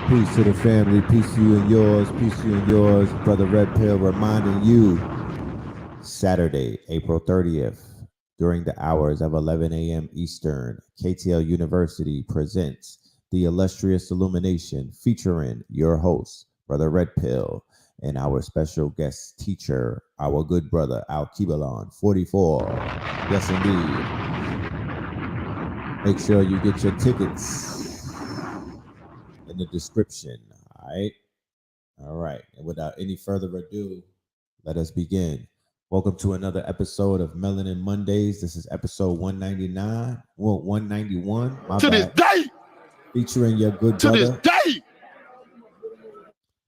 Peace to the family, peace to you and yours, peace to you and yours. Brother Red Pill reminding you Saturday, April 30th, during the hours of 11 a.m. Eastern, KTL University presents the illustrious illumination featuring your host, Brother Red Pill, and our special guest teacher, our good brother, ALKEBULAN44. Yes, indeed. Make sure you get your tickets in the description. All right. All right. And without any further ado, let us begin. Welcome to another episode of Melanin Mondays. This is episode 199. Well, 191. My to bad. this day, Featuring your good to this brother, day.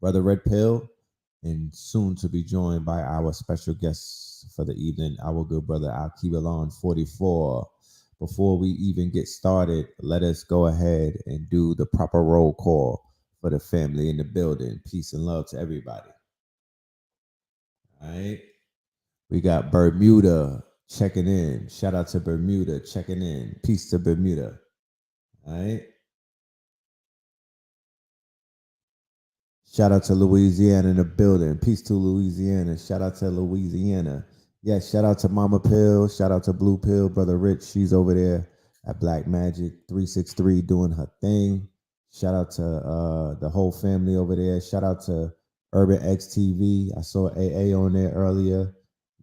Brother Red Pill, and soon to be joined by our special guest for the evening, our good brother ALKEBULAN44. Before we even get started, let us go ahead and do the proper roll call for the family in the building. Peace and love to everybody. All right. We got Bermuda checking in. Shout out to Bermuda checking in. Peace to Bermuda. All right. Shout out to Louisiana in the building. Peace to Louisiana. Shout out to Louisiana. Yes, shout out to Mama Pill. Shout out to Blue Pill. Brother Rich, she's over there at Black Magic 363 doing her thing. Shout out to the whole family over there. Shout out to Urban X TV. I saw AA on there earlier.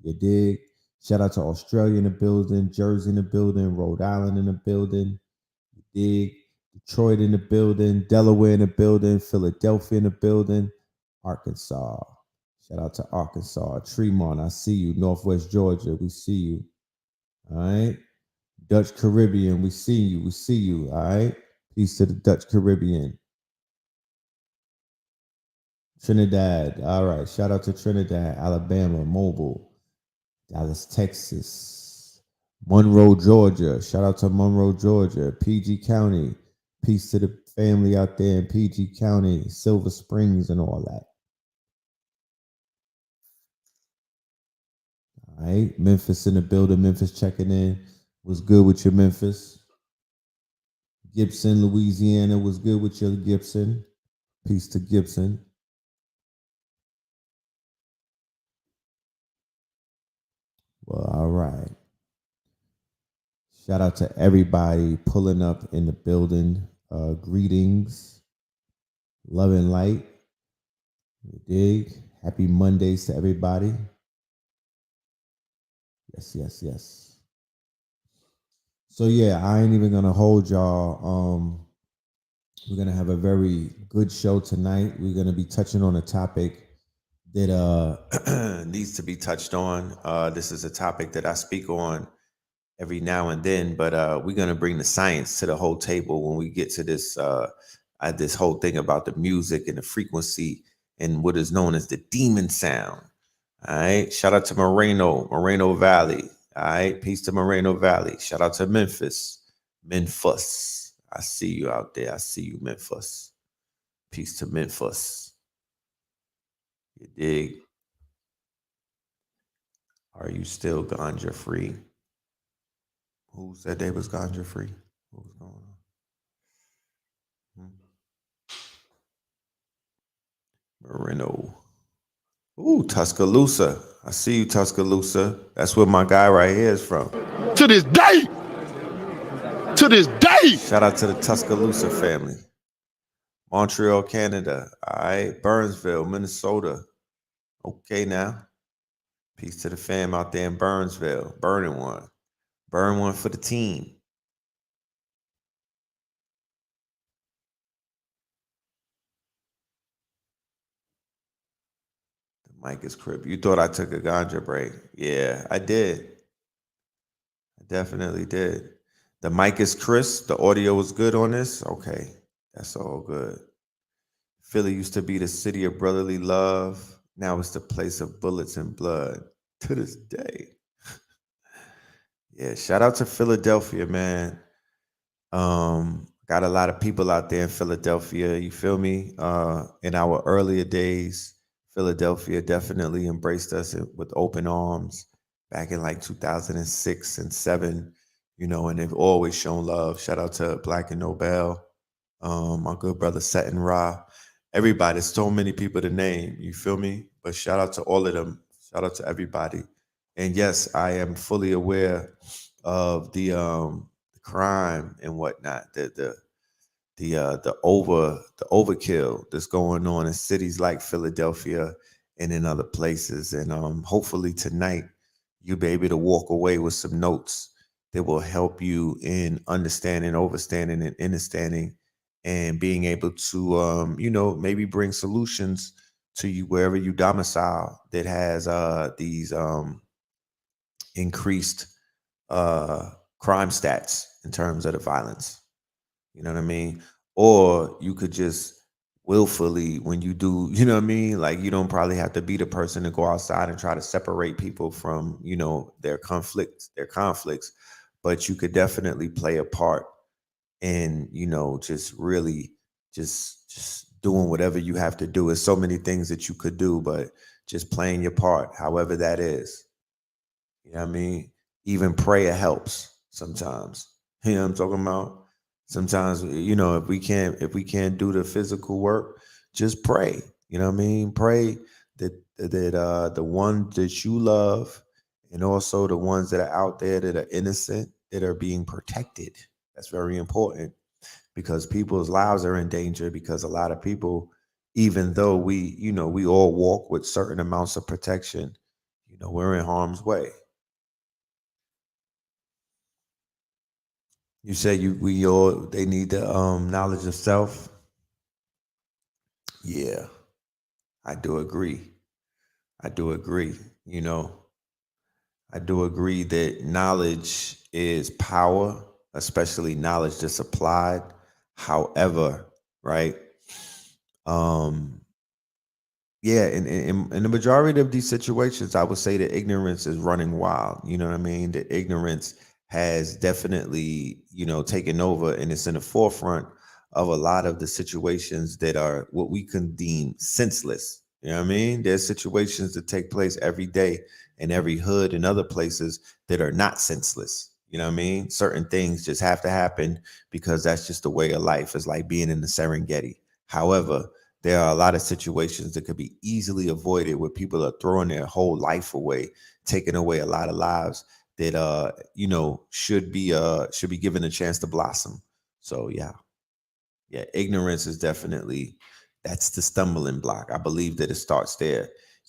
You dig? Shout out to Australia in the building, Jersey in the building, Rhode Island in the building. You dig? Detroit in the building, Delaware in the building, Philadelphia in the building, Arkansas. Shout out to Arkansas. Tremont, I see you. Northwest Georgia, we see you. All right. Dutch Caribbean, we see you. We see you. All right. Peace to the Dutch Caribbean. Trinidad. All right. Shout out to Trinidad, Alabama, Mobile, Dallas, Texas, Monroe, Georgia. Shout out to Monroe, Georgia, PG County. Peace to the family out there in PG County, Silver Springs, and all that. All right. Memphis in the building. Memphis checking in. What's good with your Memphis? Gibson, Louisiana. What's good with your Gibson? Peace to Gibson. Well, all right. Shout out to everybody pulling up in the building. Greetings. Love and light. You dig? Happy Mondays to everybody. Yes, yes, yes. So yeah, I ain't even gonna hold y'all. We're gonna have a very good show tonight. We're gonna be touching on a topic that needs to be touched on. This is a topic that I speak on every now and then, but we're gonna bring the science to the whole table when we get to this this whole thing about the music and the frequency and what is known as the demon sound. All right. Shout out to Moreno Valley. All right. Peace to Moreno Valley. Shout out to Memphis. Memphis. I see you out there. I see you, Memphis. Peace to Memphis. You dig? Are you still ganja free? Who said they was ganja free? What was going on? Moreno. Ooh, Tuscaloosa. I see you, Tuscaloosa. That's where my guy right here is from. To this day, to this day. Shout out to the Tuscaloosa family. Montreal, Canada. All right. Burnsville, Minnesota. Okay, now. Peace to the fam out there in Burnsville. Burning one. Burn one for the team. The mic is crib. You thought I took a ganja break. Yeah, I did. I definitely did. The mic is crisp. The audio was good on this. Okay, that's all good. Philly used to be the city of brotherly love. Now it's the place of bullets and blood. To this day. Yeah, shout out to Philadelphia, man. Got a lot of people out there in Philadelphia. You feel me? In our earlier days, Philadelphia definitely embraced us with open arms back in like 2006 and 7, and they've always shown love. Shout out to Black and Nobel. My good brother Set and Ra, everybody. So many people to name. You feel me? But shout out to all of them. Shout out to everybody. And yes, I am fully aware of the crime and whatnot. The overkill that's going on in cities like Philadelphia and in other places. And hopefully tonight you'll be able to walk away with some notes that will help you in understanding, overstanding, and understanding, and being able to maybe bring solutions to you wherever you domicile that has these increased uh crime stats in terms of the violence. You know what I mean? Or you could just willfully, when you do, you know what I mean? Like you don't probably have to be the person to go outside and try to separate people from, their conflicts, but you could definitely play a part in, just really just doing whatever you have to do. There's so many things that you could do, but just playing your part, however that is. You know what I mean? Even prayer helps sometimes. You know what I'm talking about? Sometimes, if we can't do the physical work, just pray. You know what I mean? Pray that the ones that you love and also the ones that are out there that are innocent, that are being protected. That's very important because people's lives are in danger because a lot of people, even though we all walk with certain amounts of protection, we're in harm's way. You say they need the knowledge of self. Yeah, I do agree. I do agree. You know, I do agree that knowledge is power, especially knowledge that's applied. However, right? Um, Yeah, in the majority of these situations, I would say that ignorance is running wild. You know what I mean? That ignorance has definitely, taken over, and it's in the forefront of a lot of the situations that are what we can deem senseless. You know what I mean? There's situations that take place every day in every hood and other places that are not senseless. You know what I mean? Certain things just have to happen because that's just the way of life. It's like being in the Serengeti. However, there are a lot of situations that could be easily avoided where people are throwing their whole life away, taking away a lot of lives that should be given a chance to blossom. So yeah, ignorance is definitely that's the stumbling block. I believe that it starts there.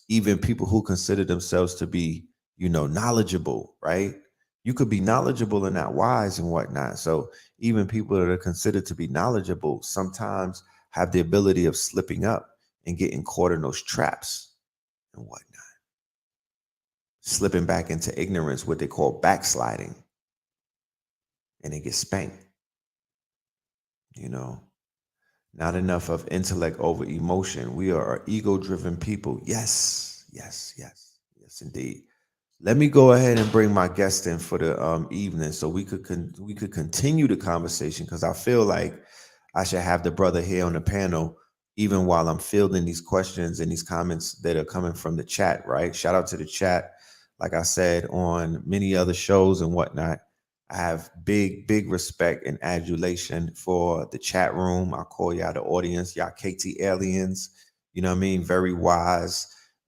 Even people who consider themselves to be, knowledgeable, right? You could be knowledgeable and not wise and whatnot. So even people that are considered to be knowledgeable sometimes have the ability of slipping up and getting caught in those traps and whatnot, slipping back into ignorance, what they call backsliding, and they get spanked, you know. Not enough of intellect over emotion. We are ego driven people. Yes, yes, yes, yes, indeed. Let me go ahead and bring my guest in for the evening, so we could continue the conversation because I feel like I should have the brother here on the panel even while I'm fielding these questions and these comments that are coming from the chat. Right? Shout out to the chat. Like I said on many other shows and whatnot, I have big respect and adulation for the chat room. I call y'all the audience, y'all KT aliens. You know what I mean? Very wise,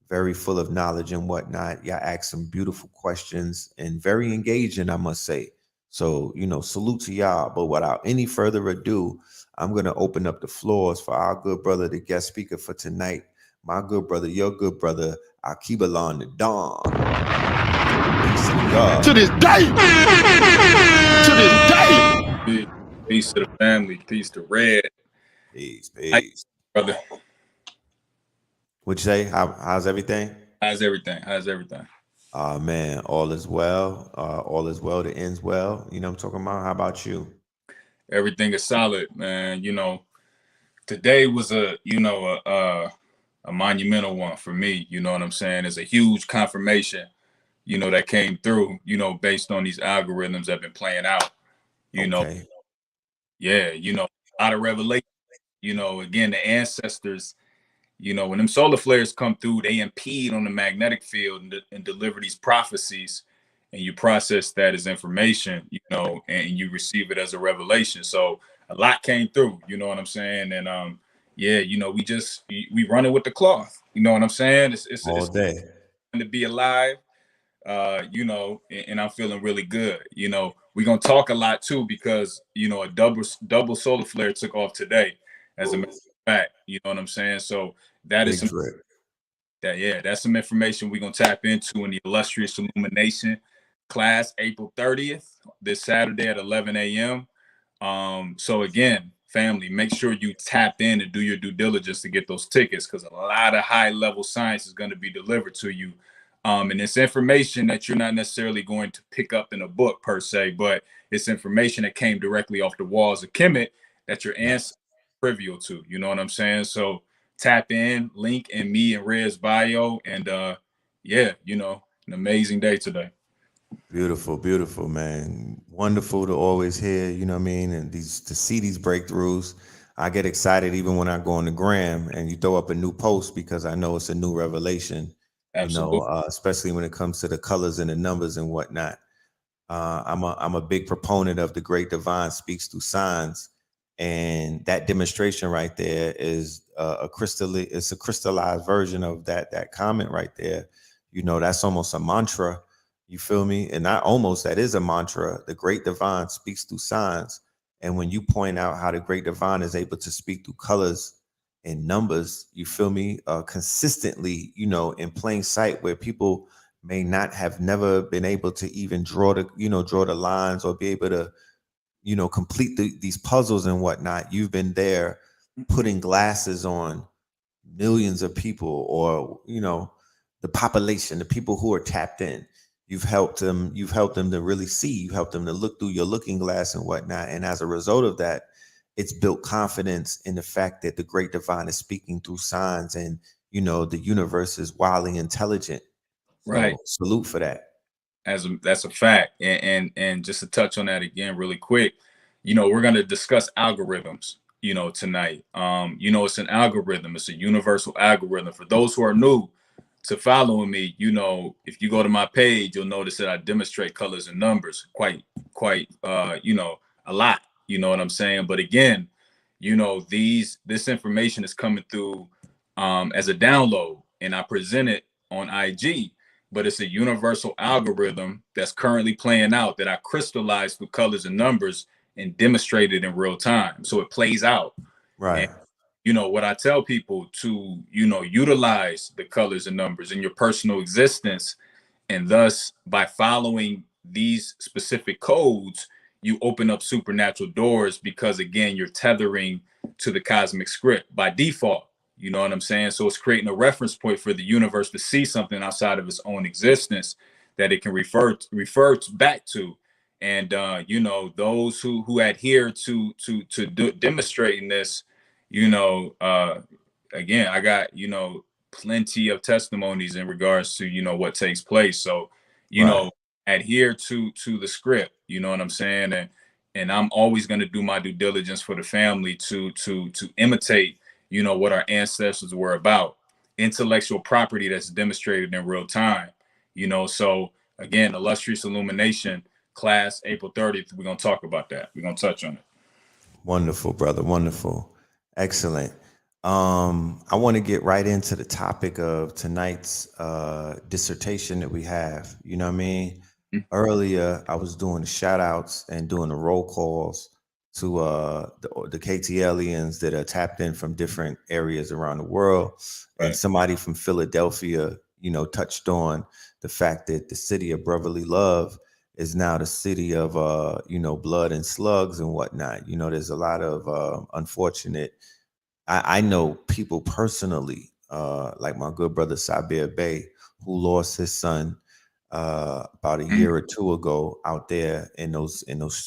very full of knowledge and whatnot. Y'all ask some beautiful questions and very engaging, I must say. So, salute to y'all. But without any further ado, I'm going to open up the floors for our good brother, the guest speaker for tonight. My good brother, your good brother, ALKEBULAN the Don. Peace to God. To this day. To this day. Peace to the family. Peace to Red. Peace, How you, peace. brother? What you say? How's everything? How's everything? How's everything? Man, all is well. All is well that ends well. You know what I'm talking about? How about you? Everything is solid, man. Today was a monumental one for me. You know what I'm saying? It's a huge confirmation, that came through, based on these algorithms that have been playing out. You know, Okay. yeah, a lot of revelation. Again, the ancestors. When them solar flares come through, they impede on the magnetic field and deliver these prophecies, and you process that as information, and you receive it as a revelation. So a lot came through. You know what I'm saying? And yeah, you know, we run it with the cloth. You know what I'm saying? All It's day. to be alive. You know, and I'm feeling really good. You know, we're gonna talk a lot too because you know a double solar flare took off today. As a matter of fact, you know what I'm saying. So that is Big some drip. that's some information we're gonna tap into in the illustrious illumination class, April 30th, this Saturday at 11 a.m. So again, family, make sure you tap in and do your due diligence to get those tickets because a lot of high level science is going to be delivered to you. And it's information that you're not necessarily going to pick up in a book per se, but it's information that came directly off the walls of Kemet that your ancestors are trivial to. You know what I'm saying? So tap in, link in me and Red's bio, and yeah, you know, an amazing day today. Beautiful, beautiful, man. Wonderful to always hear, you know what I mean? And to see these breakthroughs. I get excited even when I go on the gram and you throw up a new post because I know it's a new revelation, Absolutely. especially when it comes to the colors and the numbers and whatnot. I'm a big proponent of the great divine speaks through signs, and that demonstration right there is it's a crystallized version of that comment right there. You know, that's almost a mantra. You feel me? And not almost, that is a mantra. The great divine speaks through signs, and when you point out how the great divine is able to speak through colors and numbers, you feel me? Consistently, you know, in plain sight, where people may not have never been able to even draw the lines or be able to, you know, complete these puzzles and whatnot. You've been there putting glasses on millions of people, or, you know, the population, the people who are tapped in. You've helped them to really see. You helped them to look through your looking glass and whatnot. And as a result of that, it's built confidence in the fact that the great divine is speaking through signs, and, you know, the universe is wildly intelligent. Right. So salute for that. That's a fact. And just to touch on that again really quick, you know, we're going to discuss algorithms, you know, tonight. You know, it's an algorithm, it's a universal algorithm. For those who are new to following me, you know, if you go to my page, you'll notice that I demonstrate colors and numbers quite you know, a lot. You know what I'm saying? But again, you know, this information is coming through as a download, and I present it on IG, but it's a universal algorithm that's currently playing out that I crystallized through colors and numbers and demonstrated in real time. So it plays out. And Right. you know what I tell people to, you know, utilize the colors and numbers in your personal existence, and thus by following these specific codes, you open up supernatural doors because again, you're tethering to the cosmic script by default. You know what I'm saying? So it's creating a reference point for the universe to see something outside of its own existence that it can refer back to. And you know, those who adhere to demonstrating this, you know, again, I got, you know, plenty of testimonies in regards to, you know, what takes place. So, you Right. know, adhere to the script, you know what I'm saying? And I'm always going to do my due diligence for the family to imitate, you know, what our ancestors were about. Intellectual property that's demonstrated in real time, you know. So again, illustrious illumination class, April 30th, we're going to talk about that. We're going to touch on it. Wonderful, brother. Wonderful. Excellent. I want to get right into the topic of tonight's dissertation that we have. You know what I mean? Earlier, I was doing the shout outs and doing the roll calls to the KTLians that are tapped in from different areas around the world. And Right. somebody from Philadelphia, you know, touched on the fact that the city of brotherly love is now the city of you know, blood and slugs and whatnot. You know, there's a lot of unfortunate. I know people personally, like my good brother Sabir Bey, who lost his son about a year or two ago out there in those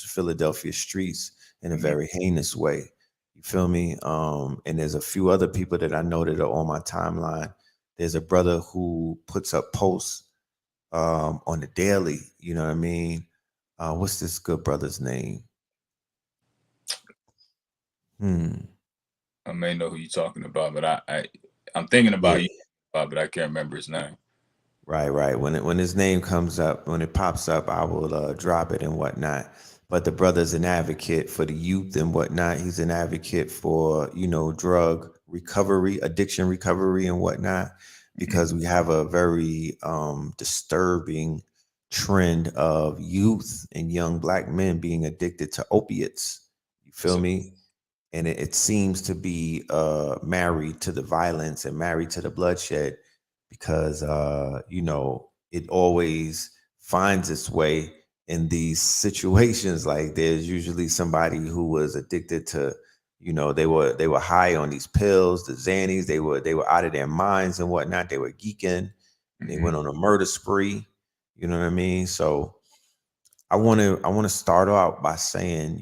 Philadelphia streets in a very heinous way. You feel me? And there's a few other people that I know that are on my timeline. There's a brother who puts up posts on the daily. You know what I mean? What's this good brother's name? I may know who you're talking about, but I'm thinking about Yeah. you, but I can't remember his name. Right. When his name comes up, when it pops up, I will drop it and whatnot. but the brother's an advocate for the youth and whatnot. He's an advocate for, drug recovery, addiction recovery and whatnot, Mhm. because we have a very disturbing trend of youth and young black men being addicted to opiates. You feel So, me? And it seems to be married to the violence and married to the bloodshed, because it always finds its way in these situations. Like there's usually somebody who was addicted to, they were high on these pills, the Xannies. They were out of their minds and whatnot. They were geeking and they mhm. went on a murder spree. You know what I mean? So I want to start out by saying,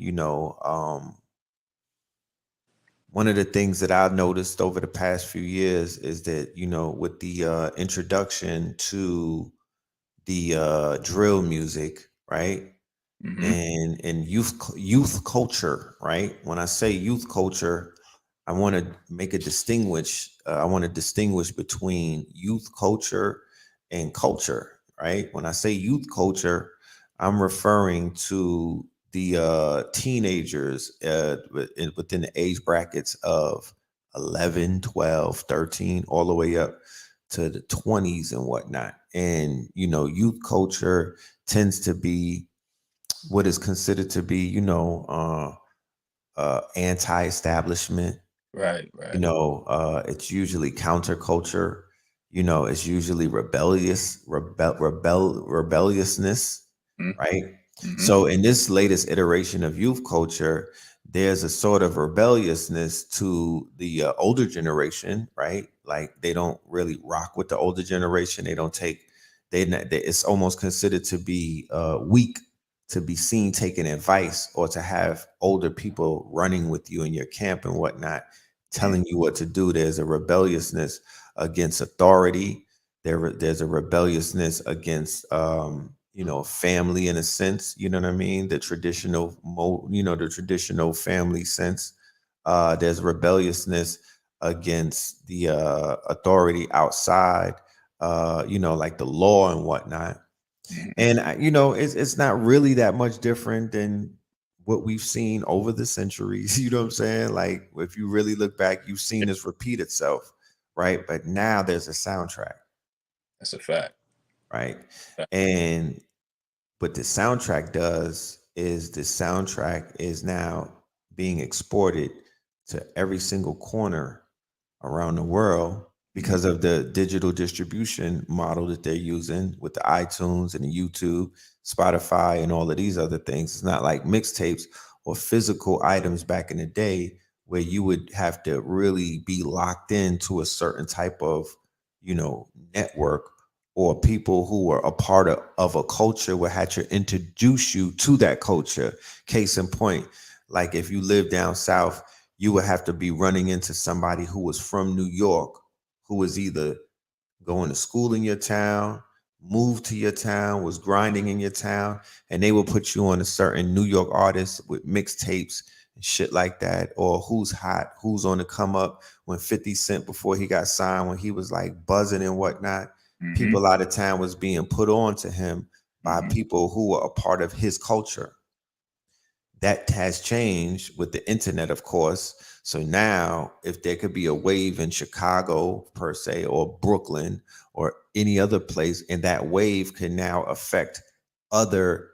one of the things that I've noticed over the past few years is that, with the introduction to the drill music, right? Mhm. And youth culture, right? When I say youth culture, I want to distinguish between youth culture and culture, right? When I say youth culture, I'm referring to the teenagers within the age brackets of 11, 12, 13, all the way up to the 20s and whatnot. And youth culture tends to be what is considered to be, anti-establishment. Right, right. It's usually counterculture. It's usually rebelliousness, Mhm. right? Mhm. So in this latest iteration of youth culture, there's a sort of rebelliousness to the older generation, right? Like they don't really rock with the older generation. They don't take it's almost considered to be weak to be seen taking advice, or to have older people running with you in your camp and whatnot, Mhm. telling you what to do. There's a rebelliousness against authority. There's a rebelliousness against family, in a sense. You know what I mean? The traditional family sense. There's rebelliousness against the authority outside, like the law and whatnot. Mhm. And it's not really that much different than what we've seen over the centuries. You know what I'm saying? Like if you really look back, you've seen this repeat itself, right? But now there's a soundtrack, That's a fact. right? Fact. And what the soundtrack does is the soundtrack is now being exported to every single corner around the world Mhm. because of the digital distribution model that they're using with the iTunes and the YouTube, Spotify, and all of these other things. It's not like mixtapes or physical items back in the day where you would have to really be locked into a certain type of, network, or people who were a part of a culture would have to introduce you to that culture. Case in point, like if you live down south, you would have to be running into somebody who was from New York, who was either going to school in your town, moved to your town, was grinding in your town, and they will put you on a certain New York artist with mixtapes and shit like that, or who's hot, who's on the come up. When 50 Cent, before he got signed, when he was like buzzing and whatnot, Mhm. people out of town was being put on to him by Mhm. people who were a part of his culture. That has changed with the internet, of course. So now, if there could be a wave in Chicago, per se, or Brooklyn, or any other place, and that wave can now affect other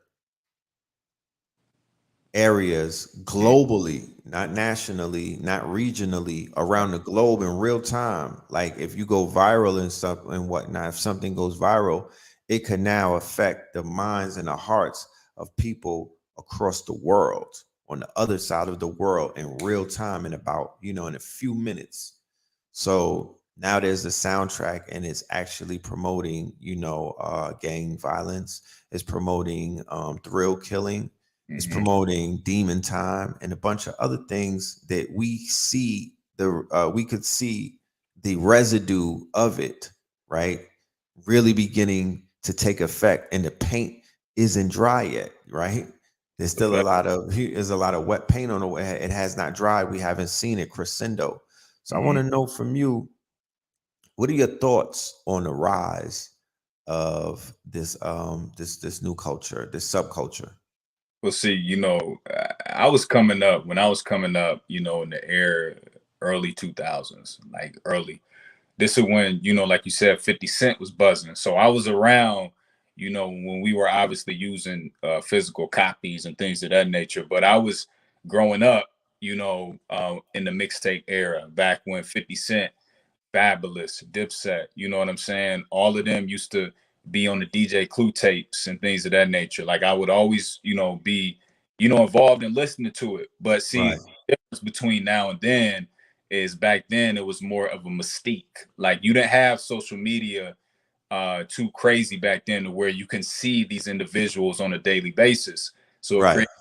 areas Mhm. globally, not nationally, not regionally, Right. around the globe in real time. Like if you go viral and stuff and whatnot, if something goes viral, it can now affect the minds and the hearts of people across the world, on the other side of the world, in real time, in about, in a few minutes. So now there's the soundtrack, and it's actually promoting, gang violence. It's promoting thrill killing. It's Mhm. promoting demon time and a bunch of other things that we could see the residue of it, right? Really beginning to take effect, and the paint isn't dry yet, right? That's a fact. There's a lot of wet paint on the way. It has not dried. We haven't seen it crescendo. So I want Mhm. to know from you, what are your thoughts on the rise of this new culture, this subculture? Well, see, I was coming up when I was coming up, in the era early 2000s, like early. This is when, like you said, 50 Cent was buzzing. So I was around, when we were obviously using physical copies and things of that nature. But I was growing up, in the mixtape era back when 50 Cent, Fabulous, Dipset, you know what I'm saying? All of them used to be on the DJ Clue tapes and things of that nature. Like I would always, be, involved in listening to it. But see, Right. the difference between now and then is back then it was more of a mystique. Like you didn't have social media too crazy back then to where you can see these individuals on a daily basis. So it Right. creates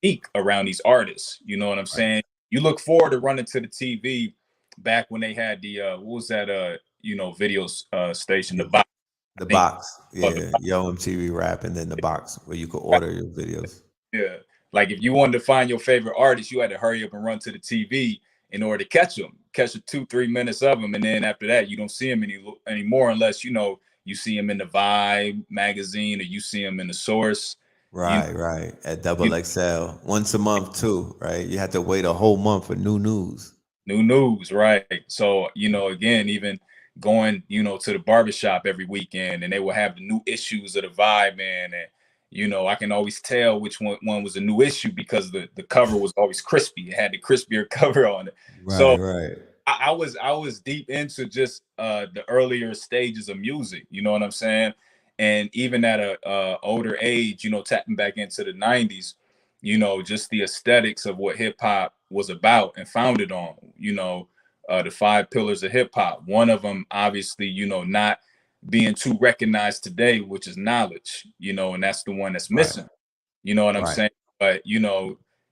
mystique around these artists. You know what I'm Right. saying? You look forward to running to the TV back when they had the what was that video station, the box, I The think box. called the Yeah. box. Yo MTV Rap, and then the box where you could order your videos. Yeah. Like if you wanted to find your favorite artist, you had to hurry up and run to the TV in order to catch them, catch the 2-3 minutes of them, and then after that, you don't see them anymore unless you see them in the Vibe magazine or you see them in the Source. You Right, right. At you Double XL. Once a month too, right? You had to wait a whole month for new news. New news, right? So, again, even going, to the barbershop every weekend and they will have the new issues of the Vibe, man. And, I can always tell which one was a new issue because the cover was always crispy. It had the crispier cover on it. Right, So right. I was deep into just the earlier stages of music, you know what I'm saying? And even at a older age, tapping back into the 90s, just the aesthetics of what hip hop was about and founded on, the five pillars of hip hop. One of them, obviously, not being too recognized today, which is knowledge, and that's the one that's Right, missing. You know what I'm right, saying? But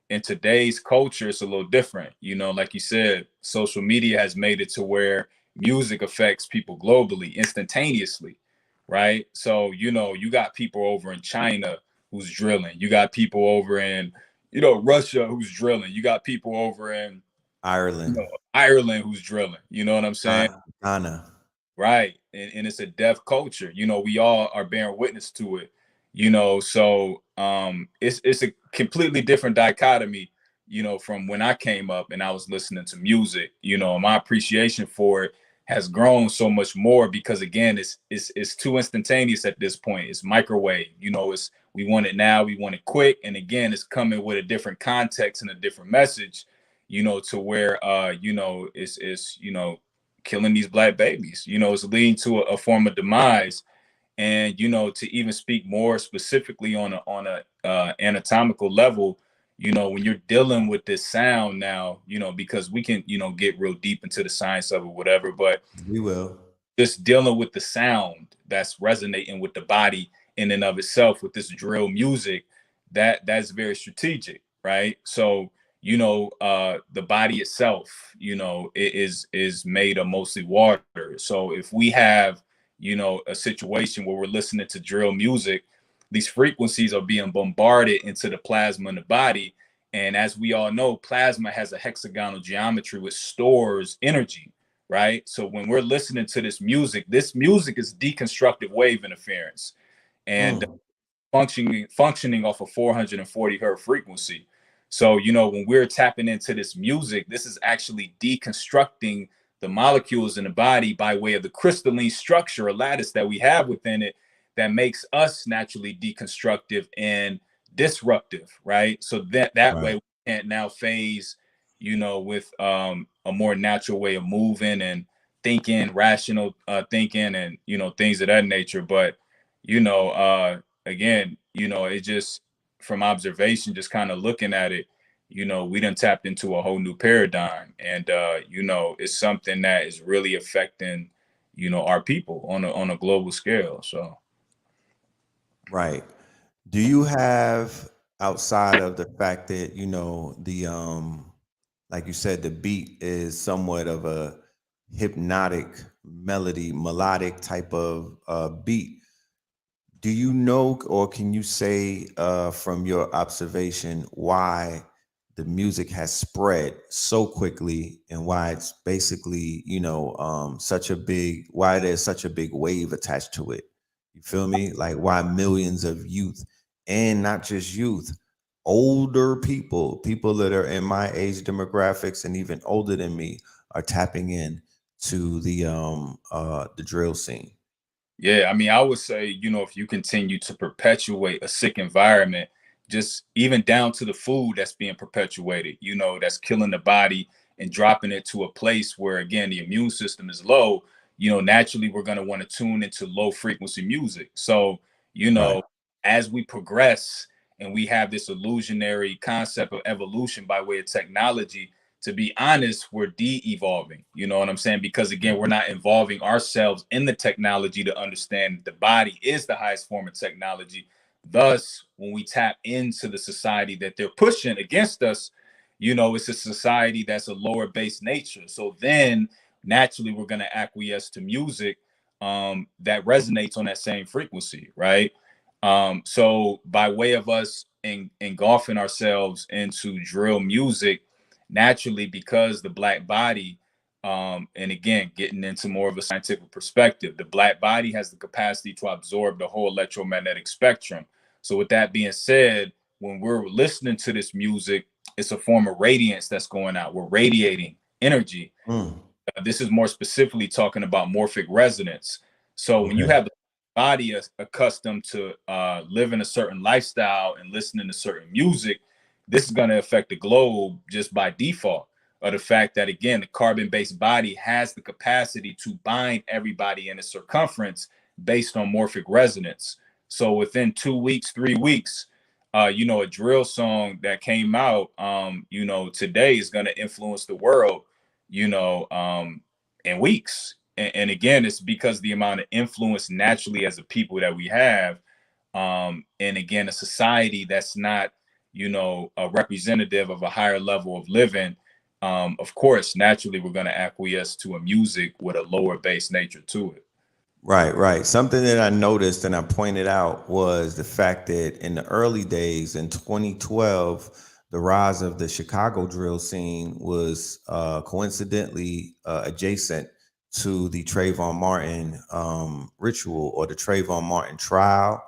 in today's culture, it's a little different. Like you said, social media has made it to where music affects people globally, instantaneously, right? So, you got people over in China who's drilling. You got people over in, Russia who's drilling. You got people over in, Ireland, Ireland who's drilling. You know what I'm saying? Ghana. Right. And it's a deaf culture. We all are bearing witness to it. So it's a completely different dichotomy, from when I came up and I was listening to music. My appreciation for it has grown so much more because again, it's too instantaneous at this point. It's microwave, it's we want it now, we want it quick. And again, it's coming with a different context and a different message, to where it's killing these black babies. It's leading to a form of demise. And to even speak more specifically on a anatomical level, when you're dealing with this sound now, because we can get real deep into the science of it, whatever, but We will. just dealing with the sound that's resonating with the body in and of itself with this drill music, that's very strategic, right? So the body itself, is made of mostly water. So if we have a situation where we're listening to drill music, these frequencies are being bombarded into the plasma in the body. And as we all know, plasma has a hexagonal geometry which stores energy, right? So when we're listening to this music is deconstructive wave interference and Mm, functioning off a 440 hertz frequency. So, when we're tapping into this music, this is actually deconstructing the molecules in the body by way of the crystalline structure or lattice that we have within it that makes us naturally deconstructive and disruptive, right? So that way right. we can't now phase, with a more natural way of moving and thinking, rational thinking, and things of that nature. But again, it just from observation, just kind of looking at it, we done tapped into a whole new paradigm. And it's something that is really affecting, our people on a global scale. So Right. Do you have, outside of the fact that, the like you said, the beat is somewhat of a hypnotic melody, melodic type of beat. Do you know, or can you say from your observation why the music has spread so quickly and why it's basically, why there's such a big wave attached to it? You feel me? Like why millions of youth, and not just youth, older people that are in my age demographics and even older than me are tapping in to the drill scene. Yeah, I mean, I would say, if you continue to perpetuate a sick environment, just even down to the food that's being perpetuated, that's killing the body and dropping it to a place where, again, the immune system is low, naturally we're going to want to tune into low frequency music. So, you Right. know, as we progress and we have this illusionary concept of evolution by way of technology, to be honest, we're de-evolving. You know what I'm saying? Because again, we're not involving ourselves in the technology to understand the body is the highest form of technology. Thus, when we tap into the society that they're pushing against us, it's a society that's a lower base nature. So then naturally we're going to acquiesce to music that resonates on that same frequency, right? So by way of us engulfing ourselves into drill music, naturally, because the black body, and again, getting into more of a scientific perspective, the black body has the capacity to absorb the whole electromagnetic spectrum. So with that being said, when we're listening to this music, it's a form of radiance that's going out. We're radiating energy. Mm, This is more specifically talking about morphic resonance. So when you okay. have the body accustomed to living a certain lifestyle and listening to certain music, this is going to affect the globe just by default. Or the fact that, again, the carbon-based body has the capacity to bind everybody in a circumference based on morphic resonance. So within 2 weeks, 3 weeks, a drill song that came out, today is going to influence the world, in weeks. And again, it's because the amount of influence naturally as a people that we have, and again, a society that's not, a representative of a higher level of living. Of course, naturally, we're going to acquiesce to a music with a lower base nature to it. Right, right. Something that I noticed and I pointed out was the fact that in the early days in 2012, the rise of the Chicago drill scene was coincidentally adjacent to the Trayvon Martin ritual or the Trayvon Martin trial,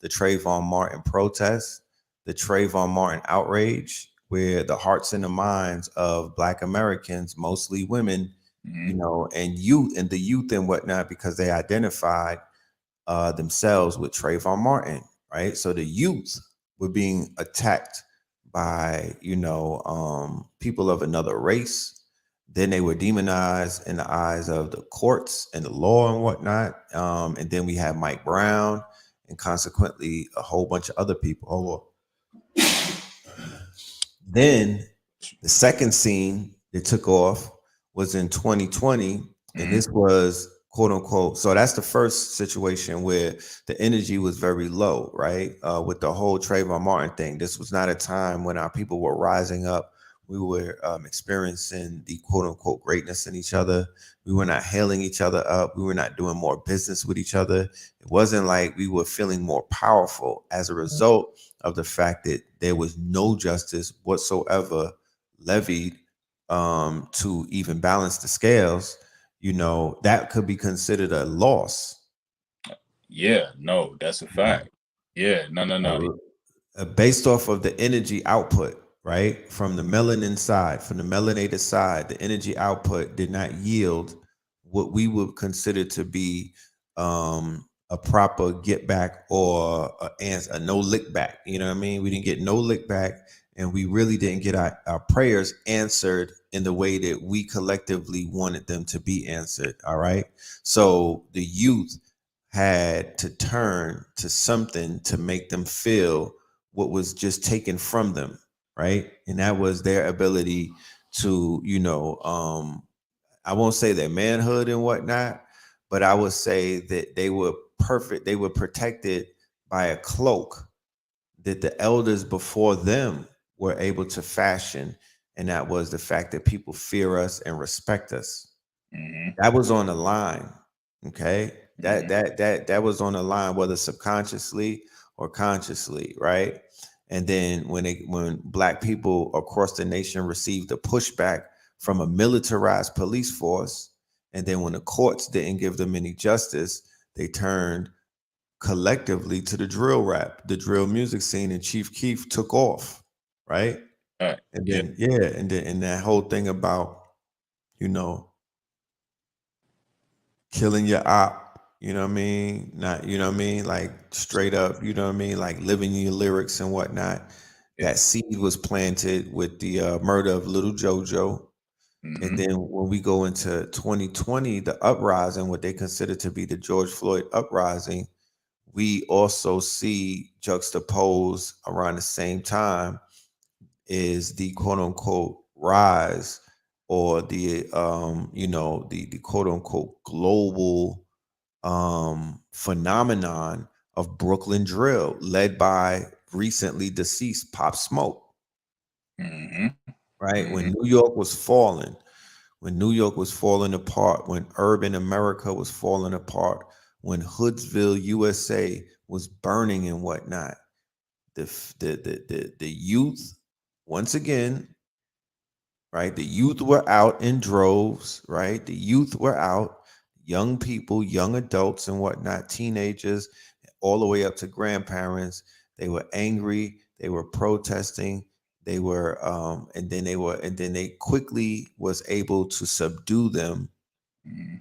the Trayvon Martin protest, the Trayvon Martin outrage, where the hearts and the minds of Black Americans, mostly women, Mm-hmm. and youth and whatnot, because they identified themselves with Trayvon Martin, right? So the youth were being attacked by, people of another race. Then they were demonized in the eyes of the courts and the law and whatnot. And then we had Mike Brown and consequently a whole bunch of other people. Hold on. Then the second scene that took off was in 2020, and Mm-hmm. this was quote unquote. So that's the first situation where the energy was very low, right? With the whole Trayvon Martin thing. This was not a time when our people were rising up. We were experiencing the quote unquote greatness in each other. We were not hailing each other up. We were not doing more business with each other. It wasn't like we were feeling more powerful as a result of the fact that there was no justice whatsoever levied to even balance the scales. That could be considered a loss. Yeah, no, that's a fact. Yeah, no, no, no. Based off of the energy output, right? From the melanin side, from the melanated side, the energy output did not yield what we would consider to be a proper get back or a no lick back. You know what I mean? We didn't get no lick back, and we really didn't get our prayers answered in the way that we collectively wanted them to be answered. All right. So the youth had to turn to something to make them feel what was just taken from them, right? And that was their ability to, I won't say their manhood and whatnot, but I would say that they were perfect. They were protected by a cloak that the elders before them were able to fashion. And that was the fact that people fear us and respect us. Mm-hmm. That was on the line. Okay. That Mm-hmm. that that that was on the line, whether subconsciously or consciously, right? And then when black people across the nation received a pushback from a militarized police force, and then when the courts didn't give them any justice, they turned collectively to the drill rap, the drill music scene, and Chief Keef took off. right? And Yeah. then and that whole thing about, you know, killing your op, you know what I mean? Not, you know what I mean? Like straight up, you know what I mean? Like living your lyrics and whatnot. Yeah. That seed was planted with the murder of little JoJo. And then when we go into 2020, the uprising, what they consider to be the George Floyd uprising, we also see juxtaposed around the same time is the quote unquote rise or the you know, the quote unquote global phenomenon of Brooklyn drill led by recently deceased Pop Smoke, Mm-hmm. right? Mm-hmm. When New York was falling, when New York was falling apart, when urban America was falling apart, when Hoodsville, USA was burning and whatnot, the youth, once again, right? The youth were out in droves, right? The youth were out, young people, young adults and whatnot, teenagers, all the way up to grandparents. They were angry, they were protesting, they were and then they quickly was able to subdue them Mm-hmm.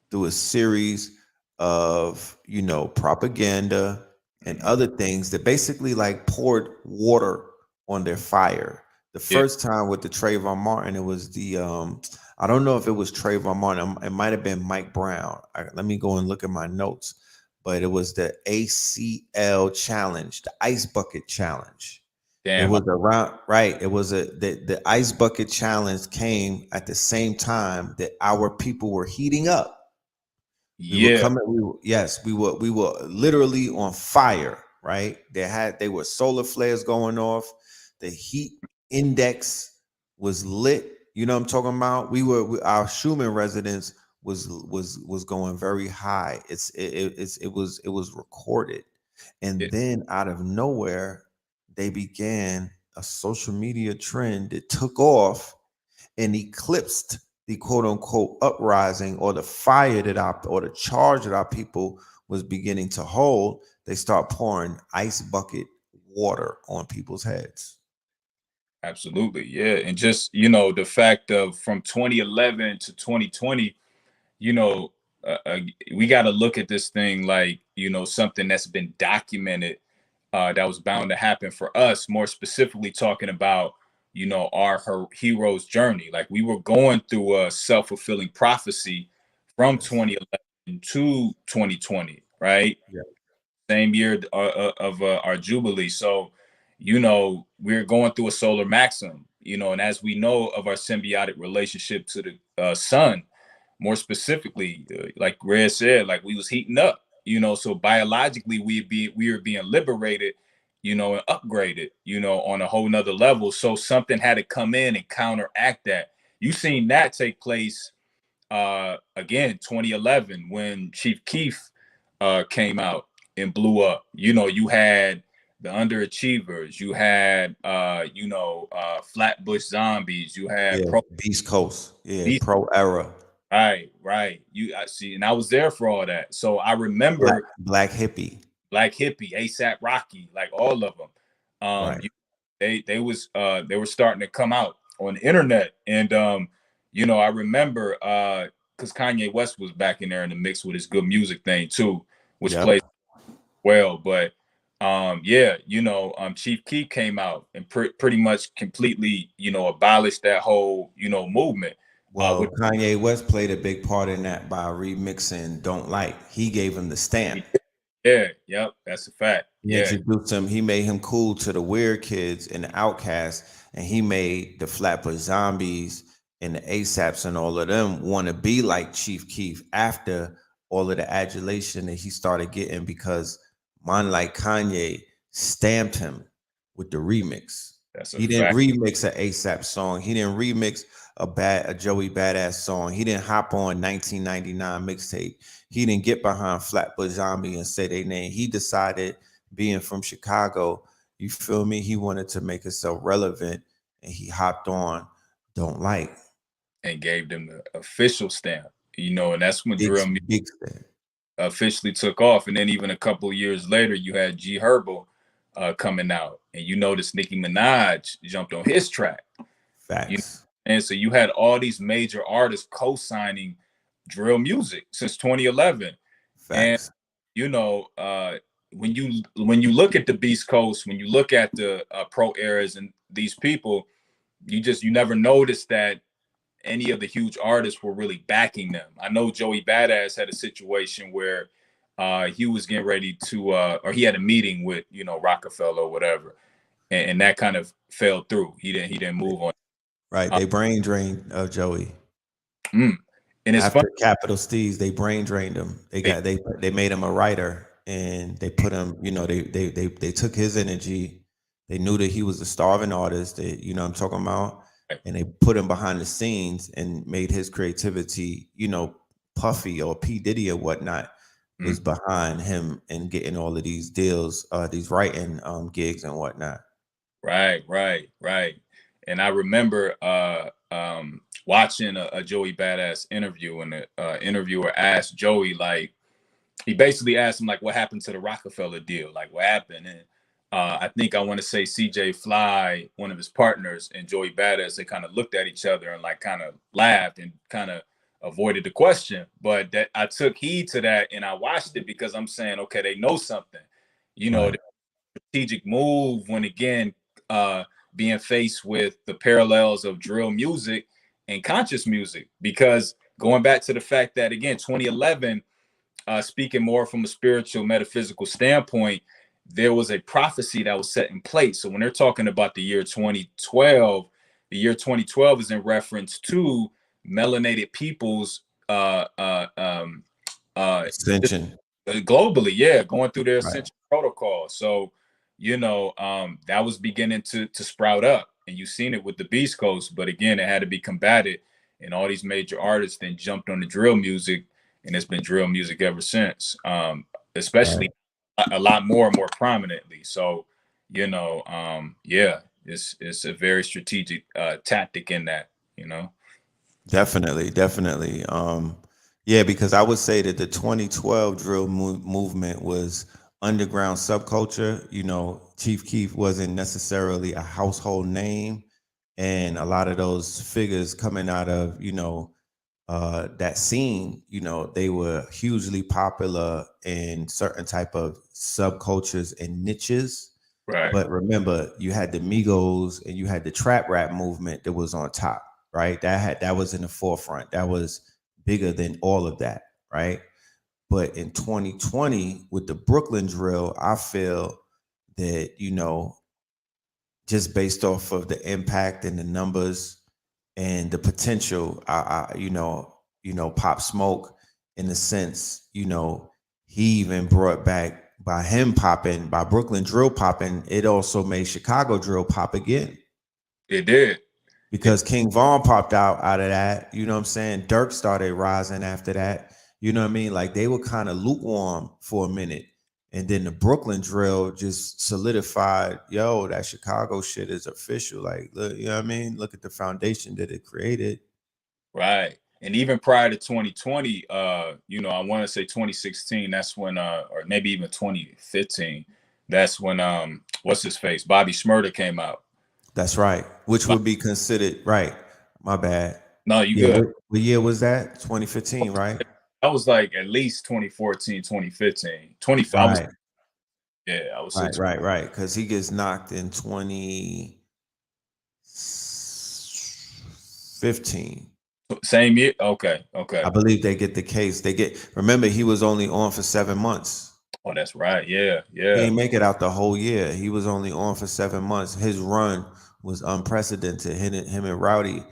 through a series of, you know, propaganda and Mm-hmm. other things that basically like poured water on their fire. The Yeah. first time with the Trayvon Martin, it was the I don't know if it was Trayvon Martin. It might have been Mike Brown. Let me go and look at my notes. But it was the ACL challenge, the ice bucket challenge. It Damn. was around, right. It was the ice bucket challenge came at the same time that our people were heating up. We were Yeah. coming. Yes, we were literally on fire. Right? They were solar flares going off. The heat index was lit. You know what I'm talking about? Our Schumann residence was going very high. It was recorded, Yeah. and then out of nowhere, they began a social media trend that took off and eclipsed the quote unquote uprising or the fire that or the charge that our people was beginning to hold. They start pouring ice bucket water on people's heads. Absolutely. Yeah. And just, you know, the fact of from 2011 to 2020, you know, we got to look at this thing like, you know, something that's been documented, that was bound to happen for us, more specifically talking about, you know, her hero's journey. Like we were going through a self-fulfilling prophecy from Yes. 2011 to 2020, right? Yeah. Same year of our Jubilee. So, you know, we're going through a solar maximum, you know, and as we know of our symbiotic relationship to the sun, more specifically, like Red said, like we was heating up, you know, so biologically we were being liberated, you know, and upgraded, you know, on a whole nother level. So something had to come in and counteract that. You seen that take place again 2011 when Chief Keef came out and blew up. You know, you had the underachievers, you had you know, Flatbush Zombies, you had Yeah. Pro Beast Coast. Yeah. Beast. Pro era. Right. I see, and I was there for all that. So I Black remember Black Hippie. Black Hippie, ASAP Rocky, like all of them. Right. They were starting to come out on the internet, and you know, I remember because Kanye West was back in there in the mix with his good music thing too, which Yep. plays well. But yeah, you know, Chief Keef came out and pretty much completely, you know, abolished that whole, you know, movement. Well, With Kanye West played a big part in that by remixing "Don't Like." He gave him the stamp. yeah, yep, that's a fact. He Yeah, introduced him. He made him cool to the weird kids and the outcasts, and he made the Flatbush Zombies and the ASAPs and all of them want to be like Chief Keef after all of the adulation that he started getting because man like Kanye stamped him with the remix. that's a He didn't fact. remix an ASAP song. He didn't remix a Joey Badass song. He didn't hop on 1999 mixtape. He didn't get behind Flatbush Zombie and say their name. He decided, being from Chicago, you feel me? He wanted to make himself relevant and he hopped on Don't Like. And gave them the official stamp, you know, and that's when Big, drill music big thing. officially took off. And then even a couple of years later, you had G Herbo, coming out, and you notice Nicki Minaj jumped on his track. Facts. And so you had all these major artists co-signing drill music since 2011. And Facts. you know, when you look at the Beast Coast, when you look at the pro eras and these people, you never notice that any of the huge artists were really backing them. I know Joey Badass had a situation where he was getting ready to, or he had a meeting with Rockefeller or whatever, and that kind of fell through. He didn't move on. Right. They brain drained Joey. And it's After funny. Capital Steez, they brain drained him. They made him a writer, and they put him, they took his energy. They knew that he was a starving artist, that, I'm talking about, and they put him behind the scenes and made his creativity, Puffy or P. Diddy or whatnot was behind him and getting all of these deals, these writing gigs and whatnot. Right. And I remember watching a Joey Badass interview, and the interviewer asked Joey, like, he basically asked him, like, what happened to the Rockefeller deal? Like, what happened? And I think I want to say CJ Fly, one of his partners, and Joey Badass, they kind of looked at each other and like kind of laughed and kind of avoided the question. But that I took heed to that, and I watched it because I'm saying, okay, they know something, Right. the strategic move when, again, being faced with the parallels of drill music and conscious music, because going back to the fact that, again, 2011, speaking more from a spiritual metaphysical standpoint, there was a prophecy that was set in place. So when they're talking about the year 2012, the year 2012 is in reference to melanated people's Ascension. globally, going through their Right. ascension protocol. So that was beginning to sprout up, and you've seen it with the Beast Coast. But again, it had to be combated, and all these major artists then jumped on the drill music, and it's been drill music ever since. Especially a lot more prominently. So it's a very strategic tactic in that. Definitely. Yeah, because I would say that the 2012 drill movement was underground subculture. Chief Keef wasn't necessarily a household name, and a lot of those figures coming out of that scene, they were hugely popular in certain type of subcultures and niches. Right. But remember, you had the Migos and you had the trap rap movement that was on top, right? That was in the forefront. That was bigger than all of that, right? But in 2020, with the Brooklyn drill, I feel that, just based off of the impact and the numbers and the potential, Pop Smoke, in the sense, he even brought back, by Brooklyn drill popping, it also made Chicago drill pop again. It did. Because King Von popped out of that, you know what I'm saying? Dirk started rising after that, you know what I mean? Like, they were kind of lukewarm for a minute. And then the Brooklyn drill just solidified, that Chicago shit is official. Like, look, you know what I mean? Look at the foundation that it created. Right. And even prior to 2020, I want to say 2016, that's when, or maybe even 2015, that's when, what's his face? Bobby Shmurda came out. That's right. Which would be considered, right. My bad. No, you good. What year was that? 2015, right? That was like at least 2014, 2015. 25. Right. I was Right. Because he gets knocked in 2015. Same year? Okay. I believe they get the case. Remember, he was only on for 7 months. Oh, that's right. Yeah. He didn't make it out the whole year. He was only on for 7 months. His run was unprecedented, him and Rowdy.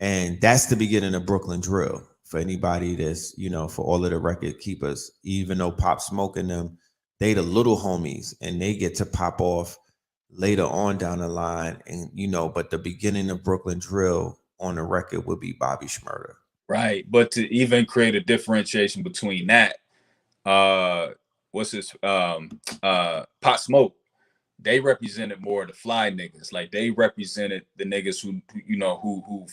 And that's the beginning of Brooklyn drill. For anybody that's, for all of the record keepers, even though Pop Smoke and them, they the little homies, and they get to pop off later on down the line. And, but the beginning of Brooklyn drill on the record would be Bobby Shmurda. Right. But to even create a differentiation between that, what's his Pop Smoke, they represented more of the fly niggas. Like, they represented the niggas who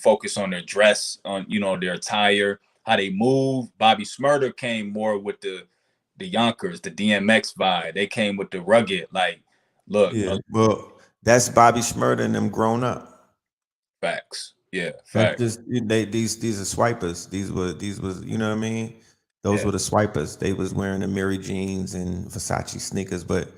focus on their dress, on their attire, how they move. Bobby Shmurda came more with the Yonkers, the DMX vibe. They came with the rugged, like, Look, Yeah. Well, that's Bobby Shmurda and them grown up. facts. Yeah, That's facts. just these are swipers. These was you know what I mean? Those Yeah, were the swipers. They was wearing the Mary jeans and Versace sneakers, but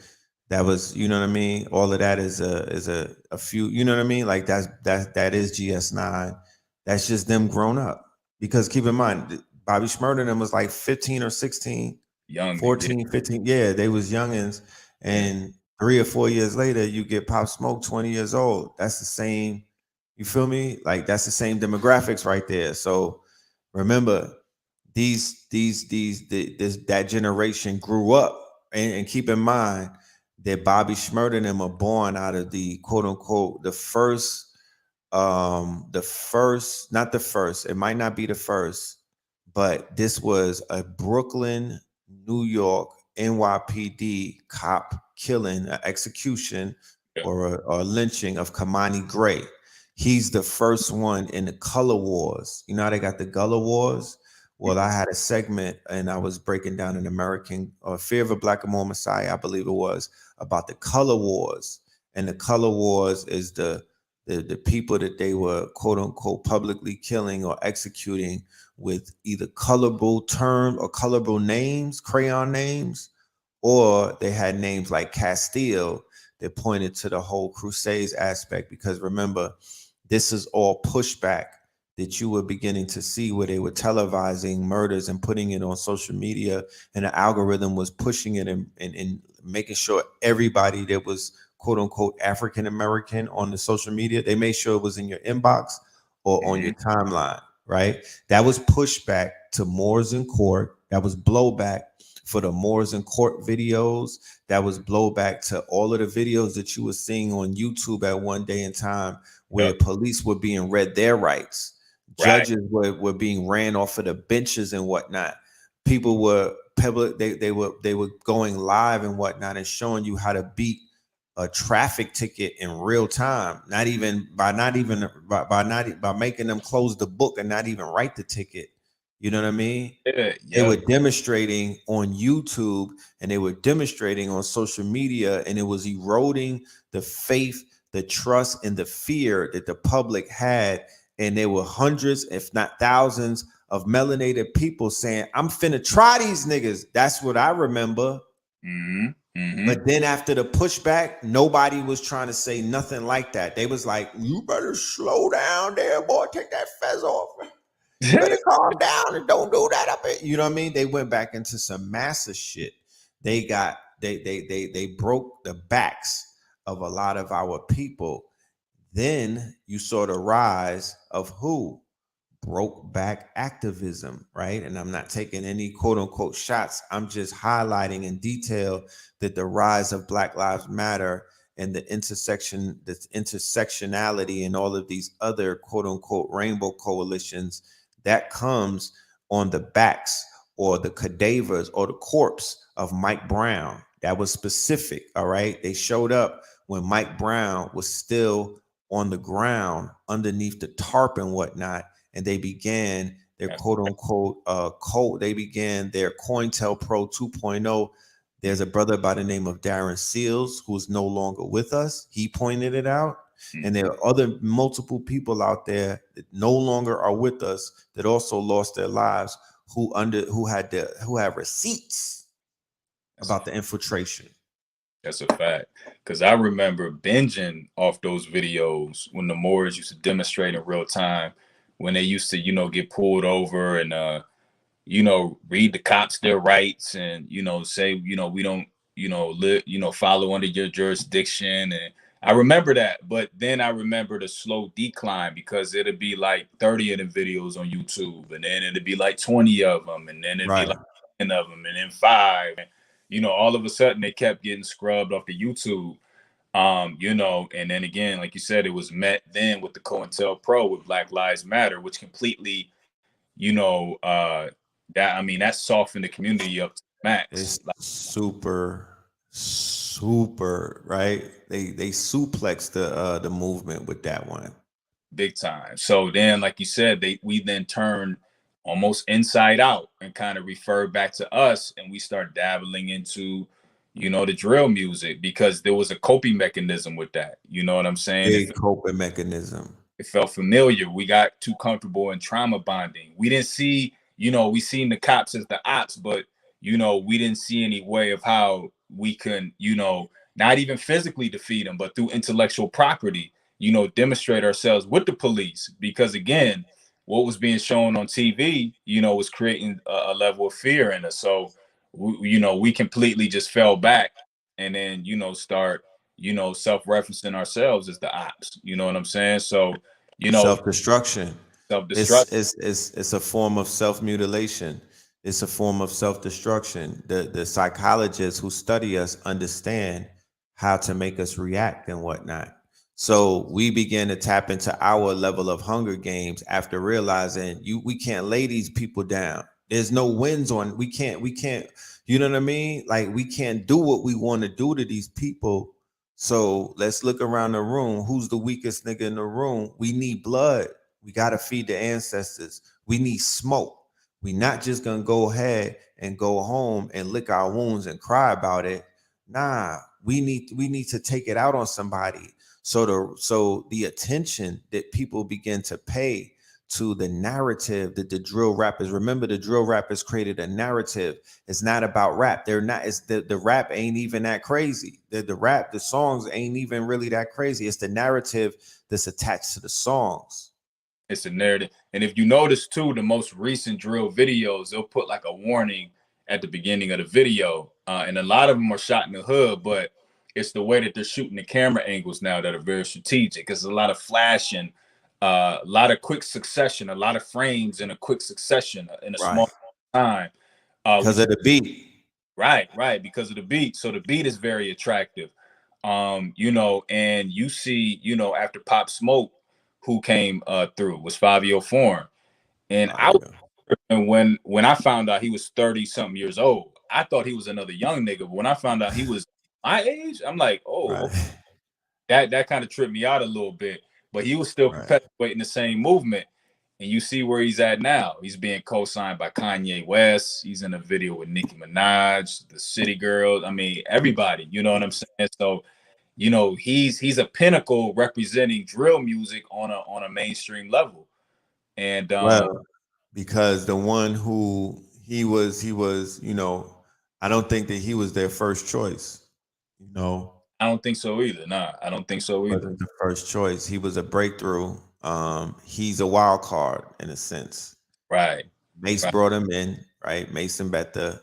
that was you know what I mean? All of that is a few, you know what I mean? Like that is GS9. That's just them grown up. Because keep in mind, Bobby Shmurda and them was like 15 or 16, youngin. Yeah, 14, 15. Yeah, they was youngins. yeah, And 3 or 4 years later, you get Pop Smoke 20 years old. That's the same, you feel me? Like that's the same demographics right there. So remember, that generation grew up, and keep in mind that Bobby Shmurda and them are born out of the quote unquote the first, not the first, it might not be the first, but this was a Brooklyn, New York, NYPD cop killing, execution, yeah. or lynching of Kamani Gray. He's the first one in the color wars. You know how they got the Gullah Wars? Well, I had a segment and I was breaking down an American or Fear of a Black and More Messiah, I believe it was, about the color wars. And the color wars is the people that they were quote unquote publicly killing or executing with either colorable term or colorable names, crayon names, or they had names like Castile that pointed to the whole Crusades aspect. Because remember, this is all pushback that you were beginning to see where they were televising murders and putting it on social media, and the algorithm was pushing it and making sure everybody that was quote unquote African American on the social media, they made sure it was in your inbox or on Mm-hmm. your timeline, right? That was pushback to Moors in Court. That was blowback for the Moors in Court videos. That was blowback to all of the videos that you were seeing on YouTube at one day in time where Yep. police were being read their rights. Right. Judges were being ran off of the benches and whatnot. People were they were going live and whatnot and showing you how to beat a traffic ticket in real time. Not even by making them close the book and not even write the ticket. You know what I mean? Yeah. They were Yep. demonstrating on YouTube and they were demonstrating on social media, and it was eroding the faith, the trust, and the fear that the public had. And there were hundreds, if not thousands, of melanated people saying, I'm finna try these niggas. That's what I remember. Mm-hmm. Mm-hmm. But then after the pushback, nobody was trying to say nothing like that. They was like, you better slow down there, boy. Take that fez off. You better calm down and don't do that up there. You know what I mean? They went back into some massive shit. They broke the backs of a lot of our people. Then you saw the rise of who? Broke back activism, right? And I'm not taking any quote unquote shots. I'm just highlighting in detail that the rise of Black Lives Matter and the intersectionality and all of these other quote unquote rainbow coalitions, that comes on the backs or the cadavers or the corpse of Mike Brown. That was specific, all right? They showed up when Mike Brown was still on the ground underneath the tarp and whatnot, and they began their quote unquote cult. They began their COINTELPRO 2.0. There's a brother by the name of Darren Seals who's no longer with us. He pointed it out. And there are other multiple people out there that no longer are with us that also lost their lives who have receipts about the infiltration. That's a fact. Because I remember binging off those videos when the Moors used to demonstrate in real time, when they used to, get pulled over and, read the cops their rights and, say, we don't, follow under your jurisdiction. And I remember that. But then I remember the slow decline because it'd be like 30 of the videos on YouTube, and then it'd be like 20 of them, and then it'd be Right. like 10 of them, and then 5. All of a sudden they kept getting scrubbed off the YouTube. And then again, like you said, it was met then with the COINTELPRO with Black Lives Matter, which completely, that softened the community up to max. It's super, right? They suplexed the movement with that one. Big time. So then, like you said, we then turned almost inside out and kind of referred back to us, and we start dabbling into, you know, the drill music, because there was a coping mechanism with that. You know what I'm saying? Big coping mechanism. It felt familiar. We got too comfortable in trauma bonding. We didn't see, you know, we seen the cops as the ops, but, you know, we didn't see any way of how we can, you know, not even physically defeat them, but through intellectual property, you know, demonstrate ourselves with the police. Because again, what was being shown on TV, you know, was creating a level of fear in us. So, you know, we completely just fell back and then, you know, start, you know, self-referencing ourselves as the ops. You know what I'm saying? So, you know, Self-destruction. self-destruct. It's a form of self-mutilation. It's a form of self-destruction. The psychologists who study us understand how to make us react and whatnot. So we began to tap into our level of Hunger Games after realizing we can't lay these people down. There's no wins on. We can't. You know what I mean? Like we can't do what we want to do to these people. So let's look around the room. Who's the weakest nigga in the room? We need blood. We got to feed the ancestors. We need smoke. We not just gonna go ahead and go home and lick our wounds and cry about it. Nah, we need to take it out on somebody. So the attention that people begin to pay to the narrative that the drill rappers, remember, the drill rappers created a narrative. It's not about rap. They're not. It's the rap ain't even that crazy. The songs ain't even really that crazy. It's the narrative that's attached to the songs. It's a narrative. And if you notice too, the most recent drill videos, they'll put like a warning at the beginning of the video. And a lot of them are shot in the hood, but it's the way that they're shooting the camera angles now that are very strategic. Because a lot of flashing, a lot of quick succession, a lot of frames in a quick succession in a Right. small time. Because of the beat. Right, because of the beat. So the beat is very attractive. You know, and you see, you know, after Pop Smoke, who came through was Fabio Foreign. And I was, and when I found out he was 30 something years old, I thought he was another young nigga. But when I found out he was my age, I'm like, oh, Right. okay. That kind of tripped me out a little bit. But he was still Right. perpetuating the same movement. And you see where he's at now. He's being co-signed by Kanye West. He's in a video with Nicki Minaj, the City Girls. I mean, everybody. You know what I'm saying? So, you know, he's a pinnacle representing drill music on a mainstream level. And Well, because the one who he was, I don't think that he was their first choice. You know, I don't think so either. Nah, I don't think so either. wasn't the first choice. He was a breakthrough. He's a wild card in a sense. Right. Mace Right. brought him in, right? Mason Betha,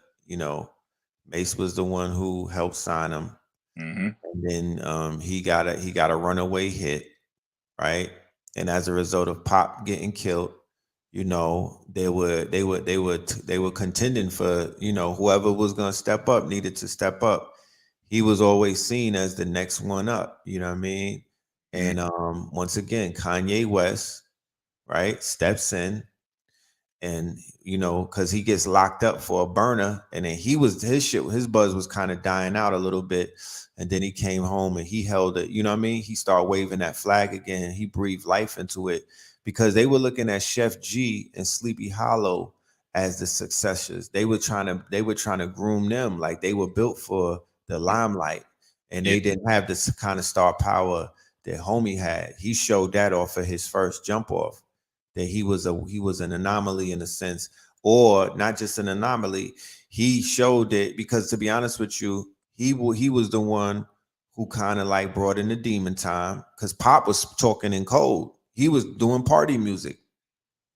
Mace was the one who helped sign him. Mm-hmm. And then he got a runaway hit, right? And as a result of Pop getting killed, they were contending for, whoever was gonna step up needed to step up. He was always seen as the next one up, you know what I mean? And once again, Kanye West, right, steps in, and because he gets locked up for a burner, and then his buzz was kind of dying out a little bit, and then he came home and he held it, you know what I mean? He started waving that flag again. He breathed life into it, because they were looking at Chef G and Sleepy Hollow as the successors. They were trying to groom them like they were built for the limelight, and they didn't have this kind of star power that Homie had. He showed that off of his first jump off, that he was an anomaly in a sense, or not just an anomaly. He showed it because, to be honest with you, he was the one who kind of like brought in the demon time, because Pop was talking in code. He was doing party music.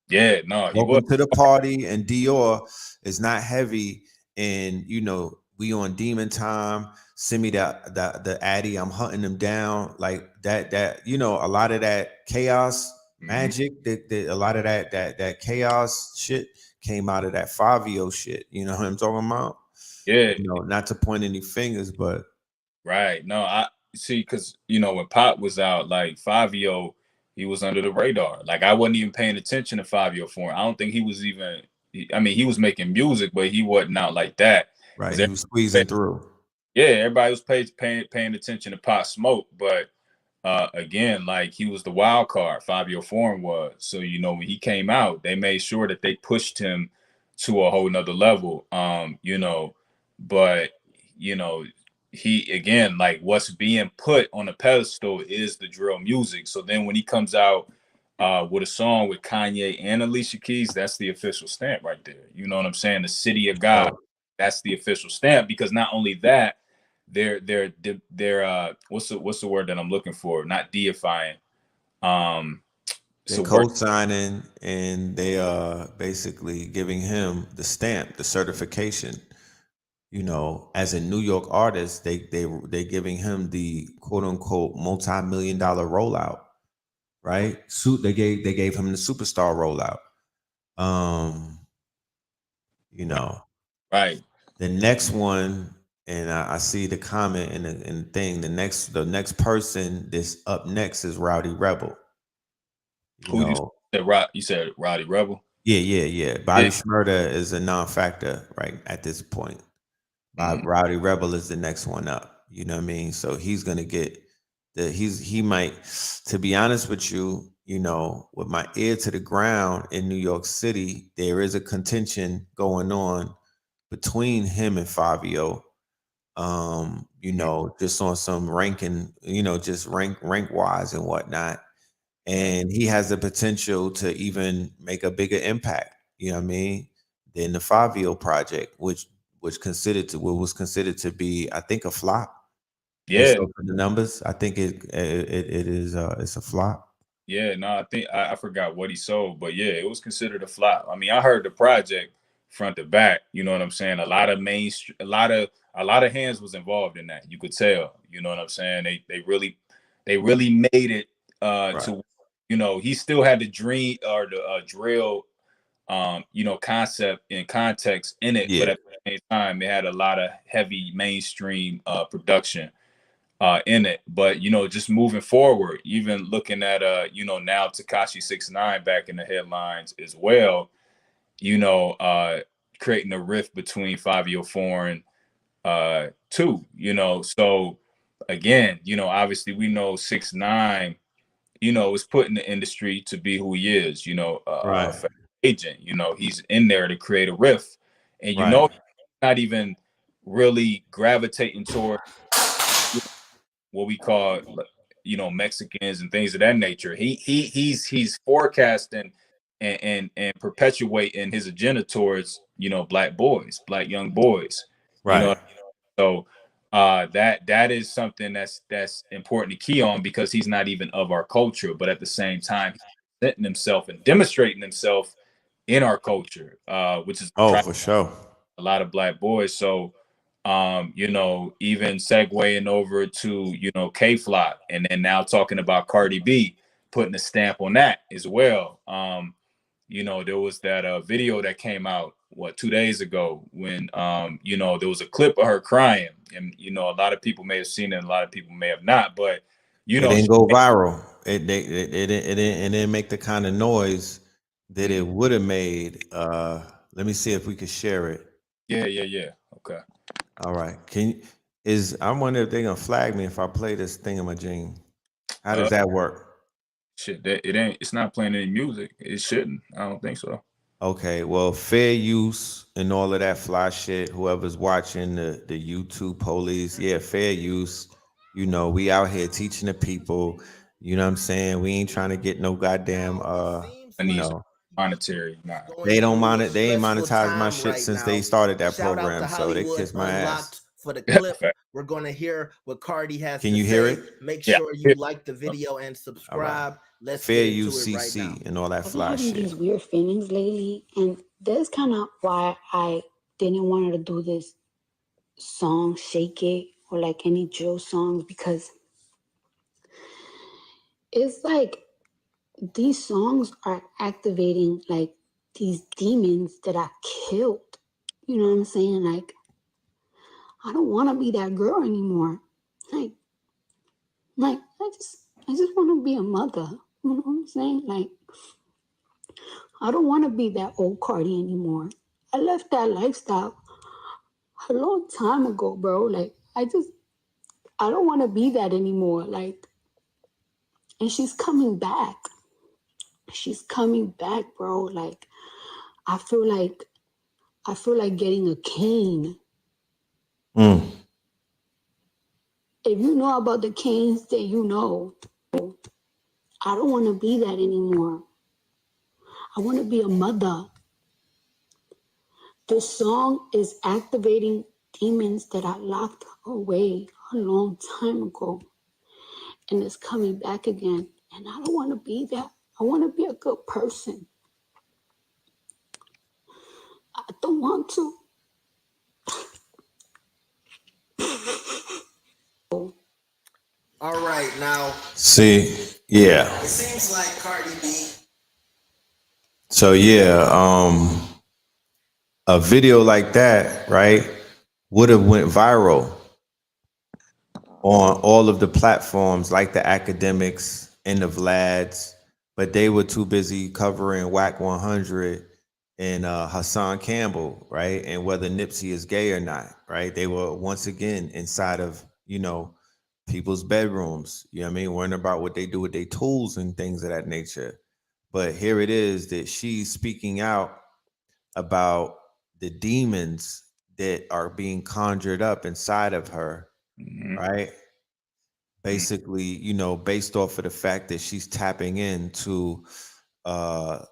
Yeah, no, he was. Welcome to the party, and Dior is not heavy, and we on demon time. Send me the Addy. I'm hunting them down like that. A lot of that chaos magic, that a lot of that chaos shit came out of that Favio shit. You know what I'm talking about? Yeah. Not to point any fingers, but Right. No, I see, because when Pop was out, like Fabio, he was under the radar. Like I wasn't even paying attention to Fabio for him. I don't think he was even. I mean, he was making music, but he wasn't out like that. right, he was squeezing through. Yeah, everybody was paying attention to Pop Smoke, but again, like he was the wild card. Fabio Foreign was. So when he came out, they made sure that they pushed him to a whole nother level. But he again, like what's being put on the pedestal is the drill music. So then when he comes out with a song with Kanye and Alicia Keys, that's the official stamp right there. You know what I'm saying? The City of God, that's the official stamp, because not only that, they're what's the word that I'm looking for? Not deifying. They're It's a word. co-signing, and they are basically giving him the stamp, the certification. You know, as a New York artist, they're giving him the quote unquote multi-million-dollar rollout, right? They gave him the superstar rollout. Um, you know, Right. the next one, and I see the comment and the thing. The next person that's up next is Rowdy Rebel. You Who know, you said Roddy Rebel? yeah. Bobby Yeah. Shmurda is a non-factor right at this point. Mhm. Rowdy Rebel is the next one up. You know what I mean? So he's gonna get he might, to be honest with you, you know, with my ear to the ground in New York City, there is a contention going on between him and Fabio. You know, just on some ranking, you know, just rank wise and whatnot. And he has the potential to even make a bigger impact, you know what I mean, than the Fabio project, which what was considered to be, I think, a flop based Yeah. off of the numbers. I think it is it's a flop. Yeah, no, I think I forgot what he sold, but yeah, it was considered a flop. I mean, I heard the project front to back. You know what I'm saying? A lot of mainstream, a lot of hands was involved in that. You could tell. You know what I'm saying? They really made it Right. to, he still had the dream or the drill, concept and context in it, but Yeah. at the same time, it had a lot of heavy mainstream production in it. But just moving forward, even looking at now Takashi 69 back in the headlines as well, creating a rift between Fabio Foreign two, so again, obviously we know 6 9 is put in the industry to be who he is, Right. agent, he's in there to create a rift, and Right. not even really gravitating toward what we call Mexicans and things of that nature. He's forecasting and perpetuating his agenda towards black boys, black young boys. You know, Right. so that is something that's important to key on, because he's not even of our culture, but at the same time, he's presenting himself and demonstrating himself in our culture, which is Oh, for sure. a lot of black boys. So, even segueing over to, K Flock, and then now talking about Cardi B, putting a stamp on that as well. There was that video that came out, 2 days ago, when, there was a clip of her crying, and, a lot of people may have seen it, and a lot of people may have not, but, It she, didn't go viral. It didn't make the kind of noise that it mm, would have made. Let me see if we could share it. yeah. Okay. All right. I wonder if they're gonna flag me if I play this thingamajig. How Uh, does that work? Shit, that it's not playing any music. It shouldn't. I don't think so. Okay, well, fair use and all of that fly shit. Whoever's watching the YouTube police, yeah, fair use. You know, we out here teaching the people. You know what I'm saying? We ain't trying to get no goddamn I you need some know, monetary. Nah. they don't they ain't monetized my shit since they started that program, so they kiss my ass. Fact. Can you hear it? Yeah. All right. Fair use CC and all that I've been fly having shit. these weird feelings lately, and that's kind of why I didn't want to do this song, Shake It, or like any drill songs, because it's like these songs are activating like these demons that I killed. You know what I'm saying? Like, I don't want to be that girl anymore. Like, I just want to be a mother. You know what I'm saying? Like, I don't want to be that old Cardi anymore. I left that lifestyle a long time ago, bro. Like, I don't want to be that anymore. Like, and she's coming back. She's coming back, bro. Like, I feel like getting a cane. Mm. If you know about the Canes, then you know. I don't want to be that anymore. I want to be a mother. This song is activating demons that I locked away a long time ago. And it's coming back again. And I don't want to be that. I want to be a good person. I don't want to. All right, now See, yeah. it seems like Cardi B. So yeah, a video like that, right, would have went viral on all of the platforms like the academics and the Vlads, but they were too busy covering Whack 100 and Hassan Campbell, right? And whether Nipsey is gay or not, right? They were once again inside of, people's bedrooms, you know what I mean? Worrying about what they do with their tools and things of that nature. But here it is that she's speaking out about the demons that are being conjured up inside of her, right? Basically, based off of the fact that she's tapping into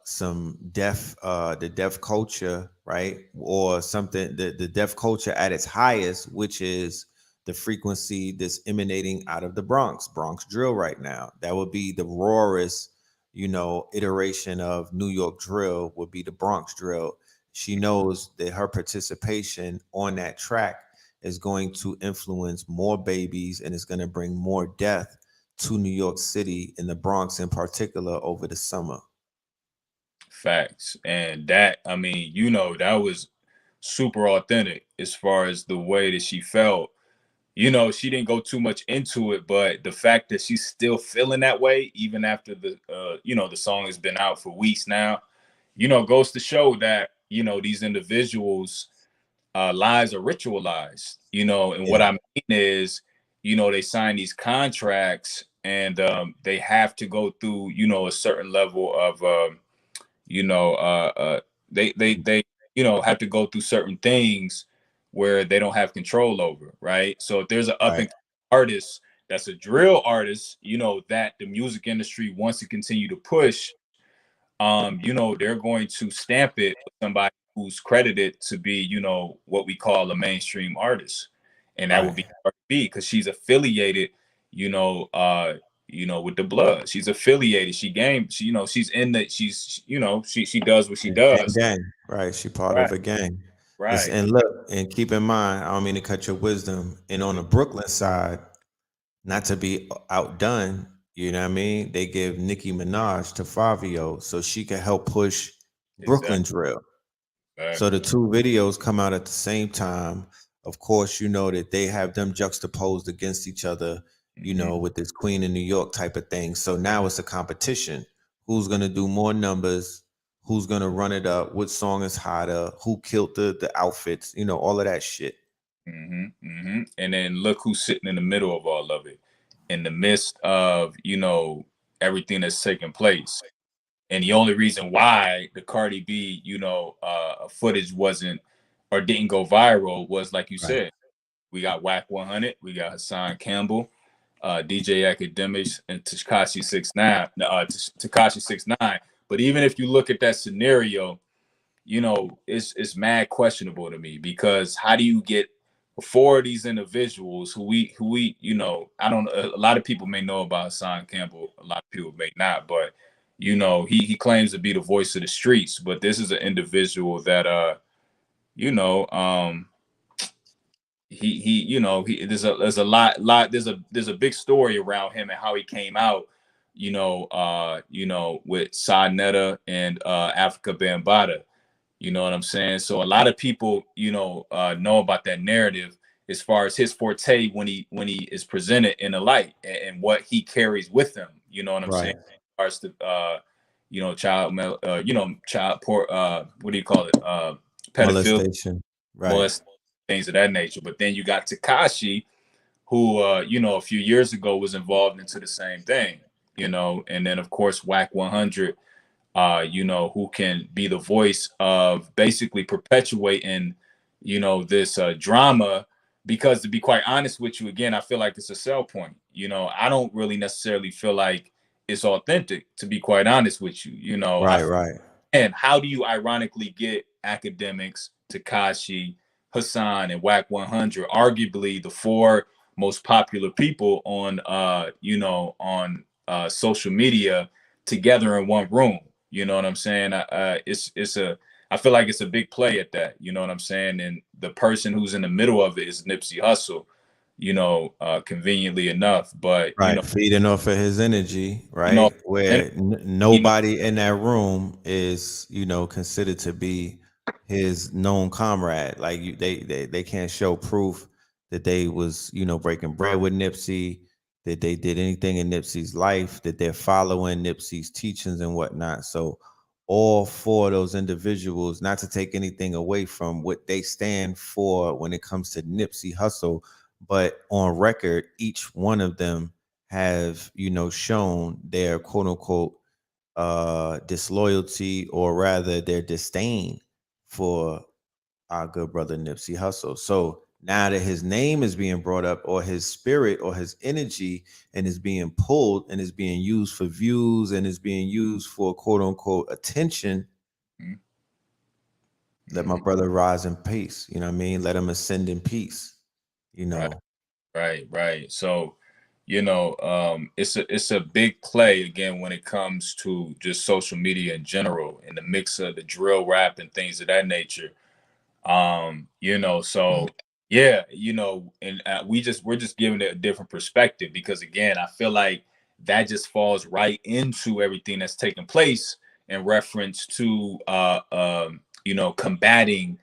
some the deaf culture, right? Or something, the deaf culture at its highest, which is the frequency that's emanating out of the Bronx drill right now. That would be the rawest, iteration of New York drill would be the Bronx drill. She knows that her participation on that track is going to influence more babies and is going to bring more death to New York City and the Bronx in particular over the summer. Facts. And that, I mean, that was super authentic as far as the way that she felt. She didn't go too much into it, but the fact that she's still feeling that way, even after the song has been out for weeks now, goes to show that, these individuals' lives are ritualized, and what I mean is, they sign these contracts and they have to go through, a certain level of, they have to go through certain things where they don't have control over, right? So if there's an up and artist that's a drill artist, that the music industry wants to continue to push, they're going to stamp it with somebody who's credited to be, what we call a mainstream artist. And that would be Cardi B, because she's affiliated, with the blood. She's affiliated. She's in the, she does what she does. Gang, right? She part of Right. a gang. Right. And look, and keep in mind, I don't mean to cut your wisdom. And on the Brooklyn side, not to be outdone, you know what I mean? They give Nicki Minaj to Fabio so she can help push Brooklyn drill. So the two videos come out at the same time. Of course, you know that they have them juxtaposed against each other, with this Queen in New York type of thing. So now it's a competition. Who's gonna do more numbers? Who's gonna run it up? What song is hotter? Who killed the outfits? All of that shit. And then look who's sitting in the middle of all of it, in the midst of everything that's taking place. And the only reason why the Cardi B, footage wasn't or didn't go viral was, like you said, we got Whack 100, we got Hassan Campbell, DJ Academics, and Tekashi 69, Tekashi 69. But even if you look at that scenario, it's mad questionable to me, because how do you get four of these individuals who we I don't, a lot of people may know about Hassan Campbell, a lot of people may not, but he claims to be the voice of the streets, but this is an individual that there's a big story around him and how he came out, with Sa Netta and Africa Bambaataa. You know what I'm saying? So a lot of people, know about that narrative as far as his forte when he is presented in the light, and what he carries with him. You know what I'm saying? As far as the child poor, what do you call it? Pedophilia, Molestation, things of that nature. But then you got Tekashi, who a few years ago was involved into the same thing, and then of course Whack 100, who can be the voice of basically perpetuating, this drama because to be quite honest with you, again, I feel like it's a sell point. You know, I don't really necessarily feel like it's authentic, to be quite honest with you. You know, Right. and how do you ironically get academics, Takashi, Hassan, and Whack 100, arguably the four most popular people on social media, together in one room? You know what I'm saying? I feel like it's a big play at that. You know what I'm saying? And the person who's in the middle of it is Nipsey Hussle, conveniently enough. But Right, feeding off of his energy, you know, right? Where you know, nobody in that room is, considered to be his known comrade. Like they can't show proof that they was, breaking bread with Nipsey, that they did anything in Nipsey's life, that they're following Nipsey's teachings and whatnot. So all four of those individuals, not to take anything away from what they stand for when it comes to Nipsey Hussle, but on record, each one of them have shown their quote unquote disloyalty, or rather their disdain for our good brother Nipsey Hussle. So now that his name is being brought up, or his spirit or his energy, and is being pulled and is being used for views and is being used for quote unquote attention, let my brother rise in peace. You know what I mean? Let him ascend in peace. Right. So, it's a big play again when it comes to just social media in general, in the mix of the drill rap and things of that nature. So yeah, and we're just giving it a different perspective, because again, I feel like that just falls right into everything that's taking place in reference to combating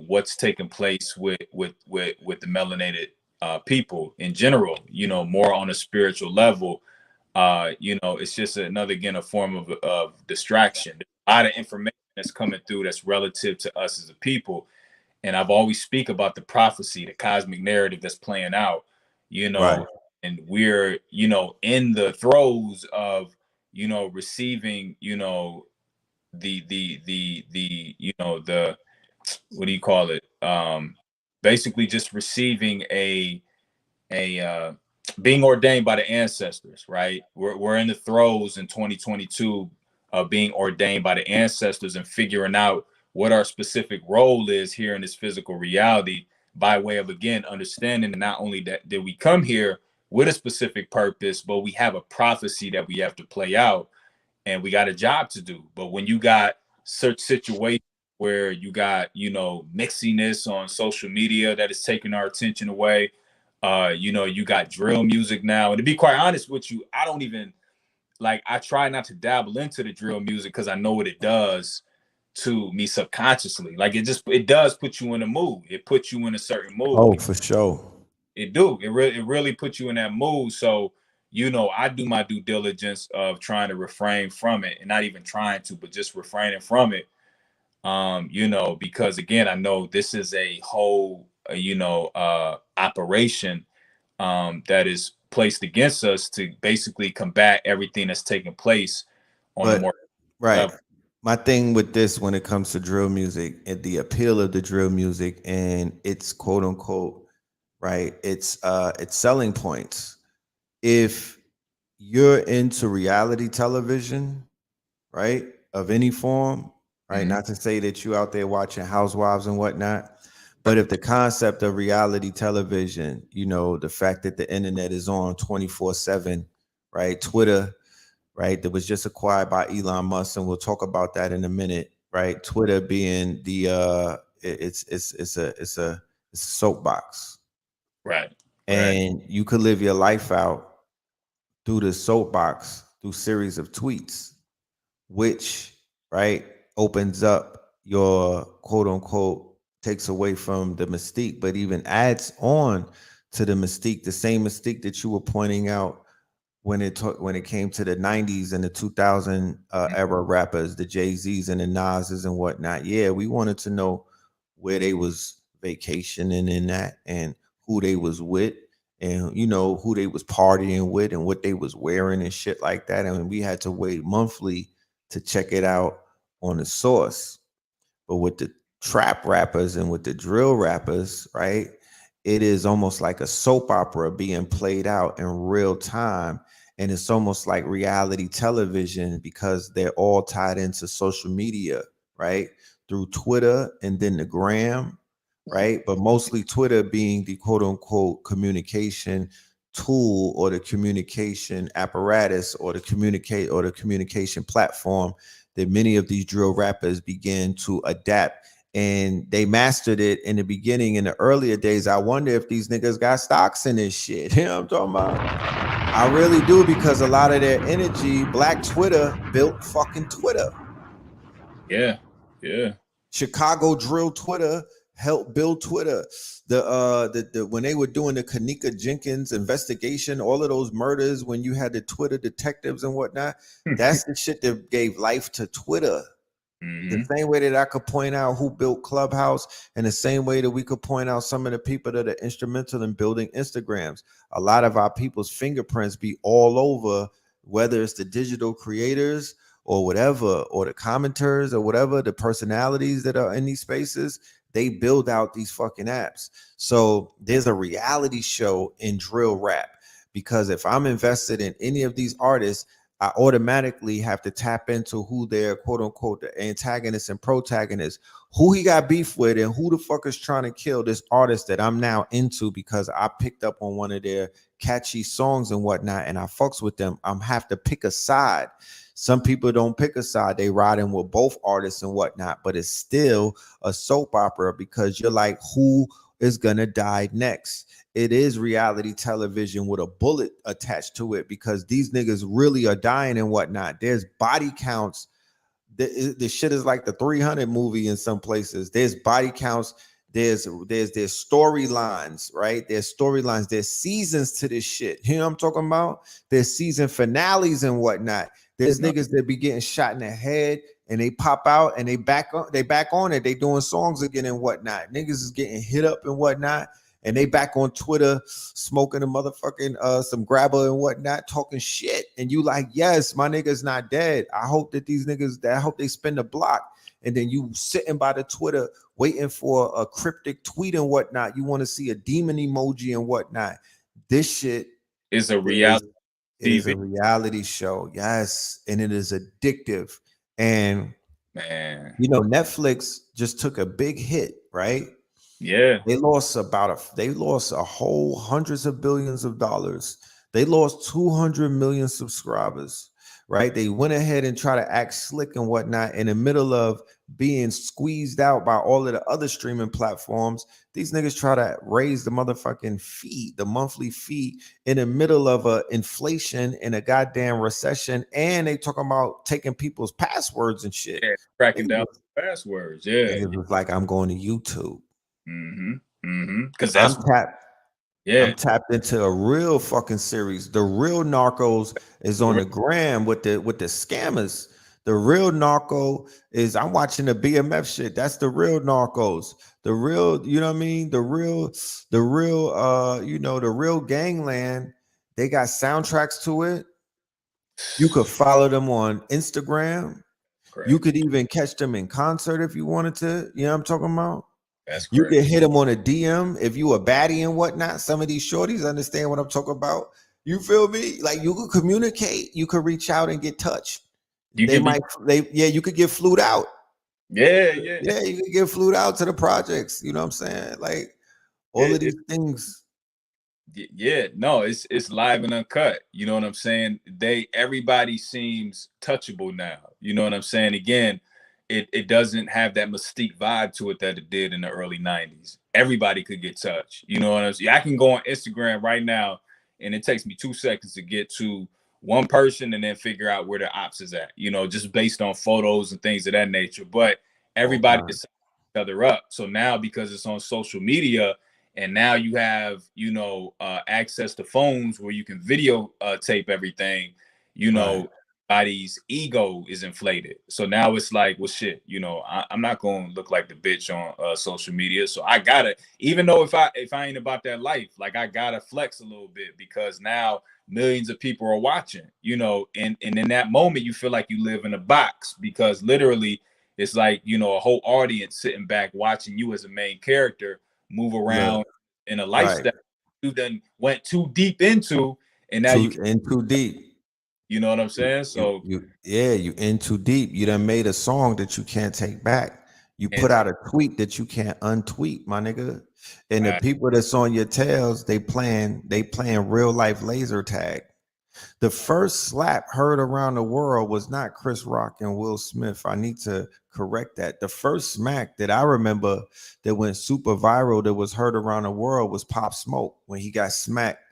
what's taking place with the melanated people in general, more on a spiritual level. It's just another, again, a form of distraction. There's a lot of information that's coming through that's relative to us as a people. And I've always speak about the prophecy, the cosmic narrative that's playing out, Right. and we're, in the throes of, receiving, the what do you call it? Basically just receiving a being ordained by the ancestors, right? We're in the throes in 2022 of being ordained by the ancestors and figuring out what our specific role is here in this physical reality, by way of, again, understanding that not only that did we come here with a specific purpose, but we have a prophecy that we have to play out, and we got a job to do. But when you got such situations where you got, mixiness on social media that is taking our attention away, you got drill music now. And to be quite honest with you, I don't even I try not to dabble into the drill music, because I know what it does to me subconsciously. It does put you in a mood. It puts you in a certain mood. Oh, for sure. It really puts you in that mood. So, I do my due diligence of trying to refrain from it, and not even trying to, but just refraining from it. Because again, I know this is a whole, operation that is placed against us to basically combat everything that's taking place on a But more right. level. My thing with this, when it comes to drill music and the appeal of the drill music and its quote unquote, right, it's selling points. If you're into reality television, right, of any form, right, Mhm. not to say that you out there watching Housewives and whatnot, but if the concept of reality television, the fact that the internet is on 24/7, right, Twitter, right, that was just acquired by Elon Musk, and we'll talk about that in a minute, right? Twitter being the it's a soapbox, Right. and you could live your life out through the soapbox through series of tweets, which, right, opens up your quote unquote, takes away from the mystique, but even adds on to the mystique, the same mystique that you were pointing out when it came to the 90s and the 2000 era rappers, the Jay-Z's and the Nas's and whatnot. Yeah, we wanted to know where they was vacationing in that, and who they was with, and who they was partying with, and what they was wearing and shit like that. And we had to wait monthly to check it out on the source. But with the trap rappers and with the drill rappers, right, it is almost like a soap opera being played out in real time. And it's almost like reality television because they're all tied into social media, right? Through Twitter and then the gram, right? But mostly Twitter being the quote unquote communication tool or the communication apparatus or the communication platform that many of these drill rappers began to adapt, and they mastered it in the beginning. In the earlier days, I wonder if these niggas got stocks in this shit. You know what I'm talking about? I really do, because a lot of their energy, Black Twitter built fucking Twitter. Yeah, yeah. Chicago drill Twitter helped build Twitter. The when they were doing the Kanika Jenkins investigation, all of those murders, when you had the Twitter detectives and whatnot, that's the shit that gave life to Twitter. The same way that I could point out who built Clubhouse, and the same way that we could point out some of the people that are instrumental in building Instagrams. A lot of our people's fingerprints be all over, whether it's the digital creators or whatever, or the commenters or whatever, the personalities that are in these spaces, they build out these fucking apps. So there's a reality show in drill rap, because if I'm invested in any of these artists, I automatically have to tap into who their quote unquote the antagonists and protagonists, who he got beef with, and who the fuck is trying to kill this artist that I'm now into because I picked up on one of their catchy songs and whatnot, and I fucks with them. I'm have to pick a side. Some people don't pick a side, they ride in with both artists and whatnot, but it's still a soap opera because you're like, who is gonna die next? It is reality television with a bullet attached to it, because these niggas really are dying and whatnot. There's body counts. The shit is like the 300 movie in some places. There's body counts. There's storylines, right? There's storylines. There's seasons to this shit. You know what I'm talking about? There's season finales and whatnot. There's niggas that be getting shot in the head and they pop out and they back on it. They doing songs again and whatnot. Niggas is getting hit up and whatnot. And they back on Twitter smoking a motherfucking some grabber and whatnot, talking shit. And you like, yes, my nigga's not dead. I hope that these niggas, I hope they spin the block. And then you sitting by the Twitter waiting for a cryptic tweet and whatnot. You want to see a demon emoji and whatnot. This shit is a reality. It is a reality show. Yes. And it is addictive. And man, you know, Netflix just took a big hit, right? Yeah. They lost a whole hundreds of billions of dollars. They lost 200 million subscribers, right? They went ahead and try to act slick and whatnot in the middle of being squeezed out by all of the other streaming platforms. These niggas try to raise the motherfucking fee, the monthly fee, in the middle of a inflation and a goddamn recession. And they talking about taking people's passwords and shit. Yeah, cracking down passwords. Yeah. It was like, I'm going to YouTube. Because that's I'm tapped into a real fucking series. The real Narcos is on the gram with the scammers. The real Narco is, I'm watching the BMF shit. That's the real Narcos. The real, you know what I mean? The real, you know, the real gangland. They got soundtracks to it. You could follow them on Instagram. Correct. You could even catch them in concert if you wanted to. You know what I'm talking about? That's correct. You can hit them on a DM if you a baddie and whatnot. Some of these shorties understand what I'm talking about. You feel me? Like, you could communicate. You could reach out and get touched. You could get flued out. Yeah. You could get flued out to the projects. You know what I'm saying? Like, all of these things. Yeah, no, it's live and uncut. You know what I'm saying? Everybody seems touchable now. You know what I'm saying? Again, it doesn't have that mystique vibe to it that it did in the early 90s. Everybody could get touched. You know what I'm saying? I can go on Instagram right now and it takes me 2 seconds to get to one person and then figure out where the ops is at, you know, just based on photos and things of that nature. But everybody is each other up. So now, because it's on social media, and now you have, you know, access to phones where you can video tape everything, you know, body's ego is inflated. So now it's like, well, shit, you know, I'm not going to look like the bitch on social media. So I got to, even though if I ain't about that life, like, I got to flex a little bit, because now millions of people are watching, you know, and in that moment, you feel like you live in a box, because literally it's like, you know, a whole audience sitting back watching you as a main character move around in a Right. lifestyle you then went too deep into, and now Too deep. you know what I'm saying? So You in too deep. You done made a song that you can't take back. You and put out a tweet that you can't untweet, my nigga. And the right, people that's on your tails, they playing real life laser tag. The first slap heard around the world was not Chris Rock and Will Smith. I need to correct that. The first smack that I remember that went super viral that was heard around the world was Pop Smoke when he got smacked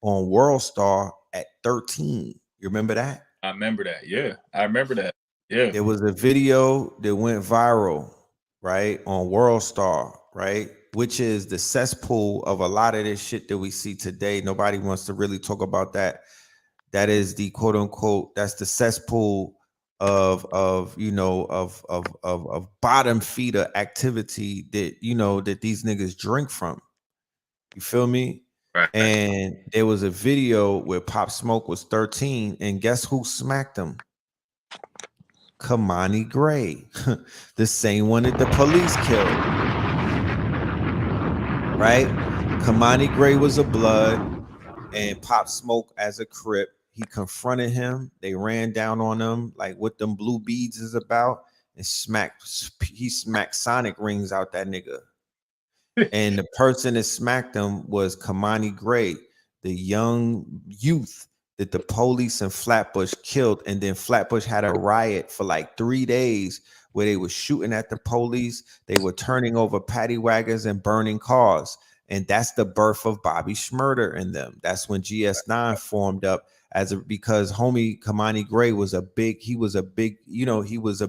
on World Star at 13. You remember that? I remember that. Yeah, I remember that. Yeah, There was a video that went viral, right, on World Star, right, which is the cesspool of a lot of this shit that we see today. Nobody wants to really talk about that. That is the quote unquote, that's the cesspool of you know of bottom feeder activity that you know that these niggas drink from. You feel me? right. And there was a video where Pop Smoke was 13, and guess who smacked him? Kamani Gray, the same one that the police killed. Right? Kamani Gray was a blood, and Pop Smoke as a Crip. He confronted him. They ran down on him like what them blue beads is about, and he smacked Sonic rings out that nigga. And the person that smacked him was Kamani Gray, the young youth that the police in Flatbush killed. And then Flatbush had a riot for like 3 days where they were shooting at the police. They were turning over paddy wagons and burning cars. And that's the birth of Bobby Shmurda in them. That's when GS9 formed up because homie Kamani Gray was a big, you know, he was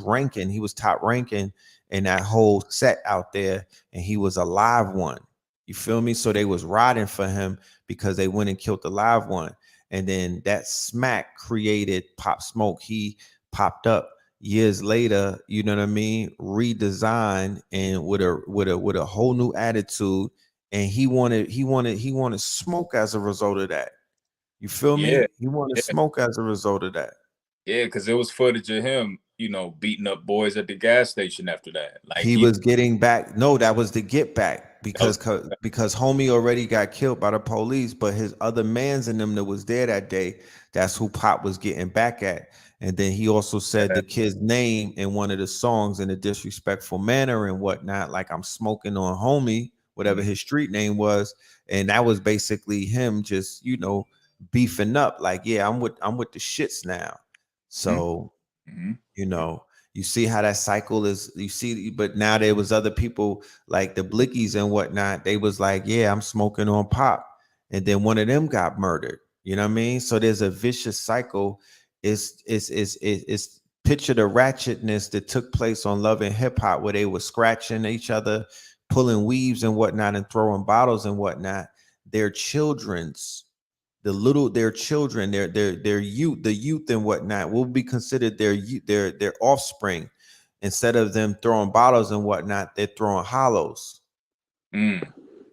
ranking, he was top ranking in that whole set out there, and he was a live one. You feel me? So they was riding for him because they went and killed the live one. And then that smack created Pop Smoke. He popped up years later, you know what I mean, redesigned and with a whole new attitude. And he wanted smoke as a result of that. You feel Yeah, me? He wanted yeah, smoke as a result of that. yeah. Because there was footage of him, you know, beating up boys at the gas station after that. Like He he was getting back. No, that was the get back that was because homie already got killed by the police, but his other mans in them that was there that day, that's who Pop was getting back at. And then he also said the kid's name in one of the songs in a disrespectful manner and whatnot, like I'm smoking on homie, whatever his street name was. And that was basically him just, you know, beefing up, like, yeah, I'm with the shits now. So, mm-hmm. you know, you see how that cycle is, you see, but now there was other people like the Blickies and whatnot. They was like, yeah, I'm smoking on Pop. And then one of them got murdered. You know what I mean? So there's a vicious cycle. It's picture the ratchetness that took place on Love and Hip Hop where they were scratching each other, pulling weaves and whatnot, and throwing bottles and whatnot. Their children, their youth, the youth and whatnot will be considered their offspring. Instead of them throwing bottles and whatnot, they're throwing hollows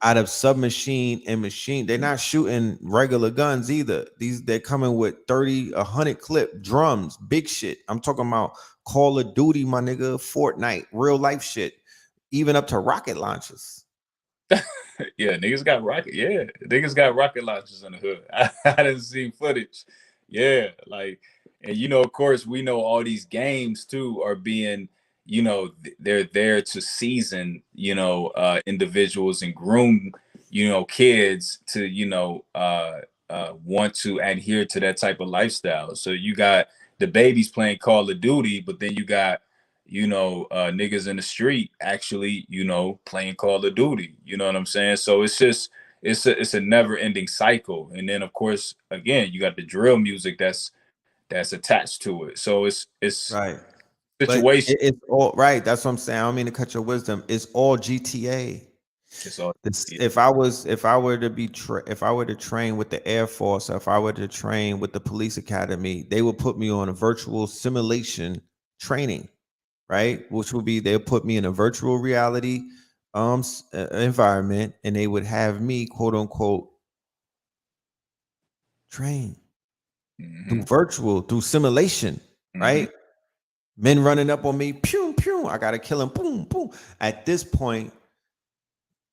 out of submachine and machine. They're not shooting regular guns either. They're coming with 30, 100 clip drums, big shit. I'm talking about Call of Duty, my nigga, Fortnite, real life shit, even up to rocket launchers. Yeah, niggas got rocket launchers in the hood. I didn't see footage. Yeah, like, and you know, of course, we know all these games too are being, you know, they're there to season, you know, individuals and groom, you know, kids to, you know, want to adhere to that type of lifestyle. So you got the babies playing Call of Duty, but then you got, you know, niggas in the street actually, you know, playing Call of Duty. You know what I'm saying? So it's just it's a never ending cycle. And then of course, again, you got the drill music that's attached to it. So it's Right. But situation. it's all right. That's what I'm saying. I don't mean to cut your wisdom. It's all GTA. It's all If I were to train with the Air Force, or if I were to train with the police academy, they would put me on a virtual simulation training, right? Which would be they'll put me in a virtual reality environment, and they would have me quote unquote train through simulation, right? Men running up on me, pew pew. I gotta kill him, boom boom. At this point,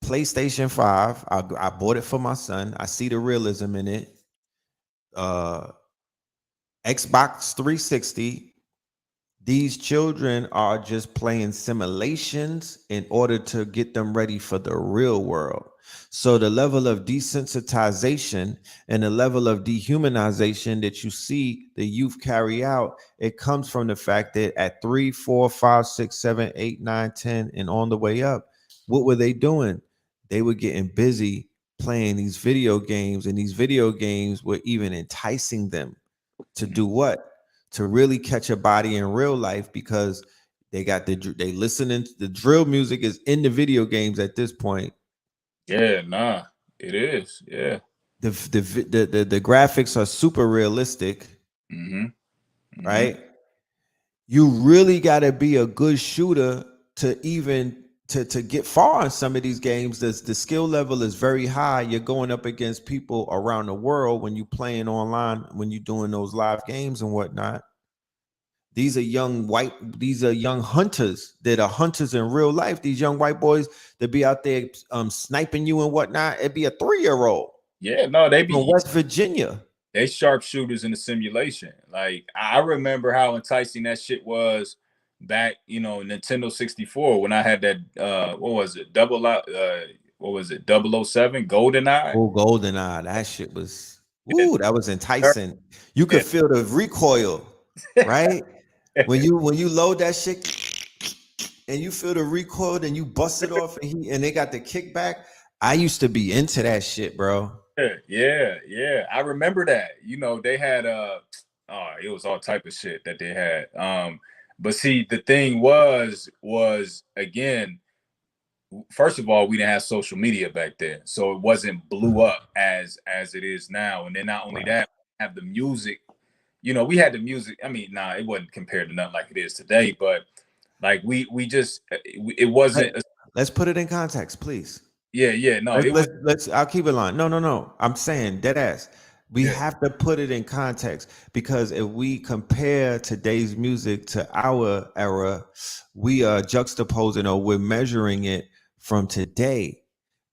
PlayStation 5. I bought it for my son. I see the realism in it. Xbox 360. These children are just playing simulations in order to get them ready for the real world. So the level of desensitization and the level of dehumanization that you see the youth carry out, it comes from the fact that at 3, 4, 5, 6, 7, 8, 9, 10, and on the way up, what were they doing? They were getting busy playing these video games, and these video games were even enticing them to do what? To really catch a body in real life, because they listening to the drill music is in the video games at this point. Yeah, nah, it is. Yeah. The graphics are super realistic, right? You really got to be a good shooter to even to get far in some of these games. The skill level is very high. You're going up against people around the world when you're playing online, when you're doing those live games and whatnot. These are young hunters that are hunters in real life. These young white boys that be out there sniping you and whatnot. It'd be a 3-year-old. Yeah, no, they be from West Virginia. They sharpshooters in the simulation. Like, I remember how enticing that shit was back, Nintendo 64, when I had that what was it? 007 GoldenEye? Oh, GoldenEye. That shit was that was enticing. You could feel the recoil, right? When you load that shit and you feel the recoil, then you bust it off and they got the kickback. I used to be into that shit, bro. Yeah. I remember that. They had it was all type of shit that they had. But see, the thing was again, first of all, we didn't have social media back then, so it wasn't blew up as it is now. And then not only that, we have the music. We had the music. I mean, it wasn't compared to nothing like it is today, but like we just it wasn't. Let's put it in context, please. Yeah. No, let's. I'll keep it on. No. I'm saying dead ass. We have to put it in context, because if we compare today's music to our era, we are juxtaposing, or we're measuring it from today.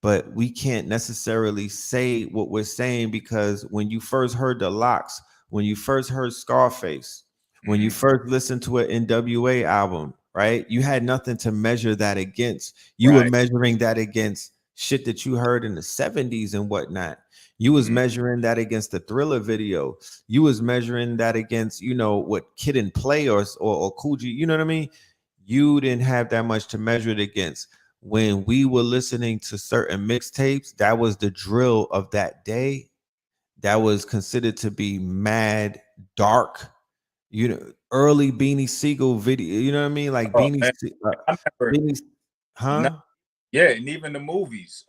But we can't necessarily say what we're saying, because when you first heard the Locks, when you first heard Scarface, when you first listened to an NWA album, right? You had nothing to measure that against. You were measuring that against shit that you heard in the 70s and whatnot. You was measuring that against the Thriller video. You was measuring that against, what Kid and Play or Cool G, you know what I mean? You didn't have that much to measure it against. When we were listening to certain mixtapes, that was the drill of that day. That was considered to be mad dark. Early Beanie Siegel video, you know what I mean? Like Beanie huh? Yeah, and even the movies,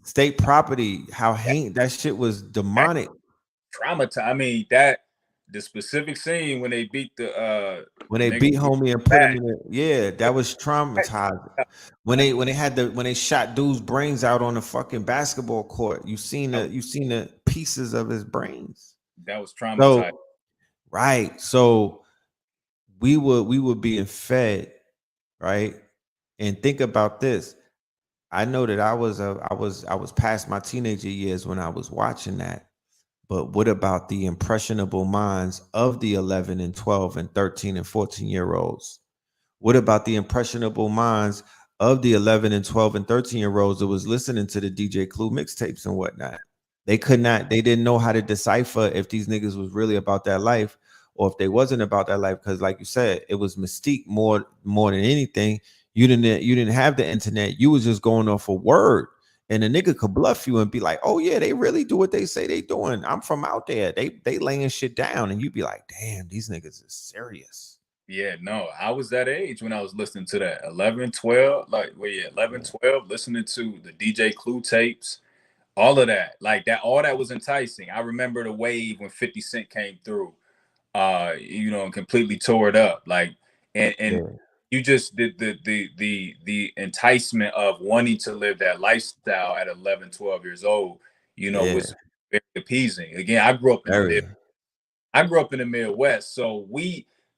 State Property, how that shit was demonic. Traumatized. I mean, the specific scene when they beat when they beat homie and put him in it, that was traumatizing. When they shot dude's brains out on the fucking basketball court, you seen the pieces of his brains. That was traumatizing. So we were being fed, right? And think about this. I know that I was past my teenager years when I was watching that. But what about the impressionable minds of the 11 and 12 and 13 and 14-year-olds? What about the impressionable minds of the 11 and 12 and 13-year-olds that was listening to the DJ Clue mixtapes and whatnot? They didn't know how to decipher if these niggas was really about that life or if they wasn't about that life, because like you said, it was mystique more than anything. You didn't have the internet. You was just going off a word. And a nigga could bluff you and be like, oh yeah, they really do what they say they doing. I'm from out there. They laying shit down. And you'd be like, damn, these niggas is serious. Yeah, no, I was that age when I was listening to that 11, 12, 12, listening to the DJ Clue tapes, all of that. Like that, all that was enticing. I remember the wave when 50 Cent came through, and completely tore it up. Like, and you just did the enticement of wanting to live that lifestyle at 11, 12 years old, was very appeasing. Again, I grew up in the Midwest. So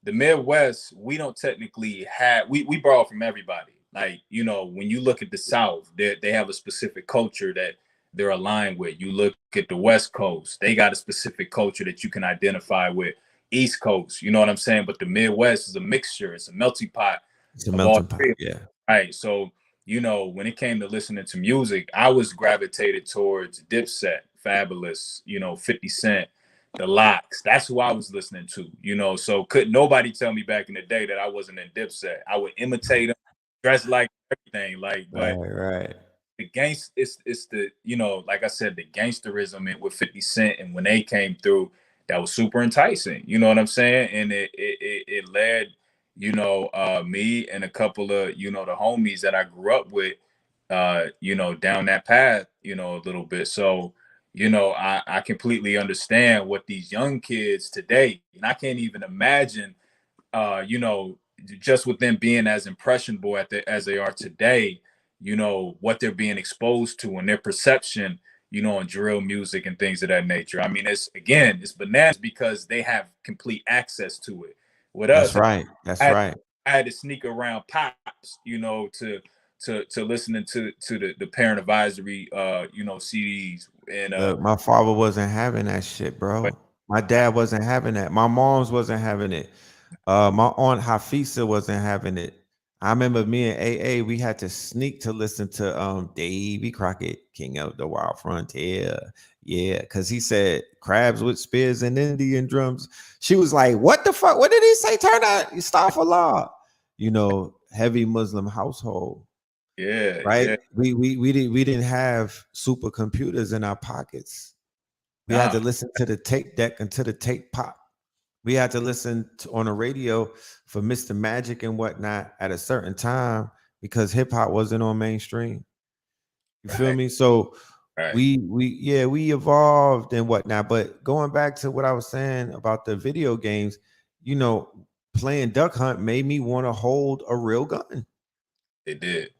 the Midwest, we don't technically have, we borrow from everybody. Like, you know, when you look at the South, they have a specific culture that they're aligned with. You look at the West Coast, they got a specific culture that you can identify with. East Coast, you know what I'm saying? But the Midwest is a mixture, it's a melting pot It's a of all melting pot. three. Yeah. Right. So, you know, when it came to listening to music, I was gravitated towards Dipset, Fabulous, you know, 50 Cent, The Locks. That's who I was listening to, you know. So couldn't nobody tell me back in the day that I wasn't in Dipset. I would imitate them, dress like everything. Like, but Right. the gangst it's the, you know, like I said, the gangsterism with 50 Cent, and when they came through, that was super enticing. You know what I'm saying? And it led, you know, me and a couple of, you know, the homies that I grew up with, you know, down that path, you know, a little bit. So, you know, I completely understand what these young kids today, and I can't even imagine, you know, just with them being as impressionable as they are today, you know, what they're being exposed to and their perception, you know, on drill music and things of that nature. I mean, it's bananas because they have complete access to it. With That's us, right. That's I, right. I had to sneak around pops, you know, to listening to the parent advisory, you know, CDs and Look, my father wasn't having that shit, but bro. My dad wasn't having that. My mom's wasn't having it. My aunt Hafisa wasn't having it. I remember me and AA, we had to sneak to listen to Davy Crockett, King of the Wild Frontier. Yeah, because he said crabs with spears and Indian drums. She was like, what the fuck? What did he say? Turn out, Astaghfirullah. You know, heavy Muslim household. Right? yeah, We didn't have supercomputers in our pockets. We had to nah, listen to the tape deck until the tape pop. We had to listen on the radio for Mr. Magic and whatnot at a certain time because hip hop wasn't on mainstream. You feel right, me? So right, we evolved and whatnot. But going back to what I was saying about the video games, you know, playing Duck Hunt made me want to hold a real gun. it did.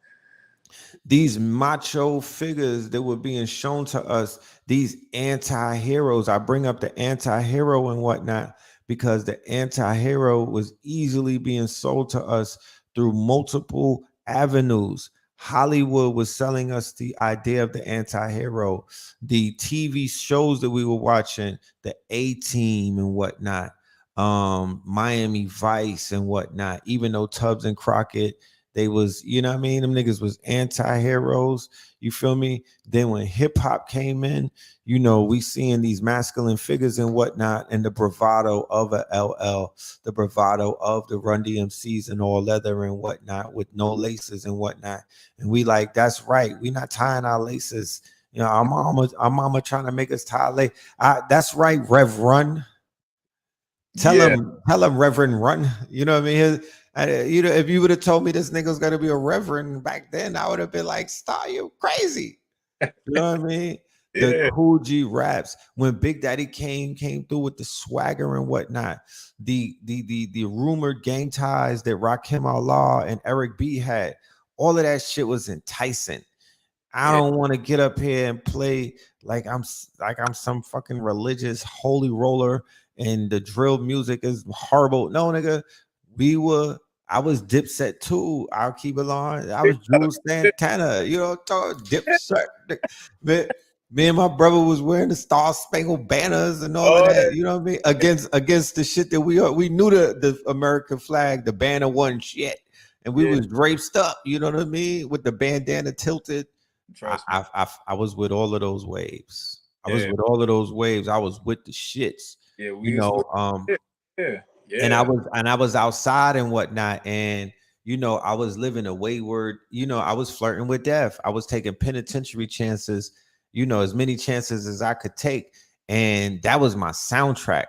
These macho figures that were being shown to us, these anti-heroes. I bring up the anti-hero and whatnot because the anti-hero was easily being sold to us through multiple avenues. Hollywood was selling us the idea of the anti-hero, the TV shows that we were watching, the A-Team and whatnot, Miami Vice and whatnot, even though Tubbs and Crockett, they was, you know what I mean? Them niggas was anti-heroes. You feel me? Then when hip hop came in, you know, we seeing these masculine figures and whatnot, and the bravado of a LL, the bravado of the Run DMCs and all leather and whatnot with no laces and whatnot. And we like, that's right. We not tying our laces. You know, our mama trying to make us tie lace. That's right, Rev Run. Tell Yeah, him, Reverend Run. You know what I mean? You know, if you would have told me this nigga's gonna be a reverend back then, I would have been like, "Star, you crazy." You know what I mean? The yeah, Cool G raps when Big Daddy came through with the swagger and whatnot. The rumored gang ties that Rakim Allah and Eric B had. All of that shit was enticing. I yeah, don't want to get up here and play like I'm some fucking religious holy roller and the drill music is horrible. No, nigga, we were. I was Dipset too. I'll keep it on. I was Jules Santana. You know, Dipset. Man, me and my brother was wearing the Star Spangled Banners and all of all that. that. You know what I mean? Against the shit that we are. We knew the American flag, the banner wasn't shit, and we Yeah, was draped up. You know what I mean? With the bandana tilted. trust me. I was with all of those waves. I was Yeah, with all of those waves. I was with the shits, yeah, you we was know. with, yeah, And yeah, I was outside and whatnot, and you know, I was living a wayward. You know, I was flirting with death. I was taking penitentiary chances. You know, as many chances as I could take, and that was my soundtrack.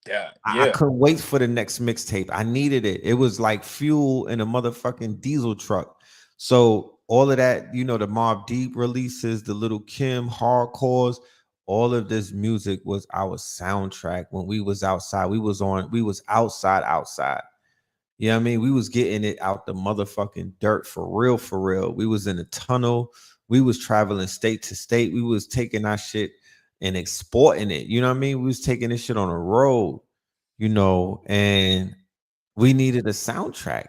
yeah, I yeah, couldn't wait for the next mixtape. I needed it. It was like fuel in a motherfucking diesel truck. So all of that, you know, the Mobb Deep releases, the Little Kim hardcores, all of this music was our soundtrack when we was outside. We was outside. You know what I mean? We was getting it out the motherfucking dirt for real, for real. We was in a tunnel. We was traveling state to state. We was taking our shit and exporting it. You know what I mean? We was taking this shit on the road, you know, and we needed a soundtrack.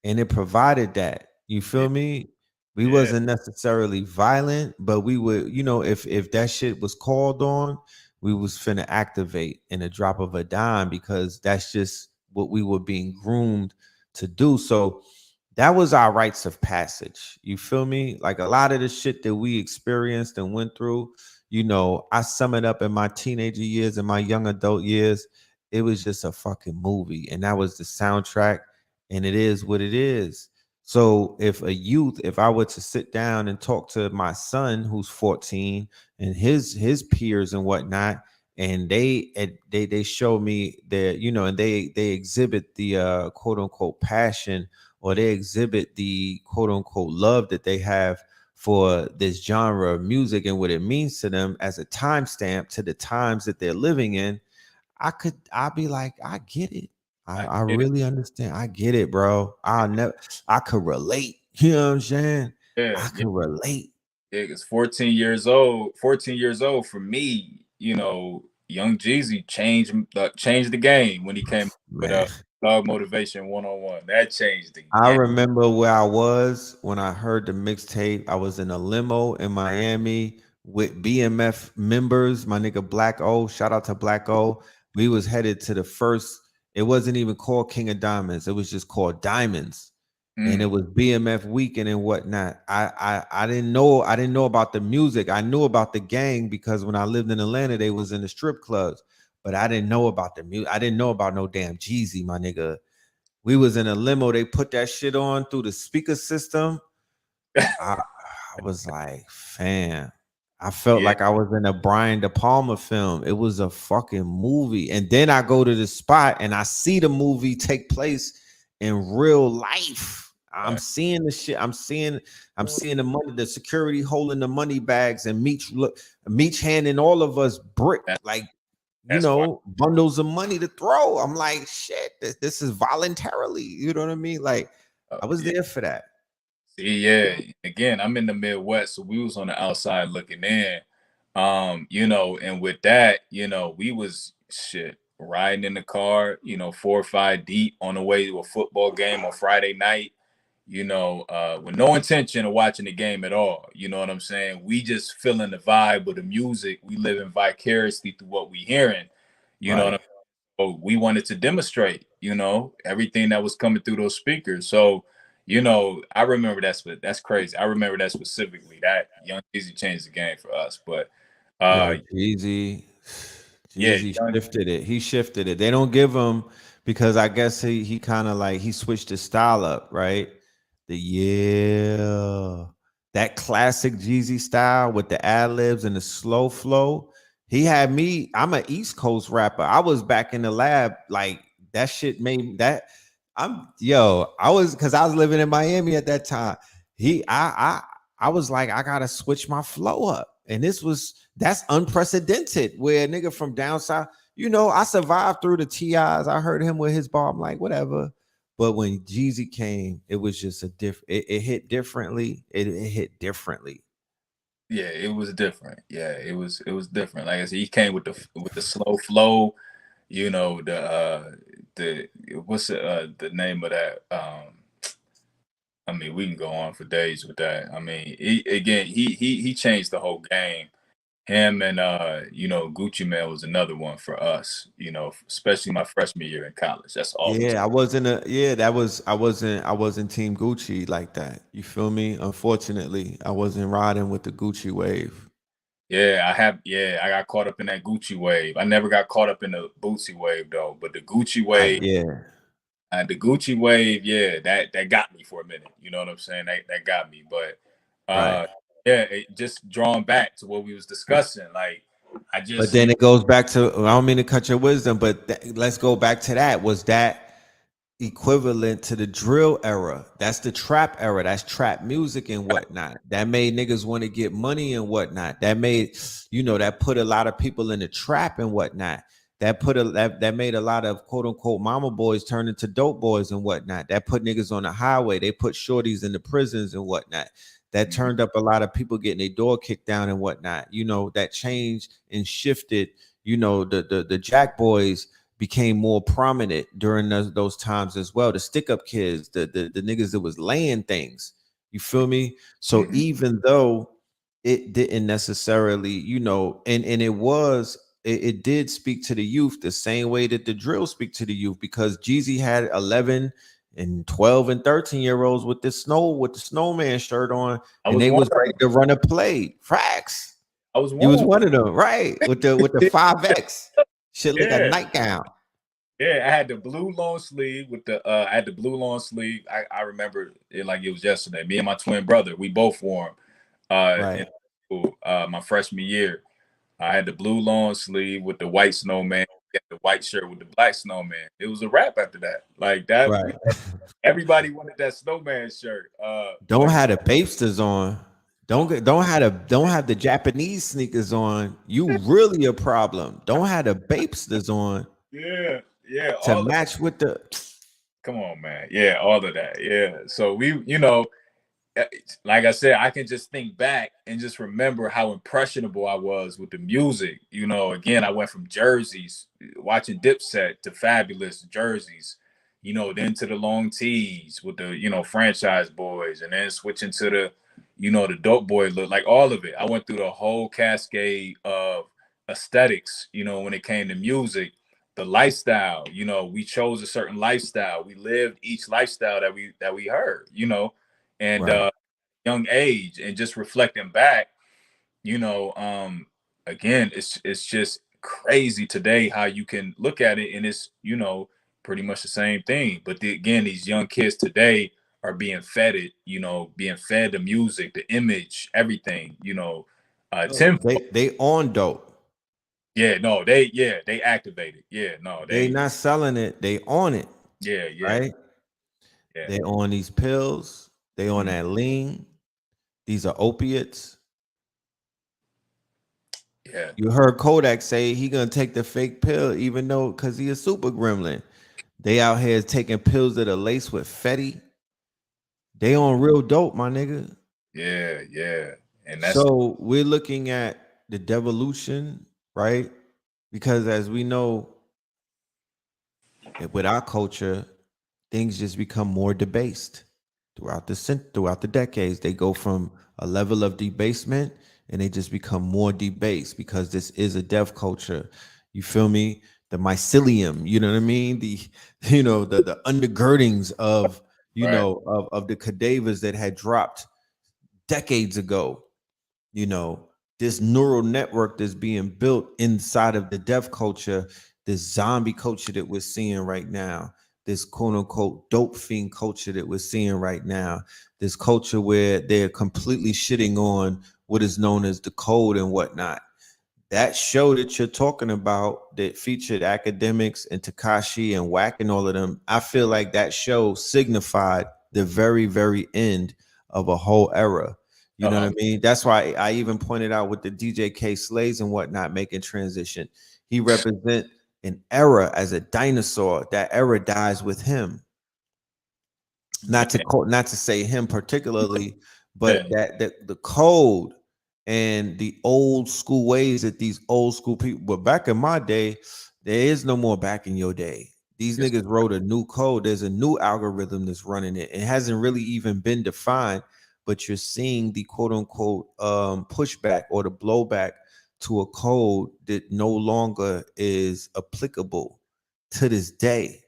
and it provided that. You feel me? We Yeah. wasn't necessarily violent, but we would, if that shit was called on, we was finna activate in a drop of a dime because that's just what we were being groomed to do. So that was our rites of passage. You feel me? Like a lot of the shit that we experienced and went through, I sum it up in my teenager years and my young adult years. It was just a fucking movie, and that was the soundtrack, and it is what it is. So if I were to sit down and talk to my son who's 14 and his peers and whatnot, and they show me that, and they exhibit the quote unquote passion, or they exhibit the quote unquote love that they have for this genre of music and what it means to them as a timestamp to the times that they're living in, I'll be like, I get it. I I get it. really understand. I get it, bro. I could relate. You know what I'm saying? Yeah, I yeah. could relate. It's 14 years old. 14 years old for me. Young Jeezy changed the game when he came with Man. Dog Motivation 101. That changed the I game. remember where I was when I heard the mixtape. I was in a limo in Miami with BMF members, my nigga Black O. Shout out to Black O. We was headed to the first, it wasn't even called King of Diamonds. It was just called Diamonds. And it Mm, was BMF weekend and whatnot. I didn't know about the music. I knew about the gang because when I lived in Atlanta, they was in the strip clubs. But I didn't know about the music. I didn't know about no damn Jeezy, my nigga. We was in a limo. They put that shit on through the speaker system. I was like, fam. I felt yeah, like I was in a Brian De Palma film. It was a fucking movie. And then I go to the spot and I see the movie take place in real life. I'm right. seeing the shit. I'm seeing the money, the security holding the money bags, and Meech handing all of us brick, That, like, that's why. bundles of money to throw. I'm like, shit, this is voluntarily. You know what I mean? Like, I was Yeah. there for that. See, yeah. Again, I'm in the Midwest, so we was on the outside looking in. And with that, we was shit riding in the car, 4 or 5 deep on the way to a football game on Friday night, with no intention of watching the game at all. You know what I'm saying? We just feeling the vibe of the music. We living vicariously through what we hearing. You know what Right. I'm we wanted to demonstrate, everything that was coming through those speakers. So, I remember that's crazy. I remember that specifically. That Young Jeezy changed the game for us. But Yo, uh Jeezy, yeah, Jeezy shifted it. He shifted it. They don't give him because I guess he kind of like he switched his style up, right? That classic Jeezy style with the ad libs and the slow flow. He had me. I'm an East Coast rapper. I was back in the lab, like that shit made that. I was because I was living in Miami at that time. He, I was like, I gotta switch my flow up, and that's unprecedented. Where a nigga from down south, I survived through the TIs. I heard him with his bar. I'm like, whatever. But when Jeezy came, it was just a different. It hit differently. It hit differently. yeah, it was different. Yeah, it was different. Like I said, he came with the slow flow, the what's the name of that? I mean, we can go on for days with that. I mean, he changed the whole game. Him and Gucci Man was another one for us, especially my freshman year in college. That's always Yeah, I wasn't a yeah, that was I wasn't team Gucci like that. You feel me? Unfortunately, I wasn't riding with the Gucci wave. I got caught up in that Gucci wave. I never got caught up in the Bootsy wave though, but Yeah, The Gucci wave, yeah, that got me for a minute. You know what I'm saying? That got me. But right. yeah, just drawing back to what we was discussing. Like I But just, then it goes back to I don't mean to cut your wisdom, but let's go back to that. Was that equivalent to the drill era? That's the trap era. That's trap music and whatnot. That made niggas want to get money and whatnot. That made, that put a lot of people in the trap and whatnot. That made a lot of quote unquote mama boys turn into dope boys and whatnot. That put niggas on the highway. They put shorties in the prisons and whatnot. That Mhm. turned up a lot of people getting their door kicked down and whatnot. That changed and shifted, the Jack boys became more prominent during those times as well. The stick up kids, the niggas that was laying things. You feel me? So even though it didn't necessarily, you know, and it did speak to the youth the same way that the drill speak to the youth, because Jeezy had 11 and 12 and 13-year-olds with the snowman shirt on, and they was ready to run a play. Facts. I was You was one of them, right? With the 5X. Shit like a nightgown. Yeah, I had the blue long sleeve with the I had the blue long sleeve. I remember it like it was yesterday. Me and my twin brother, we both wore them Right. in school, my freshman year. I had the blue long sleeve with the white snowman, the white shirt with the black snowman. It was a wrap after that. Like that, right. Everybody wanted that snowman shirt. Don't have the Bapesters on. Don't have the Japanese sneakers on. You really a problem. Don't have the Bapesters on. Yeah, to match with the. Come on, man. Yeah, all of that. Yeah. So we, you know, like I said, I can just think back and just remember how impressionable I was with the music. You know, again, I went from jerseys, watching Dipset, to Fabulous jerseys, you know, then to the long tees with the, you know, Franchise Boys, and then switching to the, you know, the Dope Boy look, like all of it. I went through the whole cascade of aesthetics, you know, when it came to music. The lifestyle, you know, we chose a certain lifestyle. We lived each lifestyle that we heard, you know, and right. Young age, and just reflecting back, you know, again, it's just crazy today how you can look at it and it's, you know, pretty much the same thing. But again, these young kids today are being fed it, you know, being fed the music, the image, everything, you know. Tim, they on dope. yeah, no, they activated. Yeah, no, they not selling it. They on it. Yeah, right. Yeah. They on these pills. They on that lean. These are opiates. Yeah. You heard Kodak say he gonna take the fake pill, even though because he a super gremlin. They out here taking pills that are laced with Fetty. They on real dope, my nigga. Yeah. And that's so we're looking at the devolution, right? Because as we know, with our culture, things just become more debased throughout the decades. They go from a level of debasement and they just become more debased because this is a deaf culture. You feel me? The mycelium, you know what I mean? The undergirdings of of the cadavers that had dropped decades ago. You know, this neural network that's being built inside of the deaf culture, this zombie culture that we're seeing right now, this quote unquote dope fiend culture that we're seeing right now, this culture where they're completely shitting on what is known as the code and whatnot. That show that you're talking about that featured academics and Takashi and Wack and all of them, I feel like that show signified the very, very end of a whole era. You know what I mean? That's why I even pointed out with the DJ K Slays and whatnot making transition. He represent an era as a dinosaur. That era dies with him. Not to say him particularly, but that the code and the old school ways that these old school people. But back in my day, there is no more back in your day. These niggas wrote a new code. There's a new algorithm that's running it. It hasn't really even been defined, but you're seeing the quote unquote pushback or the blowback to a code that no longer is applicable to this day.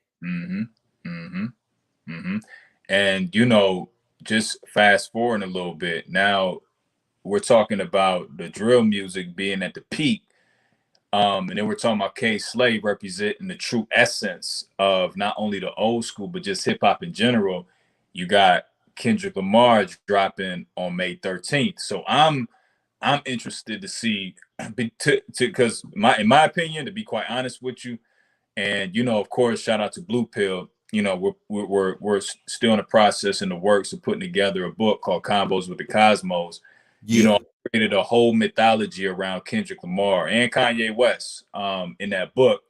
And you know, just fast forward a little bit. Now we're talking about the drill music being at the peak. And then we're talking about K Slay representing the true essence of not only the old school, but just hip hop in general. You got Kendrick Lamar dropping on May 13th. So I'm interested to see, because in my opinion, to be quite honest with you, and you know, of course, shout out to Blue Pill. You know, we're still in the process, in the works of putting together a book called Combos with the Cosmos. Yeah. You know, I created a whole mythology around Kendrick Lamar and Kanye West in that book.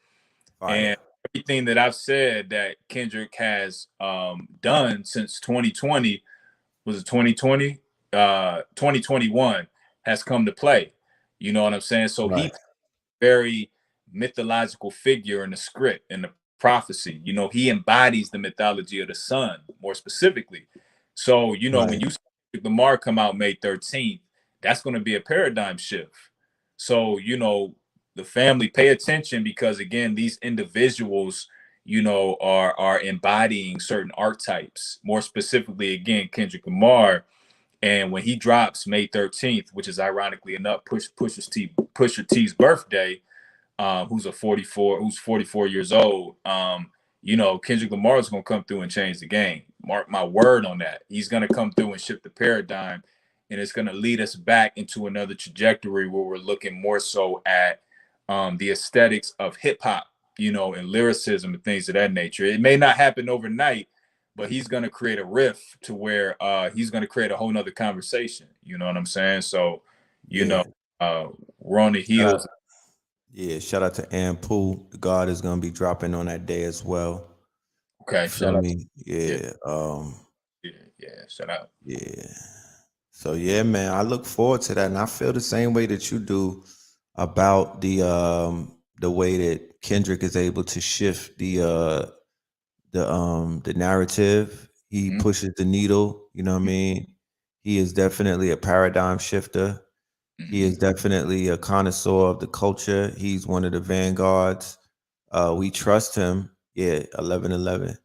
And everything that I've said that Kendrick has done since 2020, was it 2020? 2021 has come to play. You know what I'm saying? So he very mythological figure in the script and the prophecy. You know, he embodies the mythology of the sun more specifically. So, you know, when you see Lamar come out May 13th, that's going to be a paradigm shift. So, you know, the family, pay attention, because again, these individuals, you know, are embodying certain archetypes. More specifically, again, Kendrick Lamar. And when he drops May 13th, which is ironically enough Pusha T's birthday, who's 44 years old, you know, Kendrick Lamar is going to come through and change the game. Mark my word on that. He's going to come through and shift the paradigm, and it's going to lead us back into another trajectory where we're looking more so at the aesthetics of hip hop, you know, and lyricism and things of that nature. It may not happen overnight, but he's going to create a riff to where he's going to create a whole nother conversation. You know what I'm saying? So, you know, we're on the heels. Yeah, shout out to Ampu. God is gonna be dropping on that day as well. Okay, Feel me? Yeah. Shout out. Yeah. So yeah, man, I look forward to that, and I feel the same way that you do about the way that Kendrick is able to shift the narrative. He pushes the needle. You know what I mean? He is definitely a paradigm shifter. He is definitely a connoisseur of the culture. He's one of the vanguards. We trust him. Yeah, 1111.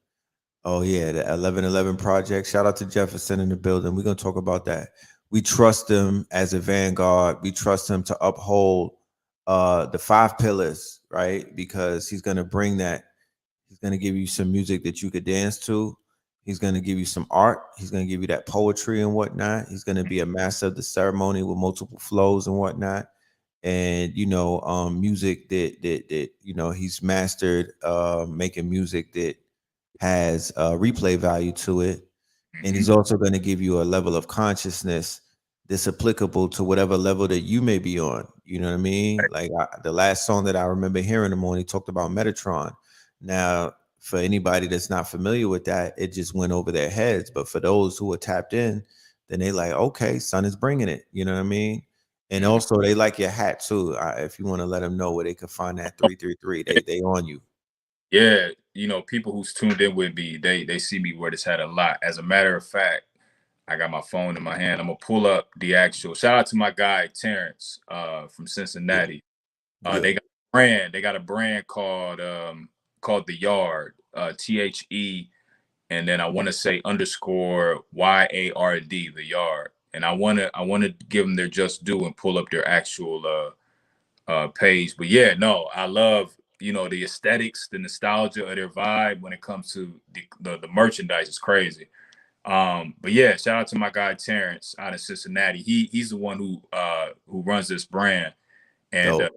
Oh yeah, the 1111 project. Shout out to Jefferson in the building. We're gonna talk about that. We trust him as a vanguard. We trust him to uphold the 5 pillars, right? Because he's gonna bring that. He's gonna give you some music that you could dance to. He's going to give you some art. He's going to give you that poetry and whatnot. He's going to be a master of the ceremony with multiple flows and whatnot. And, you know, music that you know, he's mastered making music that has replay value to it. And he's also going to give you a level of consciousness that's applicable to whatever level that you may be on. You know what I mean? Like the last song that I remember hearing him on, he talked about Metatron. Now, for anybody that's not familiar with that, it just went over their heads. But for those who are tapped in, then they like, okay, Sun is bringing it. You know what I mean? And also, they like your hat too. If you want to let them know where they can find that 333, they on you. Yeah, you know, people who's tuned in with me, they see me wear this hat a lot. As a matter of fact, I got my phone in my hand. I'm gonna pull up the actual. Shout out to my guy Terrence from Cincinnati. They got a brand called The Yard, THE, and then I want to say underscore YARD, The Yard. And I wanna give them their just due and pull up their actual page. But yeah, no, I love, you know, the aesthetics, the nostalgia of their vibe when it comes to the merchandise. Is crazy. But yeah, shout out to my guy Terrence out of Cincinnati. He's the one who runs this brand, and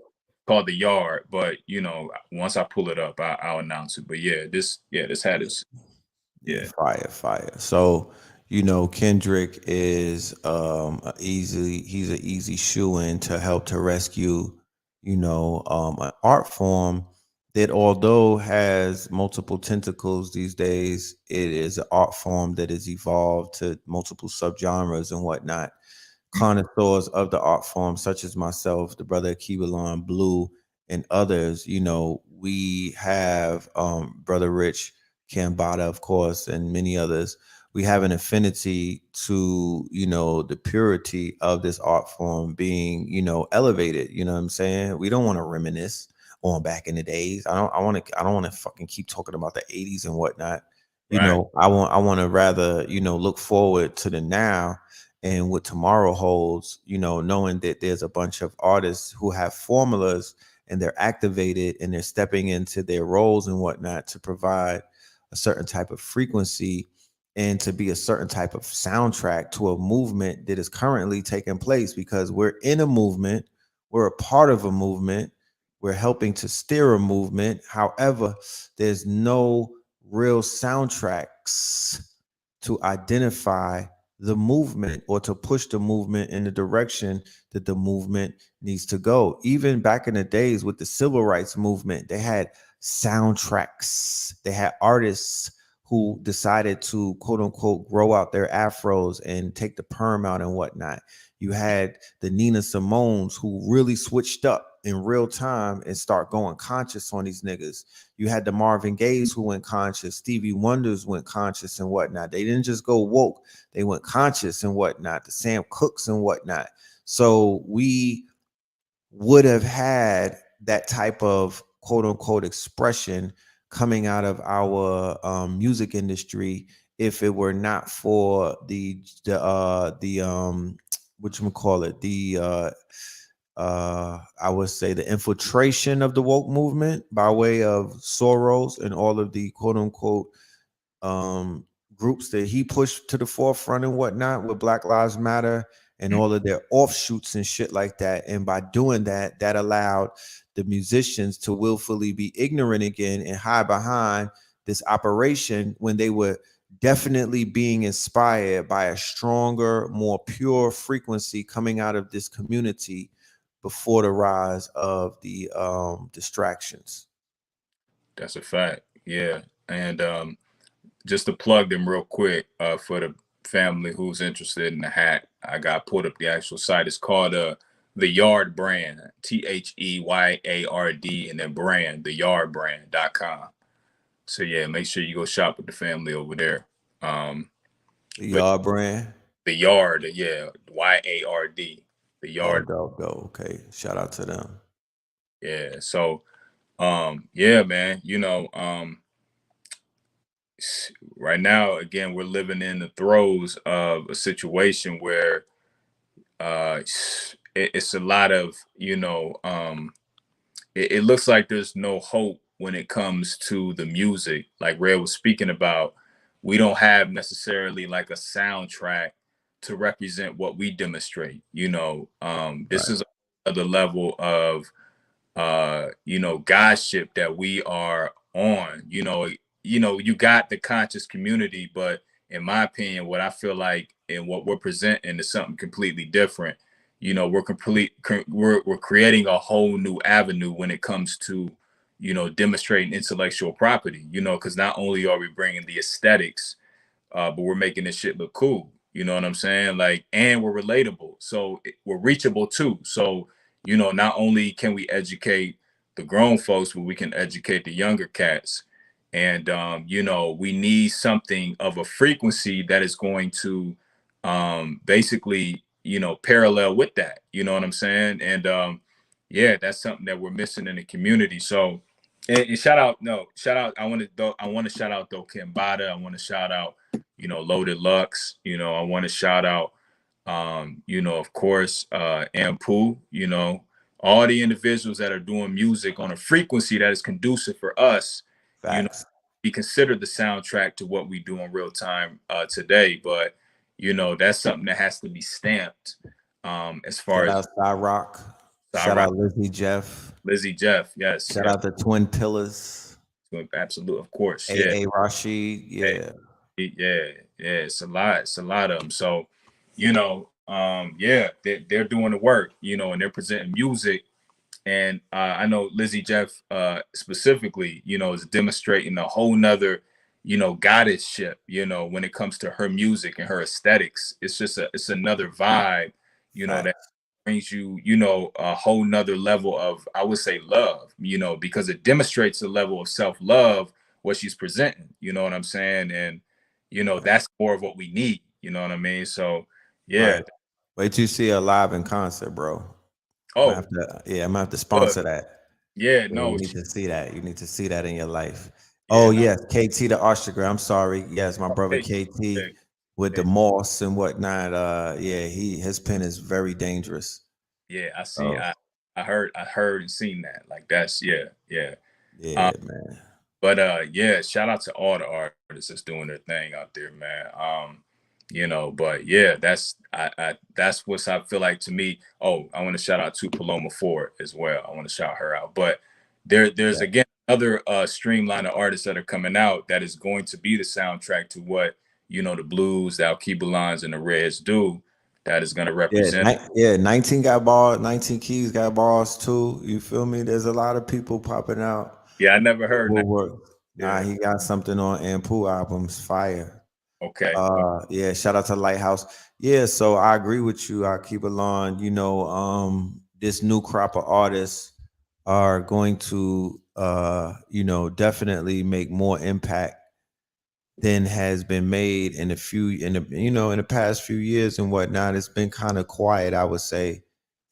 called The Yard. But you know, once I pull it up, I'll announce it. But yeah, this hat is fire. So, you know, Kendrick is he's an easy shoe-in to help to rescue, you know, an art form that, although has multiple tentacles these days, it is an art form that has evolved to multiple subgenres and whatnot. Connoisseurs of the art form, such as myself, the brother ALKEBULAN, Blue, and others, you know, we have brother Rich Cambada, of course, and many others. We have an affinity to, you know, the purity of this art form being, you know, elevated. You know what I'm saying? We don't want to reminisce on back in the days. I don't want to fucking keep talking about the 80s and whatnot. You know, I want to rather, you know, look forward to the now and what tomorrow holds, you know, knowing that there's a bunch of artists who have formulas and they're activated and they're stepping into their roles and whatnot to provide a certain type of frequency and to be a certain type of soundtrack to a movement that is currently taking place, because we're in a movement, we're a part of a movement, we're helping to steer a movement. However, there's no real soundtracks to identify the movement or to push the movement in the direction that the movement needs to go. Even back in the days with the civil rights movement, they had soundtracks. They had artists who decided to, quote unquote, grow out their afros and take the perm out and whatnot. You had the Nina Simones who really switched up in real time and start going conscious on these niggas. You had the Marvin Gayes who went conscious, Stevie Wonders went conscious and whatnot. They didn't just go woke, they went conscious and whatnot, the Sam Cooks and whatnot. So we would have had that type of quote unquote expression coming out of our music industry if it were not for the whatchamacallit, I would say the infiltration of the woke movement by way of Soros and all of the quote unquote groups that he pushed to the forefront and whatnot with Black Lives Matter and all of their offshoots and shit like that. And by doing that, that allowed the musicians to willfully be ignorant again and hide behind this operation when they were definitely being inspired by a stronger, more pure frequency coming out of this community before the rise of the distractions. That's a fact. Yeah. And just to plug them real quick for the family who's interested in the hat, I got pulled up the actual site. It's called The Yard Brand, THEYARD, and then brand, theyardbrand.com. So yeah, make sure you go shop with the family over there. The Yard Brand. The Yard, yeah, YARD. The Yard. Go. Okay. Shout out to them. Yeah. So yeah, man, right now, again, we're living in the throes of a situation where it's a lot of, it looks like there's no hope when it comes to the music. Like Red was speaking about, we don't have necessarily like a soundtrack to represent what we demonstrate. This is another level of godship that we are on. You got the conscious community, but in my opinion, what I feel like and what we're presenting is something completely different. We're creating a whole new avenue when it comes to demonstrating intellectual property, because not only are we bringing the aesthetics, but we're making this shit look cool. You know what I'm saying? Like, and we're relatable. So we're reachable too. So, not only can we educate the grown folks, but we can educate the younger cats. And, we need something of a frequency that is going to basically, parallel with that. You know what I'm saying? And yeah, that's something that we're missing in the community. So, and shout out. I want to shout out though Kimbada. I want to shout out, Loaded Lux. I want to shout out, of course, Ampu. All the individuals that are doing music on a frequency that is conducive for us. Facts. Be considered the soundtrack to what we do in real time today. But that's something that has to be stamped. As far as Rock. Shout out Lizzie Jeff. Yes. Shout out the Twin Pillars. Absolutely, of course. A Rashid. Yeah. It's a lot of them. So, they're doing the work, and they're presenting music. And I know Lizzie Jeff specifically, is demonstrating a whole nother, goddess-ship, when it comes to her music and her aesthetics. It's another vibe, that brings you, a whole nother level of, I would say, love, because it demonstrates a level of self-love, what she's presenting, you know what I'm saying? And, that's more of what we need, you know what I mean? So, yeah. Right. Wait till you see her live in concert, bro. Oh, I'm gonna have to sponsor that. Yeah, you need to see that. You need to see that in your life. Yeah, yes, KT the Ostrager. I'm sorry. Yes, my brother KT with the moss and whatnot. His pen is very dangerous. Yeah, I see. I heard and seen that. Like that's yeah, man. But shout out to all the artists that's doing their thing out there, man. But yeah, that's what I feel like to me. Oh, I want to shout out to Paloma Ford as well. I want to shout her out. But there's again other streamline of artists that are coming out that is going to be the soundtrack to what the Blues, the Alkebulans, and the Reds do. That is going to represent. 19 got balls. 19 Keys got balls too. You feel me? There's a lot of people popping out. Yeah, I never heard that. Nah, he got something on Ampu albums. Fire. Okay. Shout out to Lighthouse. Yeah, so I agree with you. I'll keep it on. This new crop of artists are going to definitely make more impact than has been made in the past few years and whatnot. It's been kind of quiet, I would say,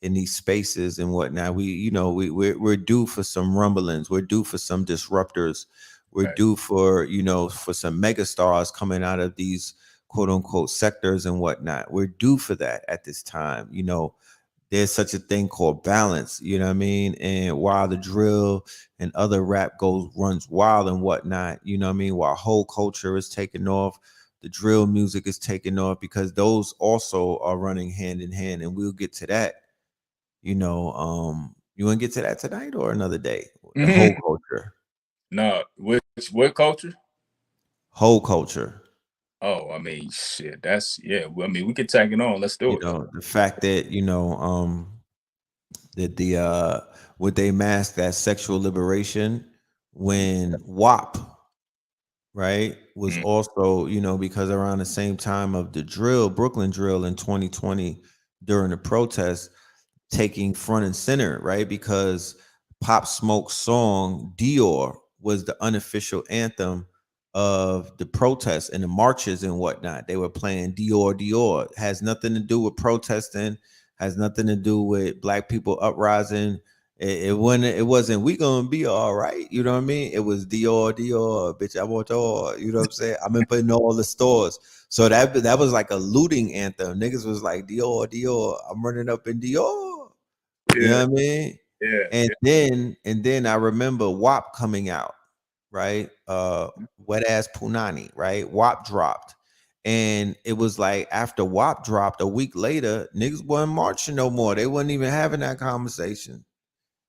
in these spaces and whatnot. We're due for some rumblings. We're due for some disruptors. We're Right. due for for some megastars coming out of these quote unquote sectors and whatnot. We're due for that at this time. There's such a thing called balance, you know what I mean? And while the drill and other rap runs wild and whatnot, you know what I mean? While whole culture is taking off, the drill music is taking off because those also are running hand in hand. And we'll get to that. You want to get to that tonight or another day? The whole culture. No, what culture? Whole culture. Oh, I mean, shit. That's Well, I mean, we could tag it on. Let's do it. The fact that, that would they mask that sexual liberation when WAP, right, was Mm, also, because around the same time of the Brooklyn drill in 2020 during the protests, taking front and center, right? Because Pop Smoke's song Dior was the unofficial anthem of the protests and the marches and whatnot. They were playing Dior, Dior. It has nothing to do with protesting, has nothing to do with black people uprising. It wasn't we gonna be all right, you know what I mean? It was Dior, Dior, bitch, I want all, you know what I'm saying? I've been putting all the stores. So that was like a looting anthem. Niggas was like Dior, Dior, I'm running up in Dior. You yeah, know what I mean? yeah, And then I remember WAP coming out, right? Wet ass Punani, right? WAP dropped. And it was like after WAP dropped a week later, niggas wasn't marching no more. They wasn't even having that conversation.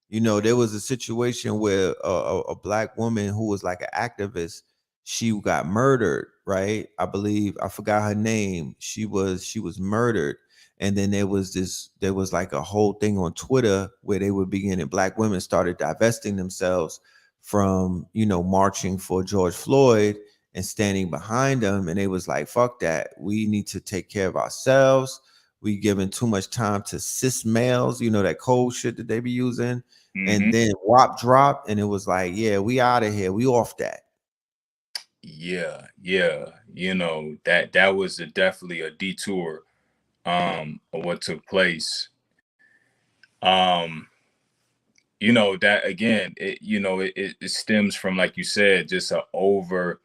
There was a situation where a black woman who was like an activist, she got murdered, right? I believe I forgot her name. She was murdered, and then there was like a whole thing on Twitter where they were beginning. Black women started divesting themselves from marching for George Floyd and standing behind them, and they was like, "Fuck that! We need to take care of ourselves." We giving too much time to cis males, that cold shit that they be using. And hmm then WAP dropped, and it was like, yeah, we out of here. We off that. yeah, yeah. That was definitely a detour of what took place. Um, that again, it stems from, like you said, just a over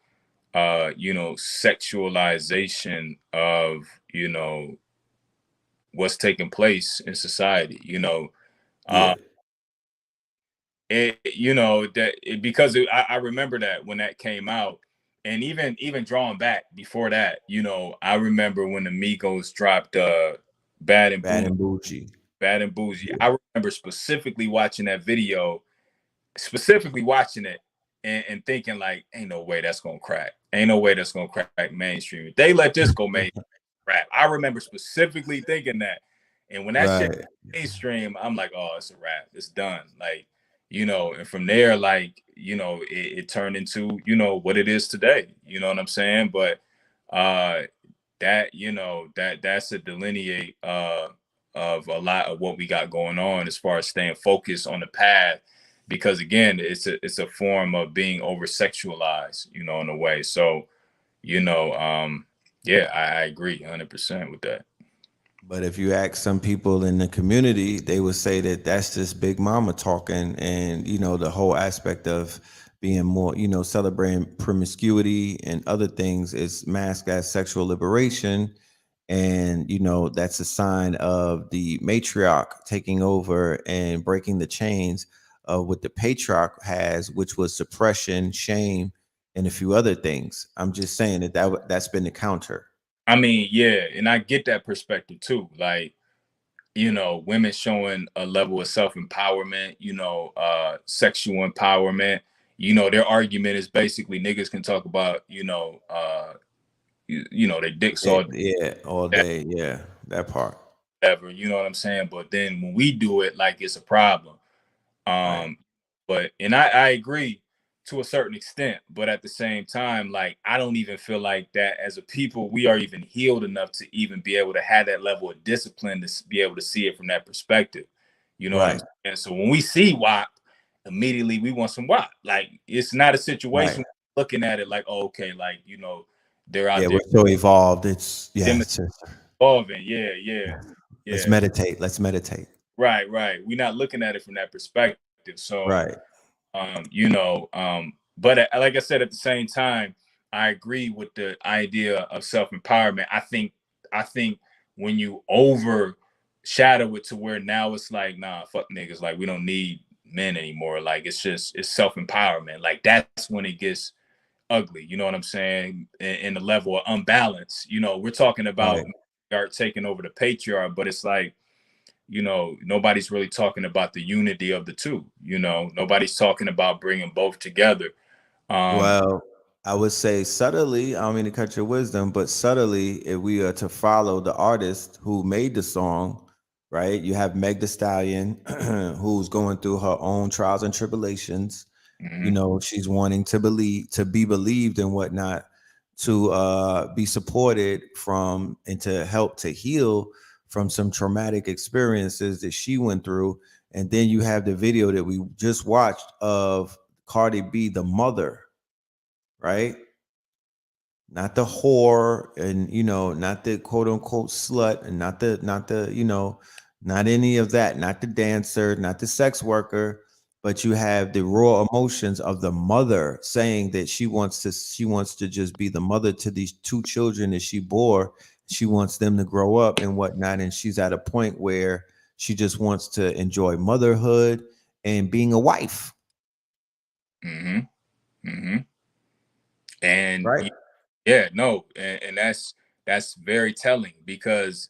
sexualization of what's taking place in society. Yeah, Uh, I remember that when that came out, and even drawing back before that, I remember when the Migos dropped Bad and bad Bougie. and bougie. Bad and Bougie. Yeah, I remember specifically watching that video, specifically watching it and thinking like, ain't no way that's gonna crack. Ain't no way that's gonna crack mainstream. They let this go mainstream rap. I remember specifically thinking that. And when that shit right. mainstream, I'm like, oh, it's a wrap. It's done. Like, and from there, like, it turned into, what it is today. You know what I'm saying? But uh that's a delineate of a lot of what we got going on as far as staying focused on the path, because again, it's a form of being over sexualized, in a way. So, yeah, I agree 100% with that. But if you ask some people in the community, they would say that that's just Big Mama talking, and the whole aspect of being more, celebrating promiscuity and other things is masked as sexual liberation, and that's a sign of the matriarch taking over and breaking the chains of what the patriarch has, which was suppression, shame, and a few other things. I'm just saying that's been the counter. I mean, yeah, and I get that perspective too. Like, women showing a level of self-empowerment, sexual empowerment. Their argument is basically niggas can talk about, their dicks all Yeah, all day, day. Yeah, that part. whatever, you know what I'm saying? But then when we do it, like it's a problem. Right. But and I agree to a certain extent, but at the same time, like I don't even feel like that as a people we are even healed enough to even be able to have that level of discipline to be able to see it from that perspective. You know what I'm Right. saying? So when we see WAP, immediately we want some WAP. Like, it's not a situation Right. looking at it like, oh, okay, like, you know, they're out Yeah, there we're so evolved. It's it's just, evolving. Yeah, yeah, let's yeah. meditate. Let's meditate. Right, right. We're not looking at it from that perspective. So, Right. you know, but like I said, at the same time, I agree with the idea of self-empowerment. I think when you overshadow it to where now it's like, nah, fuck niggas, like we don't need men anymore. Like it's self-empowerment. Like that's when it gets ugly. You know what I'm saying? In the level of unbalance. You know, we're talking about Right. art taking over the patriarch, but it's like, you know, nobody's really talking about the unity of the two. You know, nobody's talking about bringing both together. Um, Well, I would say subtly, I don't mean to cut your wisdom, but subtly, if we are to follow the artist who made the song, right? You have Meg the Stallion, who's going through her own trials and tribulations. You mhm, know, she's wanting to believe, to be believed and whatnot, to be supported from and to help to heal from some traumatic experiences that she went through. And then you have the video that we just watched of Cardi B, the mother, right? Not the whore, and not the quote unquote slut, and not the not any of that, not the dancer, not the sex worker, but you have the raw emotions of the mother saying that she wants to just be the mother to these two children that she bore. She wants them to grow up and whatnot, and she's at a point where she just wants to enjoy motherhood and being a wife, mhm, mhm. And right? yeah, no, and that's very telling because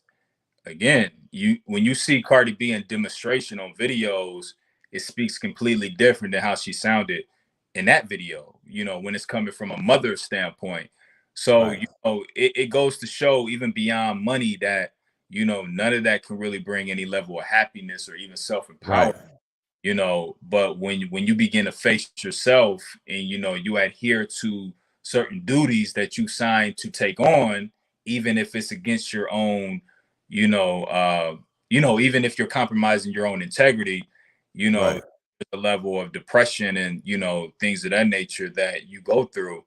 again, you when you see Cardi B in demonstration on videos, it speaks completely different than how she sounded in that video, you know, when it's coming from a mother's standpoint. So, Right, you know, it goes to show even beyond money that, you know, none of that can really bring any level of happiness or even self-empowerment, right, you know. But when you begin to face yourself and you know you adhere to certain duties that you signed to take on, even if it's against your own, you know, even if you're compromising your own integrity, you know, right. the level of depression and you know things of that nature that you go through,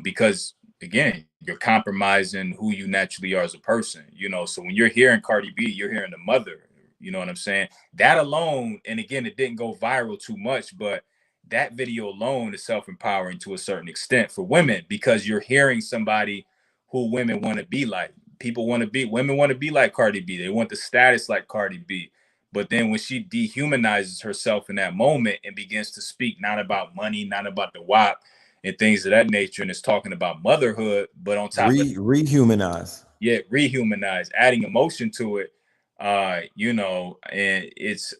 because again, you're compromising who you naturally are as a person, you know. So when you're hearing Cardi B, you're hearing the mother, you know what I'm saying? That alone, and again, it didn't go viral too much, but that video alone is self-empowering to a certain extent for women because you're hearing somebody who women want to be like. Women want to be like Cardi B. They want the status like Cardi B. But then when she dehumanizes herself in that moment and begins to speak not about money, not about the WAP and things of that nature, and is talking about motherhood, but on top of Rehumanize. yet rehumanize, adding emotion to it, you know, and it's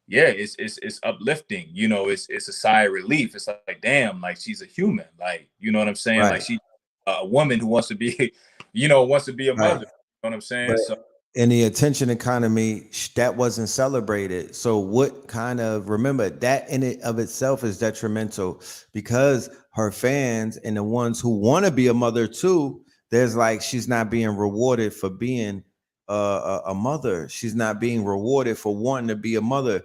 yeah, it's uplifting, you know, it's a sigh of relief. It's like damn, like she's a human, like you know what I'm saying? Like Right, she a woman who wants to be, you know, wants to be a right. mother. You know what I'm saying? But So in the attention economy, that wasn't celebrated. So what kind of, remember that in it of itself is detrimental because her fans and the ones who want to be a mother too, there's like she's not being rewarded for being a mother. She's not being rewarded for wanting to be a mother.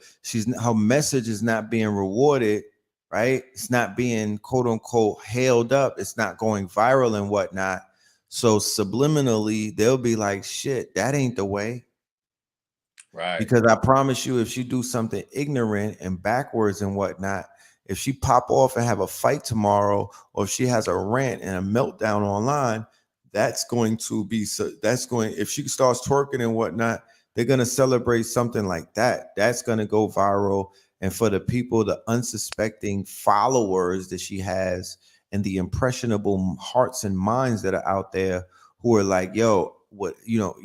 Her message is not being rewarded, right? It's not being quote unquote hailed up. It's not going viral and whatnot. So subliminally, they'll be like, shit, that ain't the way. right, Because I promise you, if she do something ignorant and backwards and whatnot, if she pop off and have a fight tomorrow, or if she has a rant and a meltdown online, that's going to be that's going, if she starts twerking and whatnot, they're going to celebrate something like that. That's going to go viral. And for the people, the unsuspecting followers that she has, and the impressionable hearts and minds that are out there who are like, yo, what, you're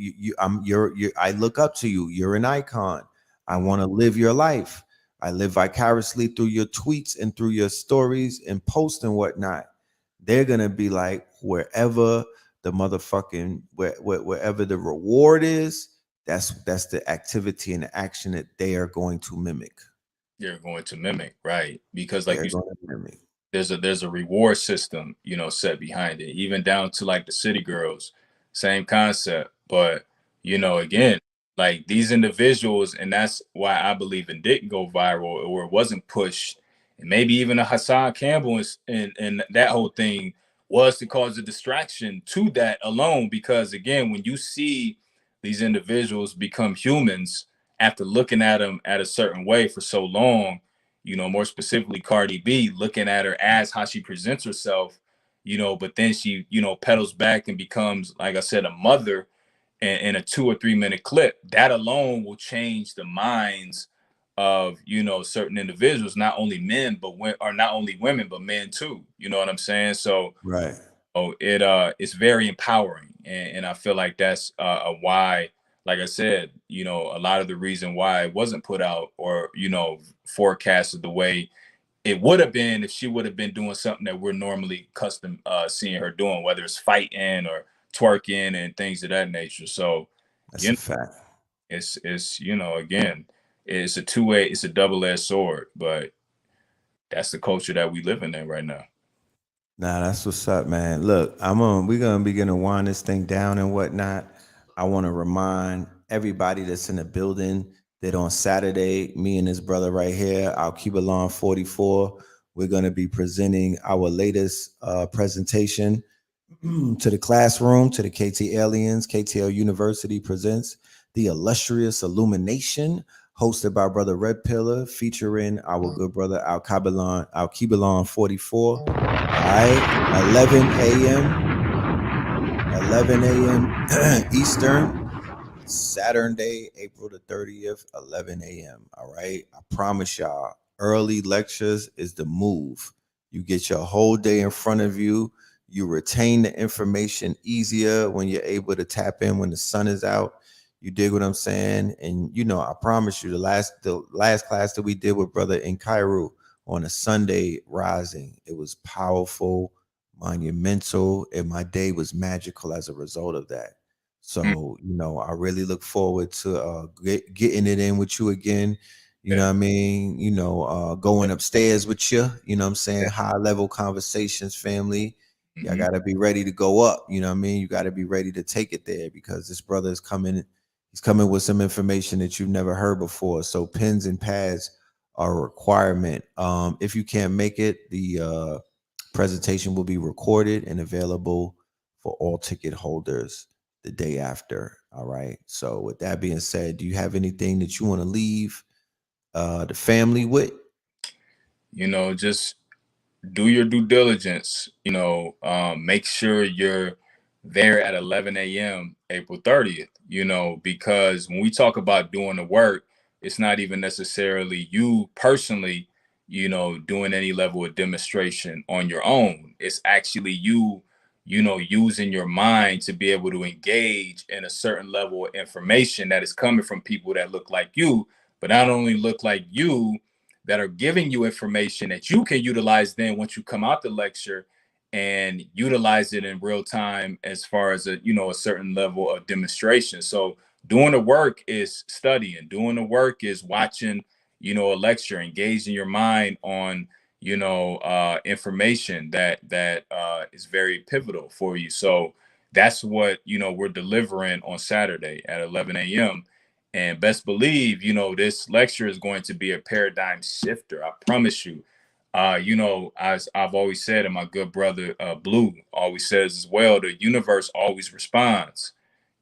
I look up to you. You're an icon. I want to live your life. I live vicariously through your tweets and through your stories and posts and whatnot. They're gonna be like, wherever the motherfucking wherever the reward is, that's the activity and the action that they are going to mimic. you're going to mimic, right? Because like They're you said, going to mimic. there's a reward system, you know, set behind it, even down to like the city girls, same concept. But you know, again, Like these individuals, and that's why I believe it didn't go viral or it wasn't pushed. And maybe even a Hassan Campbell and that whole thing was to cause a distraction to that alone. Because again, when you see these individuals become humans after looking at them at a certain way for so long, more specifically Cardi B, looking at her as how she presents herself, but then she, pedals back and becomes, like I said, a mother in a 2 or 3 minute clip, that alone will change the minds of certain individuals, not only men, but or not only women, but men too. You know what I'm saying? So, Right. it's very empowering, and I feel like that's a why. Like I said, a lot of the reason why it wasn't put out or forecasted the way it would have been if she would have been doing something that we're normally custom seeing her doing, whether it's fighting or twerking and things of that nature. So, That's you a know, fact. it's again, it's a two-way, it's a double-edged sword, but that's the culture that we live in right now. Nah, that's what's up, man. Look, we're gonna begin to wind this thing down and whatnot. I want to remind everybody that's in the building that on Saturday, me and this brother right here, ALKEBULAN44, we're gonna be presenting our latest presentation to the classroom, to the KT Aliens. KTL University presents the illustrious Illumination, hosted by Brother Red Pillar, featuring our good brother ALKEBULAN44. All right, 11 a.m. Eastern, Saturday, April the 30th, 11 a.m. All right, I promise y'all, early lectures is the move. You get your whole day in front of you. You retain the information easier when you're able to tap in when the sun is out. You dig what I'm saying? And I promise you, the last class that we did with brother in Cairo on a Sunday rising, it was powerful, monumental, and my day was magical as a result of that. So, I really look forward to getting it in with you again. You know what I mean? Going upstairs with you, you know what I'm saying? High level conversations, family. Y'all got to be ready to go up. You know what I mean? You got to be ready to take it there because this brother is coming. He's coming with some information that you've never heard before. So pens and pads are a requirement. If you can't make it, the presentation will be recorded and available for all ticket holders the day after. All right. So with that being said, do you have anything that you want to leave the family with? Just do your due diligence. Make sure you're there at 11 a.m. April 30th. Because when we talk about doing the work, it's not even necessarily you personally, doing any level of demonstration on your own. It's actually you, using your mind to be able to engage in a certain level of information that is coming from people that look like you, but not only look like you, that are giving you information that you can utilize then once you come out the lecture and utilize it in real time as far as a certain level of demonstration. So doing the work is studying, doing the work is watching a lecture, engaging your mind on information that is very pivotal for you. So that's what we're delivering on Saturday at 11 a.m. And best believe, this lecture is going to be a paradigm shifter. I promise you. As I've always said, and my good brother Blue always says as well, the universe always responds.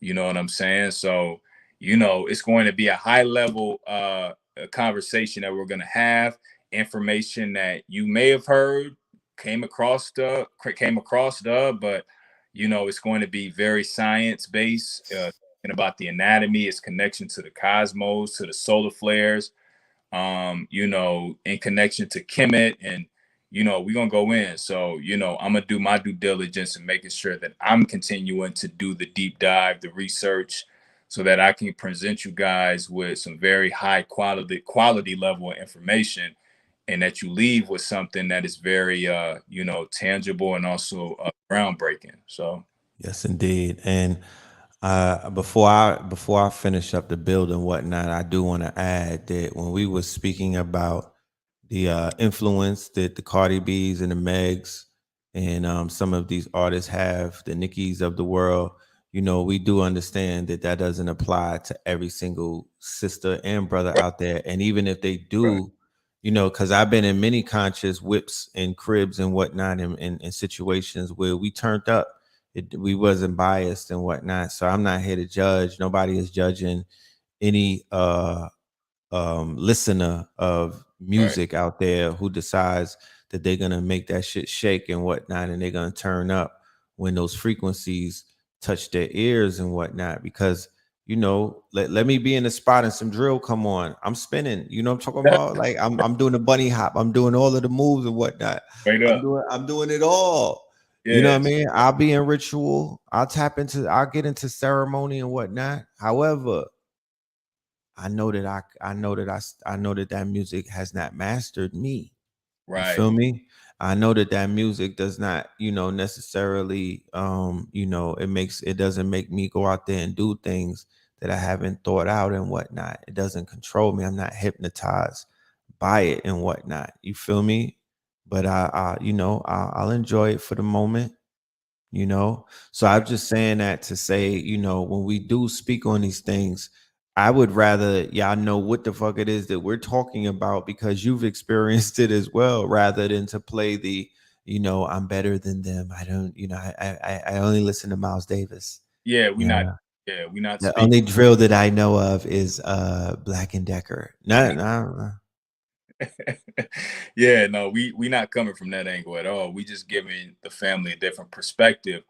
You know what I'm saying? So, it's going to be a high level conversation that we're going to have. Information that you may have heard, came across, but it's going to be very science based. And about the anatomy, its connection to the cosmos, to the solar flares, in connection to Kemet, and we're gonna go in. So, I'm gonna do my due diligence and making sure that I'm continuing to do the deep dive, the research, so that I can present you guys with some very high quality level of information, and that you leave with something that is very tangible and also groundbreaking. So Yes, indeed. And before I finish up the build and whatnot, I do want to add that when we were speaking about the influence that the Cardi B's and the Megs and some of these artists have, the Nickies of the world, we do understand that that doesn't apply to every single sister and brother out there. And even if they Right. do, because I've been in many conscious whips and cribs and whatnot in situations where we turned up. We wasn't biased and whatnot. So I'm not here to judge. Nobody is judging any listener of Right. music out there who decides that they're gonna make that shit shake and whatnot, and they're gonna turn up when those frequencies touch their ears and whatnot. Because let me be in the spot and some drill come on. I'm spinning. You know what I'm talking about? Like I'm doing the bunny hop. I'm doing all of the moves and whatnot. Straight up. I'm doing it all. You know what I Yes. mean? I'll be in ritual. I'll get into ceremony and whatnot. However, I know that that music has not mastered me. You Right. feel me? I know that that music does not, necessarily, it doesn't make me go out there and do things that I haven't thought out and whatnot. It doesn't control me. I'm not hypnotized by it and whatnot. You feel me? But I'll enjoy it for the moment. So I'm just saying that to say, when we do speak on these things, I would rather y'all know what the fuck it is that we're talking about because you've experienced it as well, rather than to play the, I'm better than them. I don't, I only listen to Miles Davis. Yeah, Yeah. we not The speaking. only drill that I know of is Black and Decker. No. Yeah, no, we not coming from that angle at all. We just giving the family a different perspective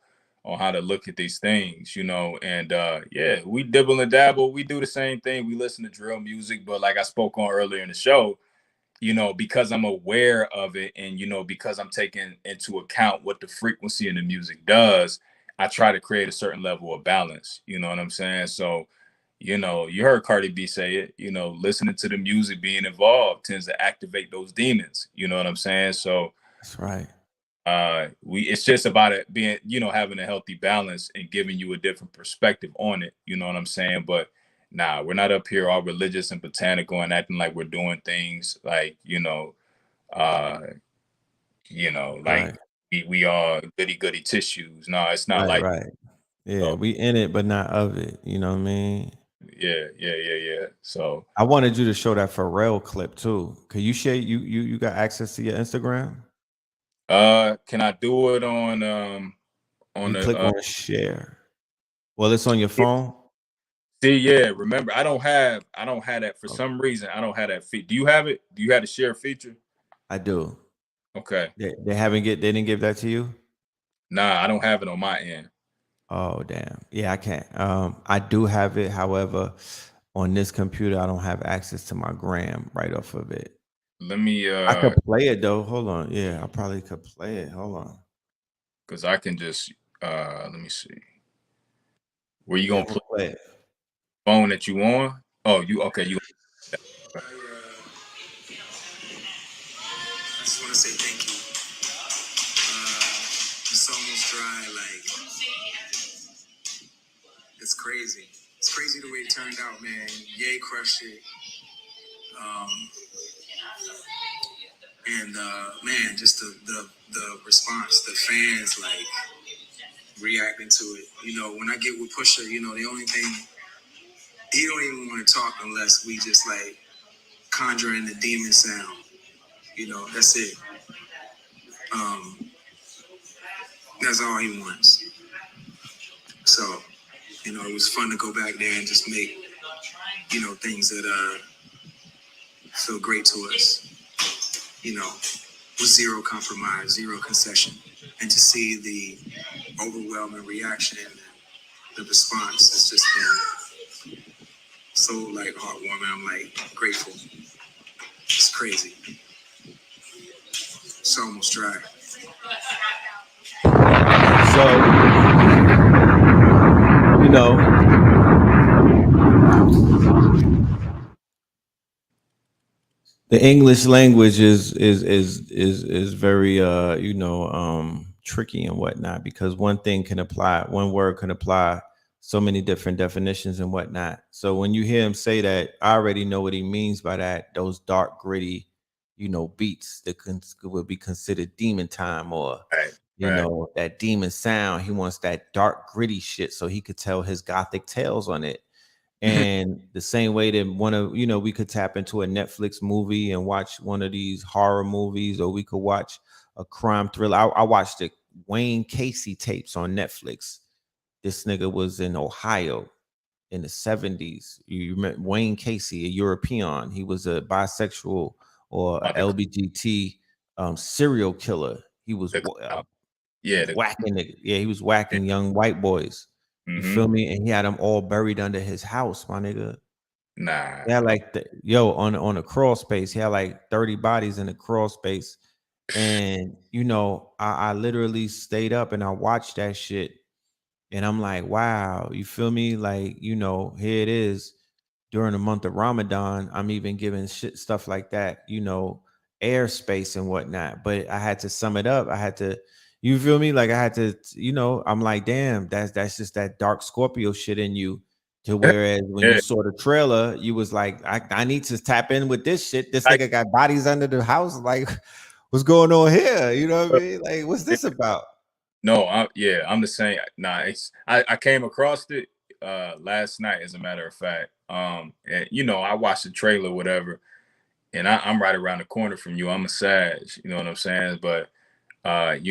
on how to look at these things, and yeah, we dibble and dabble. We do the same thing. We listen to drill music, but like I spoke on earlier in the show, because I'm aware of it and, because I'm taking into account what the frequency in the music does, I try to create a certain level of balance. You know what I'm saying? So, you heard Cardi B say it, listening to the music, being involved tends to activate those demons. You know what I'm saying? So, That's right. it's just about it being, having a healthy balance and giving you a different perspective on it. You know what I'm saying? But nah, we're not up here all religious and botanical and acting like we're doing things like, uh, like Right. we are goody goody tissues. No, it's not Right. like Right. Yeah. so. We in it, but not of it. You know what I mean? Yeah. So, I wanted you to show that Pharrell clip too. Can you share you got access to your Instagram? can I do it on You the click on share. Well, it's on your phone. see, yeah, remember, I don't have that for Oh, some reason. I don't have that feature. Do you have it? Do you have the share feature? I do. Okay. They didn't give that to you? Nah, I don't have it on my end. Oh damn. Yeah, I can't. I do have it. However, on this computer, I don't have access to my gram right off of it. Let me I could play it though. Hold on. Yeah, I probably could play it. Hold on. because I can just let me see. Where you Yeah, gonna I'm gonna play play it. phone that you on? Oh, you okay, you I just want to say thank you. It's almost dry. Like, it's crazy. It's crazy the way it turned out, man. Yay crushed it. Um, and man, just the response, the fans like reacting to it. When I get with Pusha, the only thing he don't even want to talk unless we just like conjuring the demon sound. That's it. Um, that's all he wants. So, it was fun to go back there and just make, things that feel great to us, with zero compromise, zero concession. And to see the overwhelming reaction and the response has just been so like heartwarming. I'm like grateful. It's crazy. It's almost dry. So, you know, the English language is very tricky and whatnot because one word can apply so many different definitions and whatnot. So when you hear him say that, I already know what he means by that. Those dark, gritty, beats that would be considered demon time or right. you know, that demon sound. He wants that dark, gritty shit so he could tell his gothic tales on it. And the same way that we could tap into a Netflix movie and watch one of these horror movies, or we could watch a crime thriller. I watched the Wayne Casey tapes on Netflix. This nigga was in Ohio in the 70s. You remember Wayne Casey, a European. He was a bisexual or a LGBT serial killer. He was whacking niggas. Yeah, he was whacking young white boys. You feel me? And he had them all buried under his house, my nigga. Nah. He had like on a crawl space. He had like 30 bodies in a crawl space. And I literally stayed up and I watched that shit. And I'm like, wow, you feel me? Like, here it is during the month of Ramadan. I'm even giving stuff like that, airspace and whatnot. But I had to sum it up. I had to, you feel me? Like I had to, I'm like, damn, that's just that dark Scorpio shit in you. To whereas when you saw the trailer, you was like, I need to tap in with this shit. This nigga got bodies under the house. Like, what's going on here? You know what I mean? Like, what's this about? No, I'm the same. Nah, I came across it last night, as a matter of fact. And I watched the trailer, whatever, and I'm right around the corner from you. I'm a Sag, you know what I'm saying? But with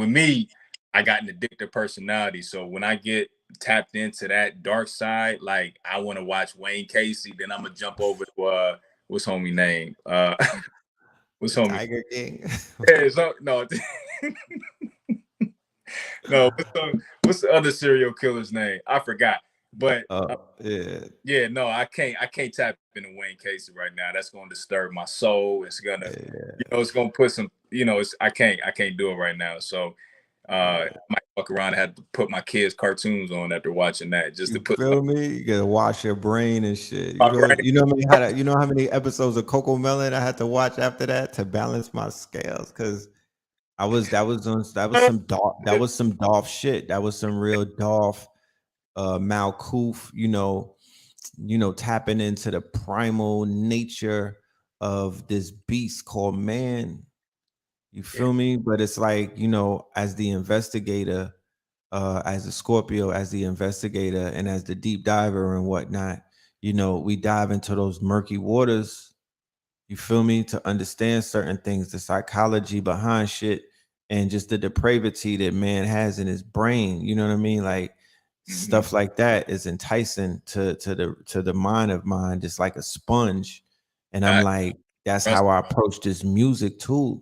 me, I got an addictive personality. So when I get tapped into that dark side, like I want to watch Wayne Casey, then I'm gonna jump over to what's homie name? What's homie? Tiger King. Yeah, no. No, what's the other serial killer's name? I forgot. But no, I can't tap into Wayne Casey right now. That's gonna disturb my soul. It's gonna, it's gonna put some, I can't do it right now. So I might fuck around and have to put my kids' cartoons on after watching that, just to put. Feel me? You gotta wash your brain and shit. You know how many episodes of Coco Melon I had to watch after that to balance my scales? Because that was some Dolph shit. That was some real Dolph Malkoof, tapping into the primal nature of this beast called man. You feel me? But it's like, as the investigator, as a Scorpio, as the investigator, and as the deep diver and whatnot, we dive into those murky waters. You feel me? To understand certain things, the psychology behind shit, and just the depravity that man has in his brain. You know what I mean? Like stuff like that is enticing to the mind of mine, just like a sponge. And I'm like, that's how I approach this music too.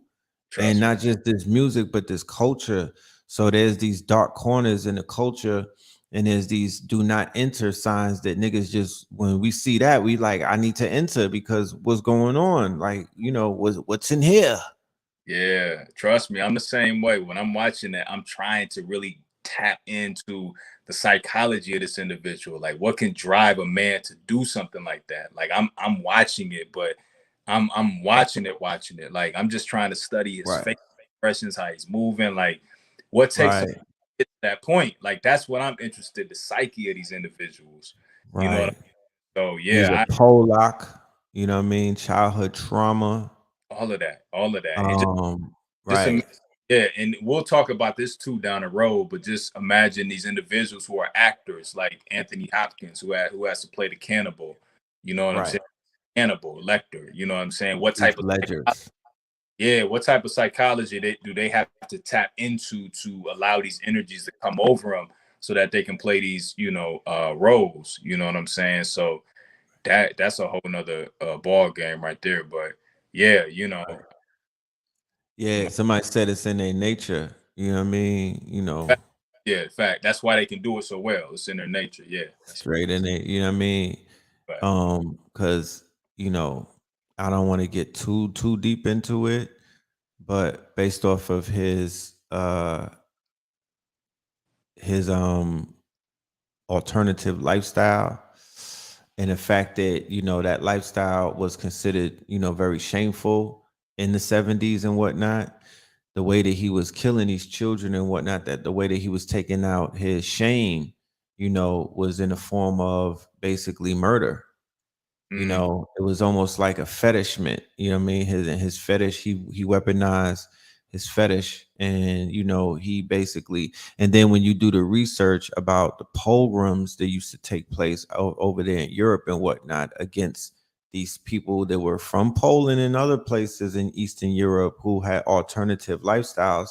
And not just this music, but this culture. So there's these dark corners in the culture, and there's these do not enter signs that niggas just, when we see that, we like, I need to enter because what's going on? Like, what's in here? Yeah, trust me, I'm the same way. When I'm watching that, I'm trying to really tap into the psychology of this individual. Like, what can drive a man to do something like that? Like, I'm watching it, but I'm watching it. Like, I'm just trying to study his face expressions, how he's moving, like what takes him to get to that point. Like, that's what I'm interested in, the psyche of these individuals. You know what I mean? So yeah, Pollock, you know what I mean? Childhood trauma. All of that. And we'll talk about this too down the road, but just imagine these individuals who are actors, like Anthony Hopkins, who has to play the cannibal. You know what I'm saying? Cannibal Lecter. You know what I'm saying? What type of psychology do they have to tap into to allow these energies to come over them so that they can play these, roles? You know what I'm saying? So that's a whole nother ball game right there. But yeah, Yeah, somebody said it's in their nature. You know what I mean? Yeah, fact. That's why they can do it so well. It's in their nature. Yeah. Straight in it. You know what I mean? Because, I don't want to get too deep into it, but based off of his alternative lifestyle, and the fact that that lifestyle was considered very shameful in the 70s and whatnot, the way that he was killing these children and whatnot, that the way that he was taking out his shame was in the form of basically murder. It was almost like a fetishment. You know what I mean? His fetish, he weaponized his fetish. And you know, he basically, and then when you do the research about the pogroms that used to take place over there in Europe and whatnot against these people that were from Poland and other places in Eastern Europe who had alternative lifestyles,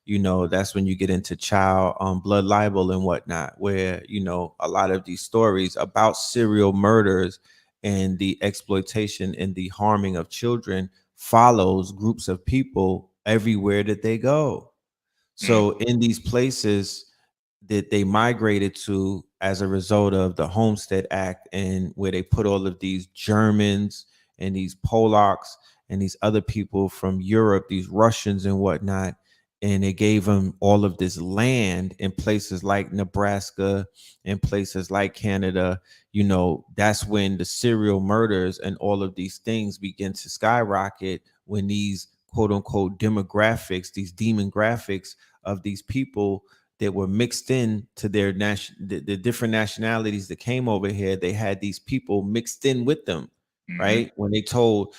you know, that's when you get into child blood libel and whatnot, where, you know, a lot of these stories about serial murders and the exploitation and the harming of children follows groups of people everywhere that they go. Mm, So in these places that they migrated to as a result of the Homestead Act, and where they put all of these Germans and these Polacks and these other people from Europe, these Russians and whatnot, and they gave them all of this land in places like Nebraska and places like Canada. You know, that's when the serial murders and all of these things begin to skyrocket, when these quote unquote demographics, these demon graphics of these people that were mixed in to their the different nationalities that came over here, they had these people mixed in with them, mm-hmm. right? When they told,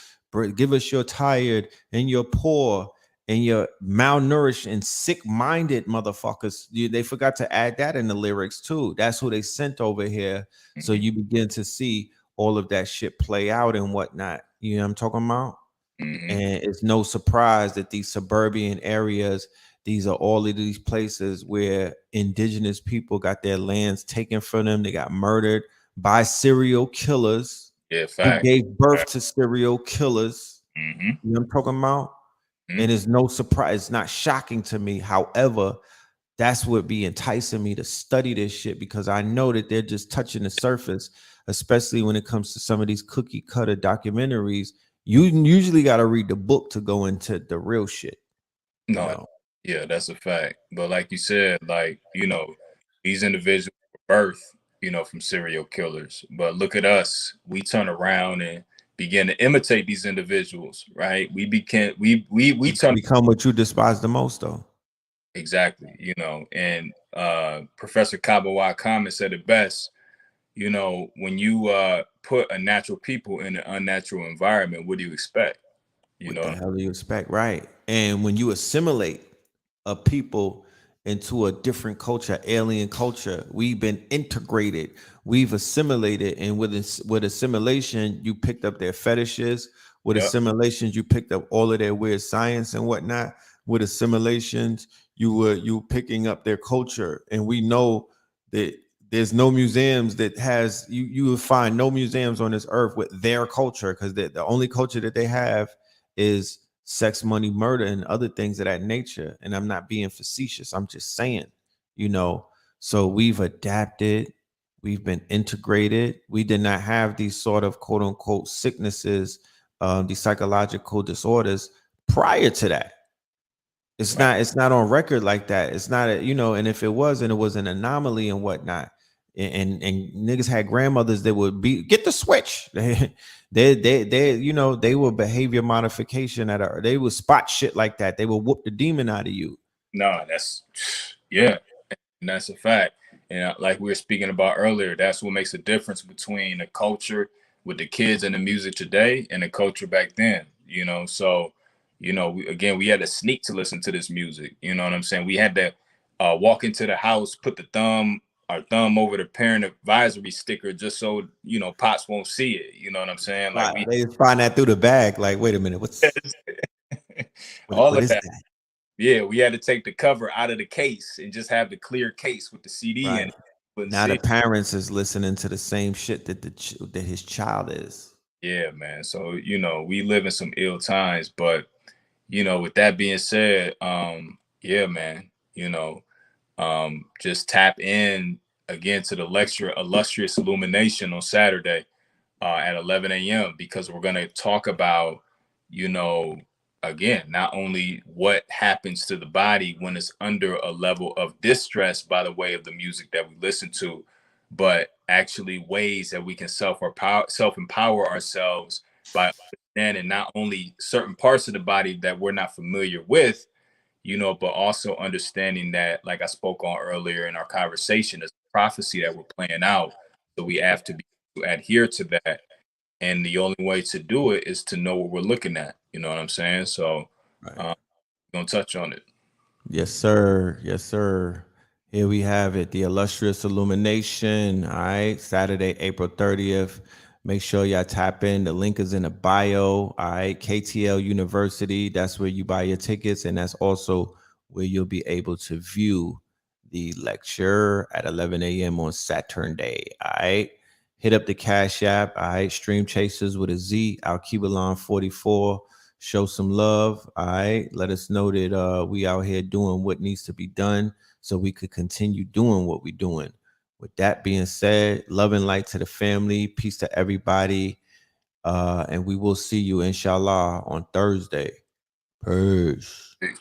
give us your tired and your poor and your malnourished and sick-minded motherfuckers. They forgot to add that in the lyrics too. That's who they sent over here. So Mm-hmm. you begin to see all of that shit play out and whatnot. You know what I'm talking about? Mm-hmm. And it's no surprise that these suburban areas, these are all of these places where indigenous people got their lands taken from them. They got murdered by serial killers Yeah, who fact. gave birth Fact. to serial killers. Mm-hmm. You know what I'm talking about? Mm-hmm. And it's no surprise, it's not shocking to me. However, that's what be enticing me to study this shit, because I know that they're just touching the surface, especially when it comes to some of these cookie cutter documentaries. You usually got to read the book to go into the real shit, you No, know. yeah, that's a fact. But like you said, like, you know, these individuals were birthed, you know, from serial killers. But look at us. We turn around and begin to imitate these individuals, right? We became we turn Become what you despise the most, though. exactly, you know, and Professor Kabawa Kame said it best, you know, when you put a natural people in an unnatural environment, what do you expect? You What the know, hell do you expect, right? And when you assimilate a people into a different culture, alien culture, we've been integrated, we've assimilated, and with assimilation, you picked up their fetishes. With yep. assimilations, you picked up all of their weird science and whatnot. With assimilations, you picking up their culture, and we know that there's no museums that has you will find no museums on this earth with their culture, because the only culture that they have is sex, money, murder, and other things of that nature. And I'm not being facetious. I'm just saying, you know, so we've adapted, we've been integrated. We did not have these sort of quote unquote sicknesses, these psychological disorders prior to that. Right. It's not on record like that. It's not a, you know, and if it was, and it was an anomaly and whatnot. And niggas had grandmothers that would be get the switch. They you know, they were behavior modification they would spot shit like that. They would whoop the demon out of you. No, that's yeah, and that's a fact. And like we were speaking about earlier, that's what makes a difference between the culture with the kids and the music today and the culture back then. You know, so you know, we had to sneak to listen to this music. You know what I'm saying? We had to walk into the house, put our thumb over the parent advisory sticker, just so you know pops won't see it. You know what I'm saying? Like we They find that through the bag. Like, wait a minute, all what of is that. that? Yeah, we had to take the cover out of the case and just have the clear case with the CD in Right. it. Couldn't Now the see. parents is listening to the same shit that that his child is. Yeah, man. So, you know, we live in some ill times, but you know, with that being said, yeah, man, you know, just tap in again to the lecture Illustrious Illumination on Saturday at 11 a.m. because we're gonna talk about, you know, again, not only what happens to the body when it's under a level of distress by the way of the music that we listen to, but actually ways that we can self-empower ourselves by understanding not only certain parts of the body that we're not familiar with, you know, but also understanding that, like I spoke on earlier in our conversation, is a prophecy that we're playing out. So we have to adhere to that. And the only way to do it is to know what we're looking at. You know what I'm saying? So, Right. um, We're gonna touch on it. Yes, sir. Yes, sir. Here we have it, the illustrious illumination. All right, Saturday, April 30th. Make sure y'all tap in. The link is in the bio. All right, KTL University. That's where you buy your tickets, and that's also where you'll be able to view the lecture at 11 a.m. on Saturday. All right, hit up the Cash App. All right, Stream Chasers with a Z, ALKEBULAN44. Show some love. All right, let us know that we out here doing what needs to be done so we could continue doing what we're doing. With that being said, love and light to the family, peace to everybody, and we will see you inshallah on Thursday. Peace. Peace.